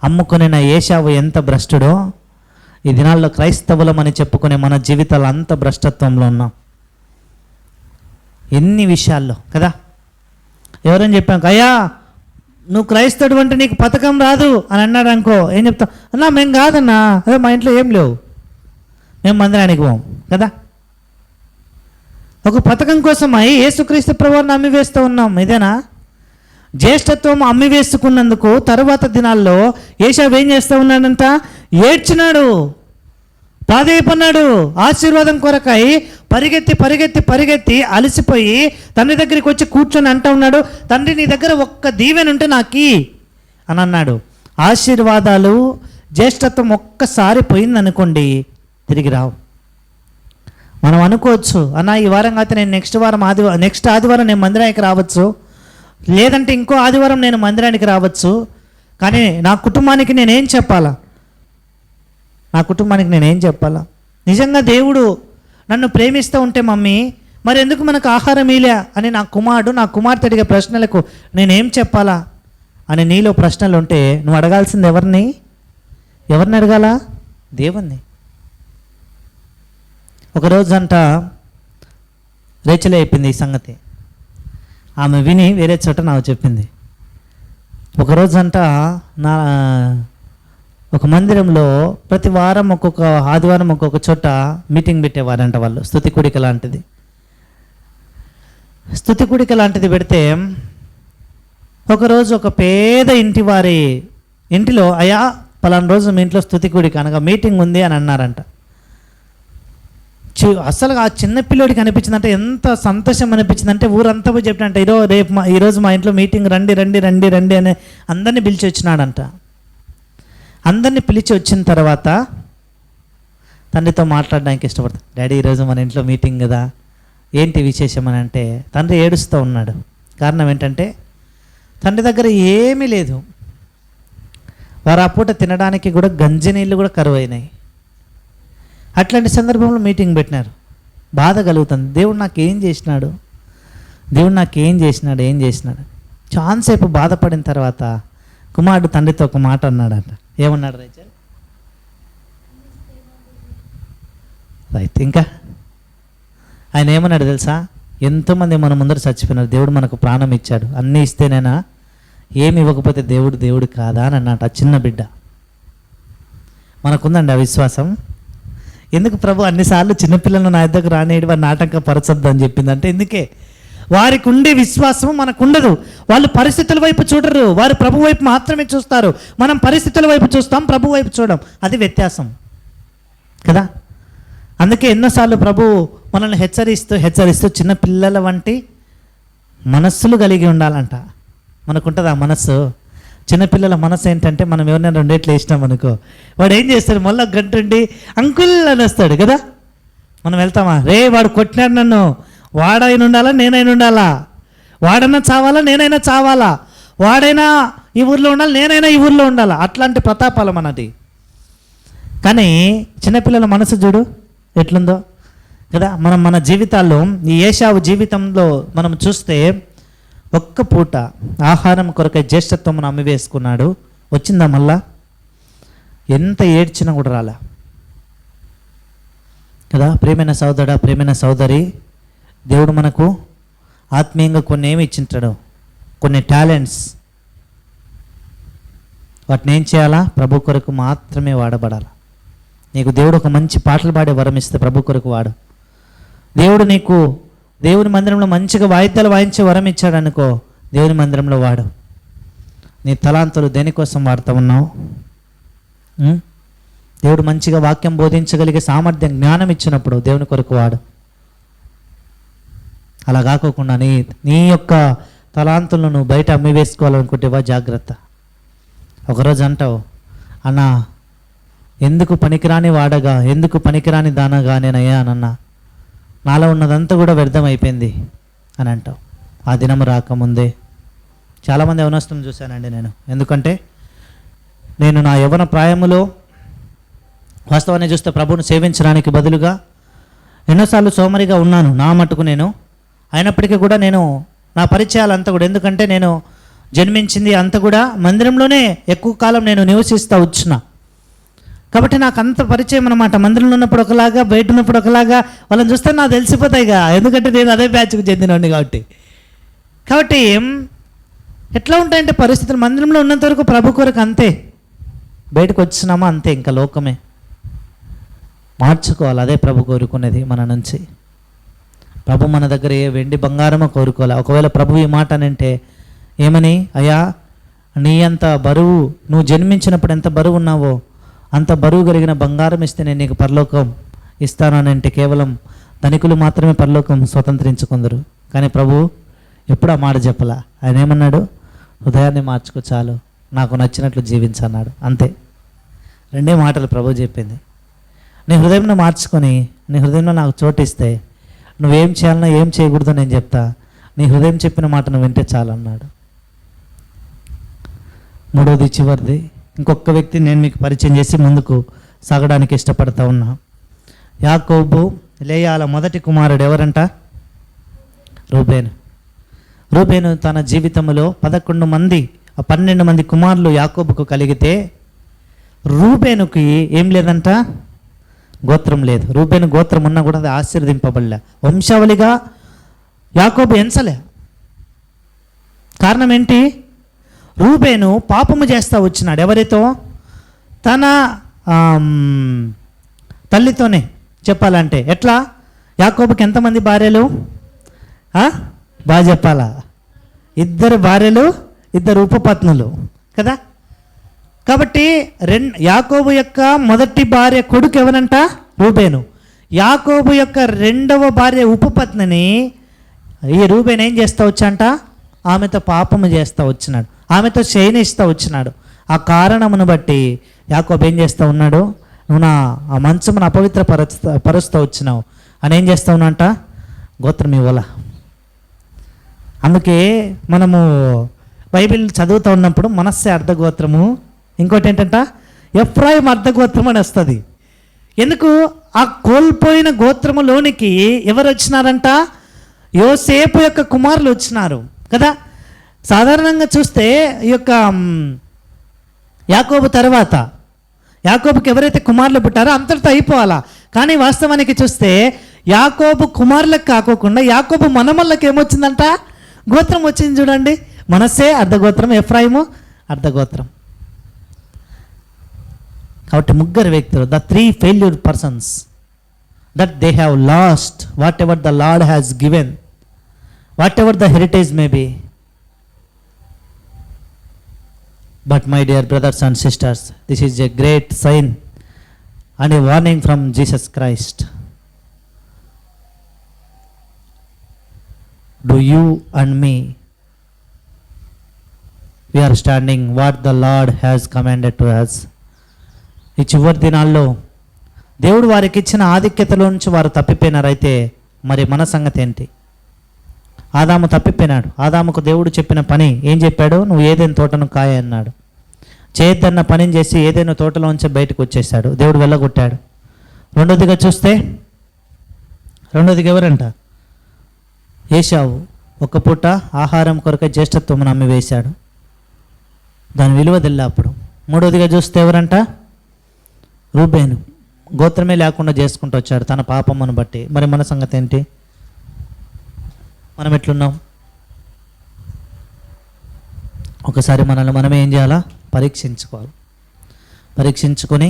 అమ్ముకునే ఏశావు ఎంత భ్రష్టుడో, ఈ దినాల్లో క్రైస్తవులమని చెప్పుకునే మన జీవితాలు అంత భ్రష్టత్వంలో ఉన్నాం. ఎన్ని విషయాల్లో కదా. ఎవరని చెప్పాం, అయ్యా నువ్వు క్రైస్తవుడు అంటే నీకు పథకం రాదు అని అన్నాడు అనుకో, ఏం చెప్తాం? అన్నా మేము కాదన్నా, అదే మా ఇంట్లో ఏం లేవు, మేము మందిరానికి పోం కదా. ఒక పథకం కోసమై యేసుక్రీస్తు ప్రభువుని అమ్మి వేస్తూ ఉన్నాం. ఇదేనా జ్యేష్ఠత్వం? అమ్మి వేసుకున్నందుకు తరువాత దినాల్లో ఏశావు ఏం చేస్తూ ఉన్నాడంట? ఏడ్చినాడు, ప్రాధేయపన్నాడు. ఆశీర్వాదం కొరకై పరిగెత్తి పరిగెత్తి పరిగెత్తి అలసిపోయి తండ్రి దగ్గరికి వచ్చి కూర్చొని అంటూ ఉన్నాడు, తండ్రి నీ దగ్గర ఒక్క దీవెనుంటే నాకి అని అన్నాడు. ఆశీర్వాదాలు, జ్యేష్ఠత్వం ఒక్కసారి పోయిందనుకోండి తిరిగి రావు. మనం అనుకోవచ్చు, అన్న ఈ వారం కాకపోతే నేను నెక్స్ట్ ఆదివారం నేను మందిరానికి రావచ్చు, లేదంటే ఇంకో ఆదివారం నేను మందిరానికి రావచ్చు, కానీ నా కుటుంబానికి నేనేం చెప్పాలా? నా కుటుంబానికి నేనేం చెప్పాలా? నిజంగా దేవుడు నన్ను ప్రేమిస్తూ ఉంటే మమ్మీ మరి ఎందుకు మనకు ఆహారం ఇలే అని నా కుమార్తె అడిగే ప్రశ్నలకు నేనేం చెప్పాలా అని నీలో ప్రశ్నలు ఉంటే నువ్వు అడగాల్సింది ఎవరిని అడగాల? దేవుణ్ణి. ఒకరోజు అంట రేచలే అయిపోయింది ఈ సంగతి. ఆమె విని వేరే చోట నాకు చెప్పింది. ఒకరోజు అంట ఒక మందిరంలో ప్రతి వారం ఒక్కొక్క ఆదివారం ఒక్కొక్క చోట మీటింగ్ పెట్టేవారంట వాళ్ళు. స్తుతి కూడిక లాంటిది పెడితే ఒకరోజు ఒక పేద ఇంటి వారి ఇంటిలో, అయ్యా పలానా రోజు మీ ఇంట్లో స్తుతి కూడిక అనగా మీటింగ్ ఉంది అని అన్నారంట. అసలు ఆ చిన్న పిల్లోడికి అనిపించిందంటే ఎంత సంతోషం అనిపించిందంటే ఊరంతా పోయి చెప్పినంట, ఈరోజు మా ఇంట్లో మీటింగ్ రండి రండి రండి రండి అని అందరినీ పిలిచి వచ్చినాడంట. అందరినీ పిలిచి వచ్చిన తర్వాత తండ్రితో మాట్లాడడానికి ఇష్టపడతాడు. డాడీ ఈరోజు మన ఇంట్లో మీటింగ్ కదా, ఏంటి విశేషం అని అంటే తండ్రి ఏడుస్తూ ఉన్నాడు. కారణం ఏంటంటే తండ్రి దగ్గర ఏమీ లేదు. వారు ఆ పూట తినడానికి కూడా గంజి నీళ్ళు కూడా కరువు అయినాయి. అట్లాంటి సందర్భంలో మీటింగ్ పెట్టినారు. బాధ కలుగుతుంది. దేవుడు నాకు ఏం చేసినాడు, దేవుడు నాకు ఏం చేసినాడు. చాలాసేపు బాధపడిన తర్వాత కుమారుడు తండ్రితో ఒక మాట అన్నాడంట. ఏమన్నాడు రైచల్? రైట్. ఇంకా ఆయన ఏమన్నాడు తెలుసా? ఎంతోమంది మన ముందర చచ్చిపోయినారు, దేవుడు మనకు ప్రాణం ఇచ్చాడు, అన్నీ ఇస్తేనేనా, ఏమి ఇవ్వకపోతే దేవుడు కాదా అని అన్నట్టు. ఆ చిన్న బిడ్డ. మనకుందండి ఆ విశ్వాసం. ఎందుకు ప్రభు అన్నిసార్లు చిన్నపిల్లలను నా దగ్గరకు రానేడు, వారిని ఆటంకపరచొద్దు అని చెప్పిందంటే ఎందుకే? వారికి ఉండే విశ్వాసం మనకు ఉండదు. వాళ్ళు పరిస్థితుల వైపు చూడరు, వారు ప్రభు వైపు మాత్రమే చూస్తారు. మనం పరిస్థితుల వైపు చూస్తాం, ప్రభు వైపు చూడం. అది వ్యత్యాసం కదా. అందుకే ఎన్నోసార్లు ప్రభు మనల్ని హెచ్చరిస్తూ చిన్నపిల్లల వంటి మనస్సులు కలిగి ఉండాలంట. మనకుంటుంది ఆ మనస్సు. చిన్నపిల్లల మనసు ఏంటంటే మనం ఎవరైనా రెండేట్లు వేసినాం అనుకో, వాడు ఏం చేస్తాడు, మళ్ళీ గంటుండి అంకుల్ అని వస్తాడు కదా. మనం వెళ్తామా, రే వాడు కొట్టినాడు నన్ను, వాడైనా ఉండాలా నేనైనా ఉండాలా, వాడైనా చావాలా నేనైనా చావాలా, వాడైనా ఈ ఊర్లో ఉండాలి నేనైనా ఈ ఊర్లో ఉండాలా, అట్లాంటి ప్రతాపాలు మనది. కానీ చిన్నపిల్లల మనసు చూడు ఎట్లుందో కదా. మనం మన జీవితాల్లో ఈ ఏశావు జీవితంలో మనం చూస్తే ఒక్క పూట ఆహారం కొరకై జ్యేష్ఠత్వం అమ్మివేసుకున్నాడు. వచ్చిందా మళ్ళా? ఎంత ఏడ్చినా కూడా రాలా కదా. ప్రేమైన సోదరుడా, ప్రేమైన సోదరి, దేవుడు మనకు ఆత్మీయంగా కొన్ని ఏమి ఇచ్చింటాడు, కొన్ని టాలెంట్స్. వాటిని ఏం చేయాలా? ప్రభు కొరకు మాత్రమే వాడబడాలి. నీకు దేవుడు ఒక మంచి పాటలు పాడే వరం ఇస్తే ప్రభు కొరకు వాడు. దేవుడు నీకు దేవుని మందిరంలో మంచిగా వాయిద్యాలు వాయించే వరం ఇచ్చాడు అనుకో, దేవుని మందిరంలో వాడు. నీ తలాంతులు దేనికోసం వాడుతూ ఉన్నావు? దేవుడు మంచిగా వాక్యం బోధించగలిగే సామర్థ్యం, జ్ఞానం ఇచ్చినప్పుడు దేవుని కొరకు వాడు. అలా కాకోకుండా నీ యొక్క తలాంతులను నువ్వు బయట అమ్మి వేసుకోవాలనుకుంటేవా జాగ్రత్త. ఒకరోజు అంటావు, అన్న ఎందుకు పనికిరాని వాడగా, ఎందుకు పనికిరాని దానగా నేనయ్యా అనన్నా, నాలో ఉన్నదంతా కూడా వ్యర్థమైపోయింది అని అంటావు. ఆ దినము రాకముందే చాలామంది యవనస్తులను చూశానండి నేను. ఎందుకంటే నేను నా యవ్వన ప్రాయములో వాస్తవాన్ని చూస్తే ప్రభువును సేవించడానికి బదులుగా ఎన్నోసార్లు సోమరిగా ఉన్నాను నా మట్టుకు నేను. అయినప్పటికీ కూడా నేను నా పరిచయాలంతా కూడా, ఎందుకంటే నేను జన్మించింది అంతా కూడా మందిరంలోనే ఎక్కువ కాలం నేను నివసిస్తూ వచ్చిన కాబట్టి నాకు అంత పరిచయం అనమాట. మందిరంలో ఉన్నప్పుడు ఒకలాగా, బయట ఉన్నప్పుడు ఒకలాగా, వాళ్ళని చూస్తే నాకు తెలిసిపోతాయిగా, ఎందుకంటే నేను అదే బ్యాచ్కి చెందినవాడిని కాబట్టి ఎట్లా ఉంటాయంటే పరిస్థితులు, మందిరంలో ఉన్నంత వరకు ప్రభు కొరకు అంతే, బయటకు వచ్చినామా అంతే, ఇంకా లోకమే. మార్చుకోవాలి, అదే ప్రభు కోరుకునేది మన నుంచి. ప్రభు మన దగ్గర ఏ వెండి బంగారమో కోరుకోవాలి. ఒకవేళ ప్రభు ఈ మాట అంటే ఏమని, అయ్యా నీ అంత బరువు, నువ్వు జన్మించినప్పుడు ఎంత బరువు ఉన్నావో అంత బరువు కలిగిన బంగారం ఇస్తే నేను నీకు పరలోకం ఇస్తానంటే కేవలం ధనికులు మాత్రమే పరలోకం స్వతంత్రించుకుందరు. కానీ ప్రభు ఎప్పుడు ఆ మాట చెప్పలా. ఆయన ఏమన్నాడు, హృదయాన్ని మార్చుకో చాలు, నాకు నచ్చినట్లు జీవించన్నాడు. అంతే, రెండే మాటలు ప్రభు చెప్పింది. నీ హృదయంలో మార్చుకొని నీ హృదయంలో నాకు చోటిస్తే నువ్వేం చేయాలన్నా ఏం చేయకూడదో నేను చెప్తా, నీ హృదయం చెప్పిన మాట నువ్వు వింటే చాలు అన్నాడు. మూడోది చివరిది, ఇంకొక వ్యక్తి నేను మీకు పరిచయం చేసి ముందుకు సాగడానికి ఇష్టపడతా ఉన్నా. యాకోబు లేయాల మొదటి కుమారుడు ఎవరంట? రూబేను. రూబేను తన జీవితంలో 12 మంది కుమారులు యాకోబుకు కలిగితే రూబేనుకి ఏం లేదంట, గోత్రం లేదు. రూబేను గోత్రం ఉన్నా కూడా అది ఆశీర్వదింపబడలే, వంశావళిగా యాకోబు ఎంచలే. కారణం ఏంటి? రూబేను పాపము చేస్తూ వచ్చినాడు. ఎవరితో? తన తల్లితోనే చెప్పాలంటే. ఎట్లా? యాకోబుకి ఎంతమంది భార్యలు? బాగా చెప్పాలా, 2 భార్యలు 2 ఉపపత్నులు కదా. కాబట్టి యాకోబు యొక్క మొదటి భార్య కొడుకు ఎవరంట? రూబేను. యాకోబు యొక్క 2వ భార్య ఉపపత్నిని ఈ రూబేను ఏం చేస్తూ వచ్చంట? ఆమెతో పాపము చేస్తూ వచ్చినాడు, ఆమెతో శయనిస్తూ వచ్చినాడు. ఆ కారణమును బట్టి యాకోబు ఏం చేస్తూ ఉన్నాడు? నువ్వు నా ఆ మంచమును అపవిత్ర పరుస్తూ వచ్చినావు అని ఏం చేస్తావునంట, గోత్రం ఇవ్వాల. అందుకే మనము బైబిల్ చదువుతూ ఉన్నప్పుడు మనస్సే అర్ధగోత్రము, ఇంకోటి ఏంటంట ఎఫ్రాయిం అర్ధగోత్రం అని వస్తుంది. ఎందుకు? ఆ కోల్పోయిన గోత్రములోనికి ఎవరు వచ్చినారంట? యోసేపు యొక్క కుమారులు వచ్చినారు కదా. సాధారణంగా చూస్తే ఈ యొక్క యాకోబు తర్వాత యాకోబుకి ఎవరైతే కుమారులు పుట్టారో అంతటితో అయిపోవాలా. కానీ వాస్తవానికి చూస్తే యాకోబు కుమారులకు కాకోకుండా యాకోబు మనమళ్ళకి ఏమొచ్చిందంట? గోత్రం వచ్చింది. చూడండి, మనస్సే అర్ధగోత్రం, ఎఫ్రాయిము అర్ధగోత్రం. కాబట్టి ముగ్గురు వ్యక్తులు, the 3 failure persons, that they have lost whatever the Lord has given, whatever the heritage may be. But my dear brothers and sisters, this is a great sign and a warning from Jesus Christ. Do you and me, we are standing what the Lord has commanded to us. ఈ చివరి దినాల్లో దేవుడు వారికి ఇచ్చిన ఆధిక్యతలో నుంచి వారు తప్పిపోయినారైతే మరి మన సంగతి ఏంటి? ఆదాము తప్పిపోయినాడు. ఆదాముకు దేవుడు చెప్పిన పని ఏం చెప్పాడు? నువ్వు ఏదైనా తోటను కాయ అన్నాడు. చేయొద్దన్న పనిని చేసి ఏదైనా తోటలోంచి బయటకు వచ్చేసాడు. దేవుడు వెళ్ళగొట్టాడు. రెండోదిగా చూస్తే, రెండోదిగా ఎవరంట? ఏశావు ఒక పూట ఆహారం కొరకై జ్యేష్ఠత్వమును అమ్మి వేశాడు. దాని విలువ తెల్లా అప్పుడు. మూడోదిగా చూస్తే ఎవరంట? రూబేను గోత్రమే లేకుండా చేసుకుంటూ వచ్చాడు తన పాపమును బట్టి. మరి మన సంగతి ఏంటి? మనం ఎట్లున్నాం? ఒకసారి మనల్ని మనమే ఏం చేయాలా? పరీక్షించుకోవాలి. పరీక్షించుకొని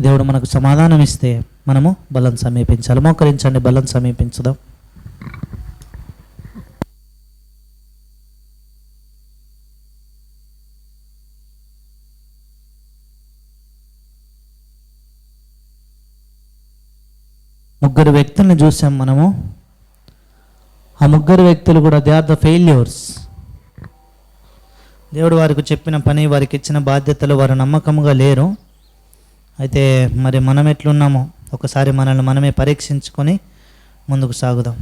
దేవుడు మనకు సమాధానం ఇస్తే మనము బలం సమీపించాలి. మోకరించండి, బలం సమీపించుదాం. ముగ్గురు వ్యక్తుల్ని చూసాం మనము. ఆ ముగ్గురు వ్యక్తులు కూడా దే ఆర్ ద ఫెయిల్యూర్స్. దేవుడు వారికి చెప్పిన పని, వారికి ఇచ్చిన బాధ్యతలు వారు నమ్మకంగా లేరు. అయితే మరి మనం ఎట్లున్నామో ఒకసారి మనల్ని మనమే పరీక్షించుకొని ముందుకు సాగుదాం.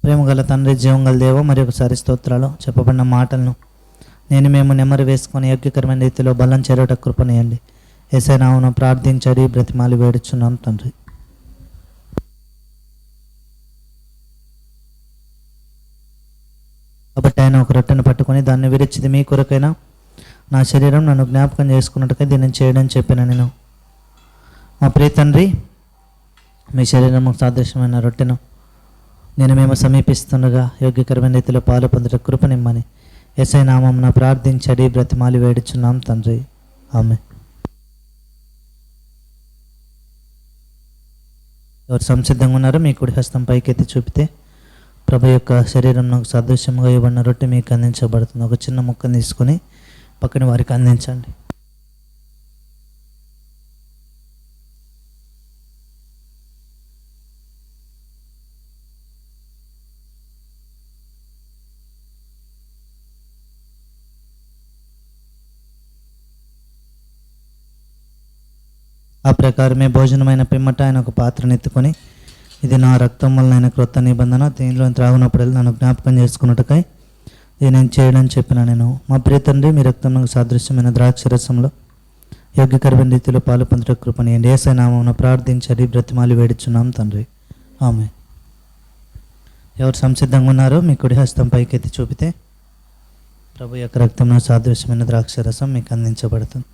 ప్రేమగల తండ్రి, జీవంగల దేవ, మరి ఒకసారి స్తోత్రాలు. చెప్పబడిన మాటలను మేము నెమ్మరి వేసుకొని యోగ్యకరమైన రీతిలో బలం చేరేట కృపనేయండి. యేసయ్య నామమున ప్రార్థించడి బ్రతిమాలి వేడుచున్నాం తండ్రి. కాబట్టి ఆయన ఒక రొట్టెను పట్టుకొని దాన్ని విరిచిది మీ కొరకైనా నా శరీరం నన్ను జ్ఞాపకం చేసుకున్నట్టుగా దీన్ని చేయడం చెప్పిన నేను. మా ప్రియ తండ్రి, మీ శరీరము సాదృశ్యమైన రొట్టెను మేము సమీపిస్తుండగా యోగ్యకరమైన రీతిలో పాలు పొందుట కృపనిమ్మని యేసయ్య నామమున ప్రార్థించడి బ్రతిమాలి వేడుచున్నాం తండ్రి. ఆమేన్. ఎవరు సంసిద్ధంగా ఉన్నారో మీ కుడి హస్తం పైకెత్తి చూపితే ప్రభు యొక్క శరీరం నాకు సదృశ్యంగా ఇవ్వబడిన రొట్టె మీకు అందించబడుతుంది. ఒక చిన్న ముక్కను తీసుకొని పక్కన వారికి అందించండి. ఆ ప్రకారమే భోజనమైన పిమ్మట ఆయన ఒక పాత్రను ఎత్తుకొని, ఇది నా రక్తం వలన ఆయన క్రొత్త నిబంధన, దీనిలో త్రాగునప్పుడల్లా నన్ను జ్ఞాపకం చేసుకున్నట్టుకై నేను చేయడం చెప్పిన నేను. మా ప్రియ తండ్రి, మీ రక్తంలో సాదృశ్యమైన ద్రాక్షరసంలో యోగ్యకరమైన రీతిలో పాలు పొందుట కృపణీయండి. యేసయ్య నామమున ప్రార్థించడి బ్రతిమాలి వేడుచున్నాం తండ్రి. ఆమేన్. ఎవరు సంసిద్ధంగా ఉన్నారో మీ కుడి హస్తం పైకెత్తి చూపితే ప్రభు యొక్క రక్తంలో సాదృశ్యమైన ద్రాక్షరసం మీకు అందించబడుతుంది.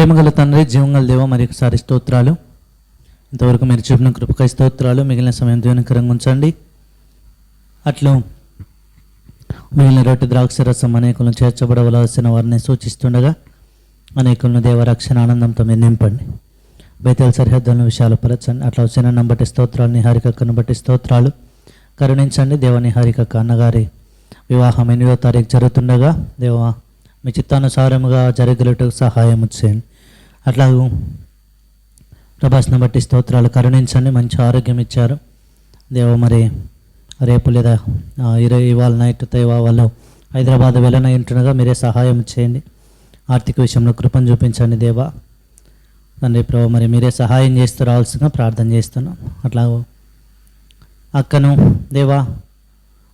ప్రేమగల తండ్రి, జీవంగల దేవ, మరి ఒకసారి స్తోత్రాలు. ఇంతవరకు మీరు చూపిన కృపకై స్తోత్రాలు. మిగిలిన సమయం దీవెనకరంగా ఉంచండి. అట్లు మిగిలిన రొట్టె ద్రాక్ష రసం అనేకులను చేర్చబడవలసిన వారిని సూచిస్తుండగా అనేకులను దేవరక్షణ ఆనందంతో మీరు నింపండి. బైతేల్ సరిహద్దులను విషయాలు పరచండి. అట్లా వచ్చిన బట్టి స్తోత్రాలు, నిహారికక్కను బట్టి స్తోత్రాలు కరుణించండి. దేవ, నిహారికక్క అన్నగారి వివాహం 8వ తారీఖు జరుగుతుండగా దేవ మీ చిత్తానుసారముగా జరగలుటకు సహాయం చేయండి. అట్లాగూ ప్రభాస్ను బట్టి స్తోత్రాలు కరుణించండి. మంచి ఆరోగ్యం ఇచ్చారు దేవ. మరి రేపు లేదా ఇవాళ నైట్ వాళ్ళు హైదరాబాద్ వెళ్ళన ఉంటుండగా మీరే సహాయం చేయండి. ఆర్థిక విషయంలో కృపను చూపించండి దేవా. తండ్రి ప్రభు, మరి మీరే సహాయం చేస్తూ రావాల్సిందిగా ప్రార్థన చేస్తున్నాం. అట్లా అక్కను దేవా,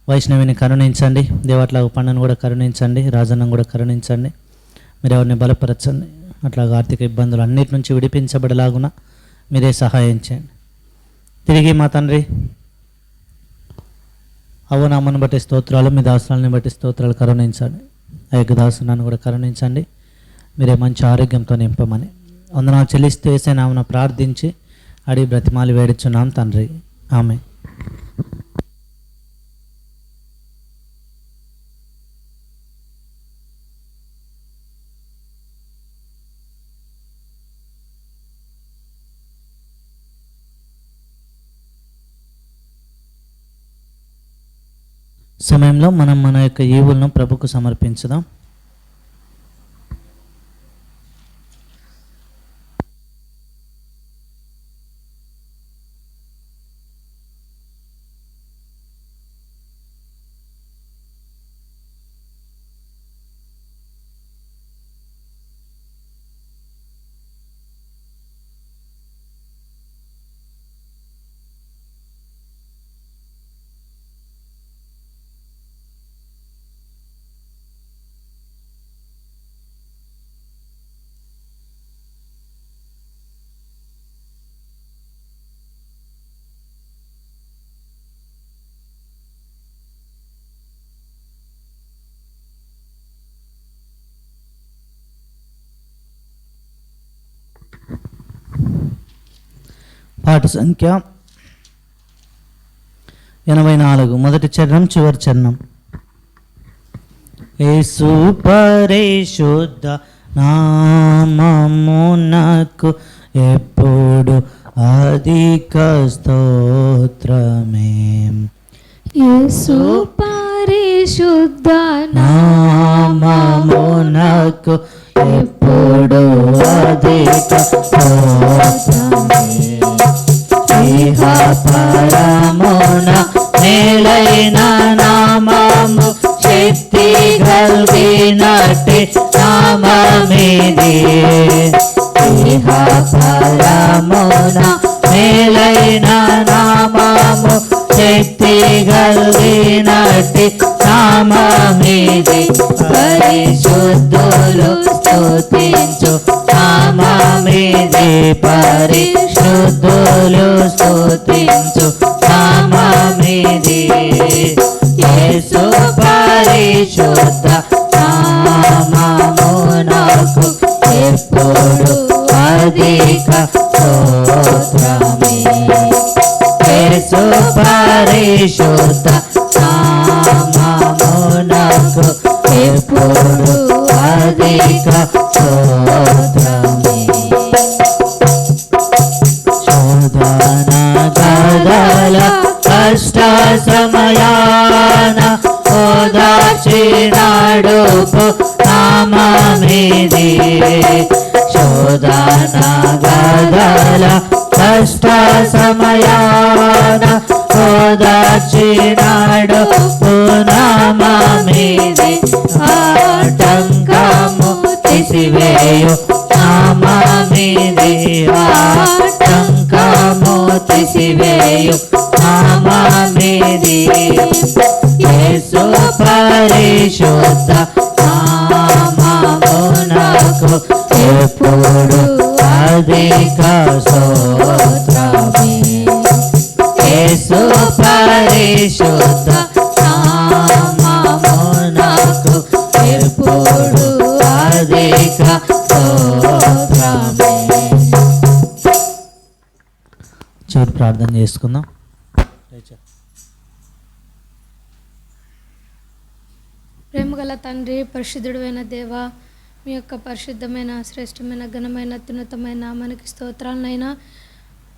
వైష్ణవిని కరుణించండి దేవ. అట్లా పండును కూడా కరుణించండి, రాజన్నం కూడా కరుణించండి. మీరు ఎవరిని బలపరచండి. అట్లాగా ఆర్థిక ఇబ్బందులు అన్నిటి నుంచి విడిపించబడేలాగున మీరే సహాయం చేయండి. తిరిగి మా తండ్రి అవ్వనామను బట్టి స్తోత్రాలు, మీ దాసులను బట్టి స్తోత్రాలు కరుణించండి. ఆ యొక్క దాసునాన్ని కూడా కరుణించండి. మీరే మంచి ఆరోగ్యంతో నింపమని వందనాలు చెల్లిస్తూ వేసే నామన ప్రార్థించి అడిగి బ్రతిమాలి వేడుచున్నాం తండ్రి. ఆమె సమయంలో మనం మన యొక్క ఈవులను ప్రభుకు సమర్పించుదాం. పాట సంఖ్య 84, మొదటి చరణం, చివరి చరణం. యేసు పరిశుద్ధ నామమునకు ఎప్పుడు అధిక స్తోత్రమే. యేసు పరిశుద్ధ నామమునకు ఎప్పుడు అధిక స్తోత్రమే. ఇహ పరమున మేలైన నామము, శక్తి కలిగినట్టి నామమిది. ఇహ పరమున మేలైన నామము, శక్తి కలిగినట్టి నామమిది. పరిశుద్ధులు స్తుతించు నామమిది. పరిశుద్ధులు స్తుతించు నామమిది. యేసు పరిశుద్ధ నామమునకు ఎప్పుడు అధిక స్తోత్రమే. యేసు పరిశుద్ధ నామమునకు ఎప్పుడు అధిక స్తోత్రమే. శోధన గదల కష్ట సమయాన ఓదార్చినాడు నామమిది. శోధన గదల కష్ట సమయాన ఓదార్చినాడు నామమిది. ఆటంకము తీసివేయు నామమిది. ఆటంకము తీసివేయు నామమిది. యేసు పరిశుద్ధ నామమునకు ఎప్పుడు అధిక స్తోత్రమే. యేసు పరిశుద్ధ నామమునకు ఎప్పుడు అధిక స్తోత్రమే. చేసుకుందాం. ప్రేమగల తండ్రి, పరిశుద్ధుడైన దేవ, మీ యొక్క పరిశుద్ధమైన, శ్రేష్టమైన, ఘనమైన, అత్యున్నతమైన నామానికి స్తోత్రాలనైనా.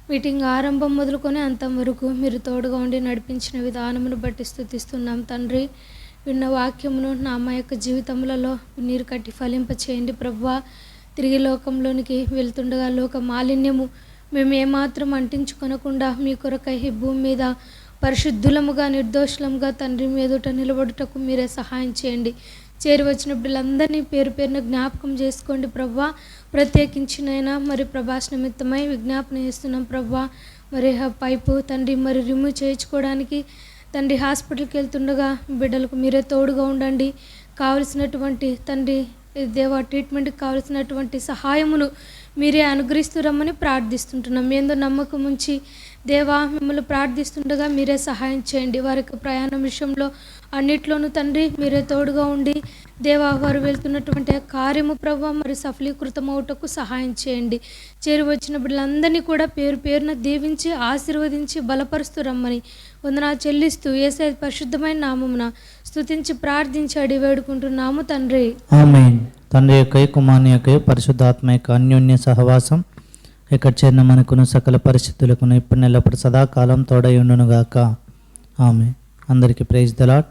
మీటింగ్ ఆరంభం మొదలుకొని అంతం వరకు మీరు తోడుగా ఉండి నడిపించిన విధానమును బట్టి స్తుతిస్తున్నాం తండ్రి. విన్న వాక్యమును మా యొక్క జీవితములలో నీరు కట్టి ఫలింపచేయండి ప్రభువా. తిరిగి లోకంలోనికి వెళ్తుండగా లోక మాలిన్యము మేము ఏమాత్రం అంటించుకొనకుండా మీ కొరకై ఈ భూమి మీద పరిశుద్ధులముగా, నిర్దోషులముగా తండ్రి మీ ఎదుట నిలబడుటకు మీరే సహాయం చేయండి. చేరి వచ్చిన బిడ్డలందరినీ పేరు పేరున జ్ఞాపకం చేసుకోండి ప్రభువా. ప్రత్యేకించినైనా మరి ప్రభాస్ నిమిత్తమై విజ్ఞాపన చేస్తున్నాం ప్రభువా. మరి ఆ పైపు తండ్రి మరి రిమూవ్ చేయించుకోవడానికి తండ్రి హాస్పిటల్కి వెళ్తుండగా బిడ్డలకు మీరే తోడుగా ఉండండి. కావలసినటువంటి తండ్రి దేవా ట్రీట్మెంట్కి కావలసినటువంటి సహాయమును మీరే అనుగ్రహిస్తురమ్మని ప్రార్థిస్తుంటున్నాం. ఏందో నమ్మకం ఉంచి దేవా మిమ్మల్ని ప్రార్థిస్తుండగా మీరే సహాయం చేయండి. వారికి ప్రయాణం విషయంలో అన్నిట్లోనూ తండ్రి మీరే తోడుగా ఉండి దేవా వారు వెళ్తున్నటువంటి కార్యము ప్రభువా మరి సఫలీకృతమవుటకు సహాయం చేయండి. చేరి వచ్చిన బిడ్డలందరినీ కూడా పేరు పేరున దీవించి ఆశీర్వదించి బలపరుస్తూ రమ్మని వందనాలు చెల్లిస్తూ యేసయ్య పరిశుద్ధమైన నామమున స్తుతించి ప్రార్థించి అడిగి వేడుకుంటున్నాము తండ్రి. ఆమేన్. తండ్రి యొక్క కుమారుని యొక్క పరిశుద్ధాత్మ యొక్క అన్యోన్య సహవాసం ఇక్కడ చేరిన మనకును సకల పరిస్థితులకు ఇప్పుడు నెలప్పుడు సదాకాలం తోడై ఉండునుగాక. ఆమె అందరికీ ప్రైజ్ ద లార్డ్.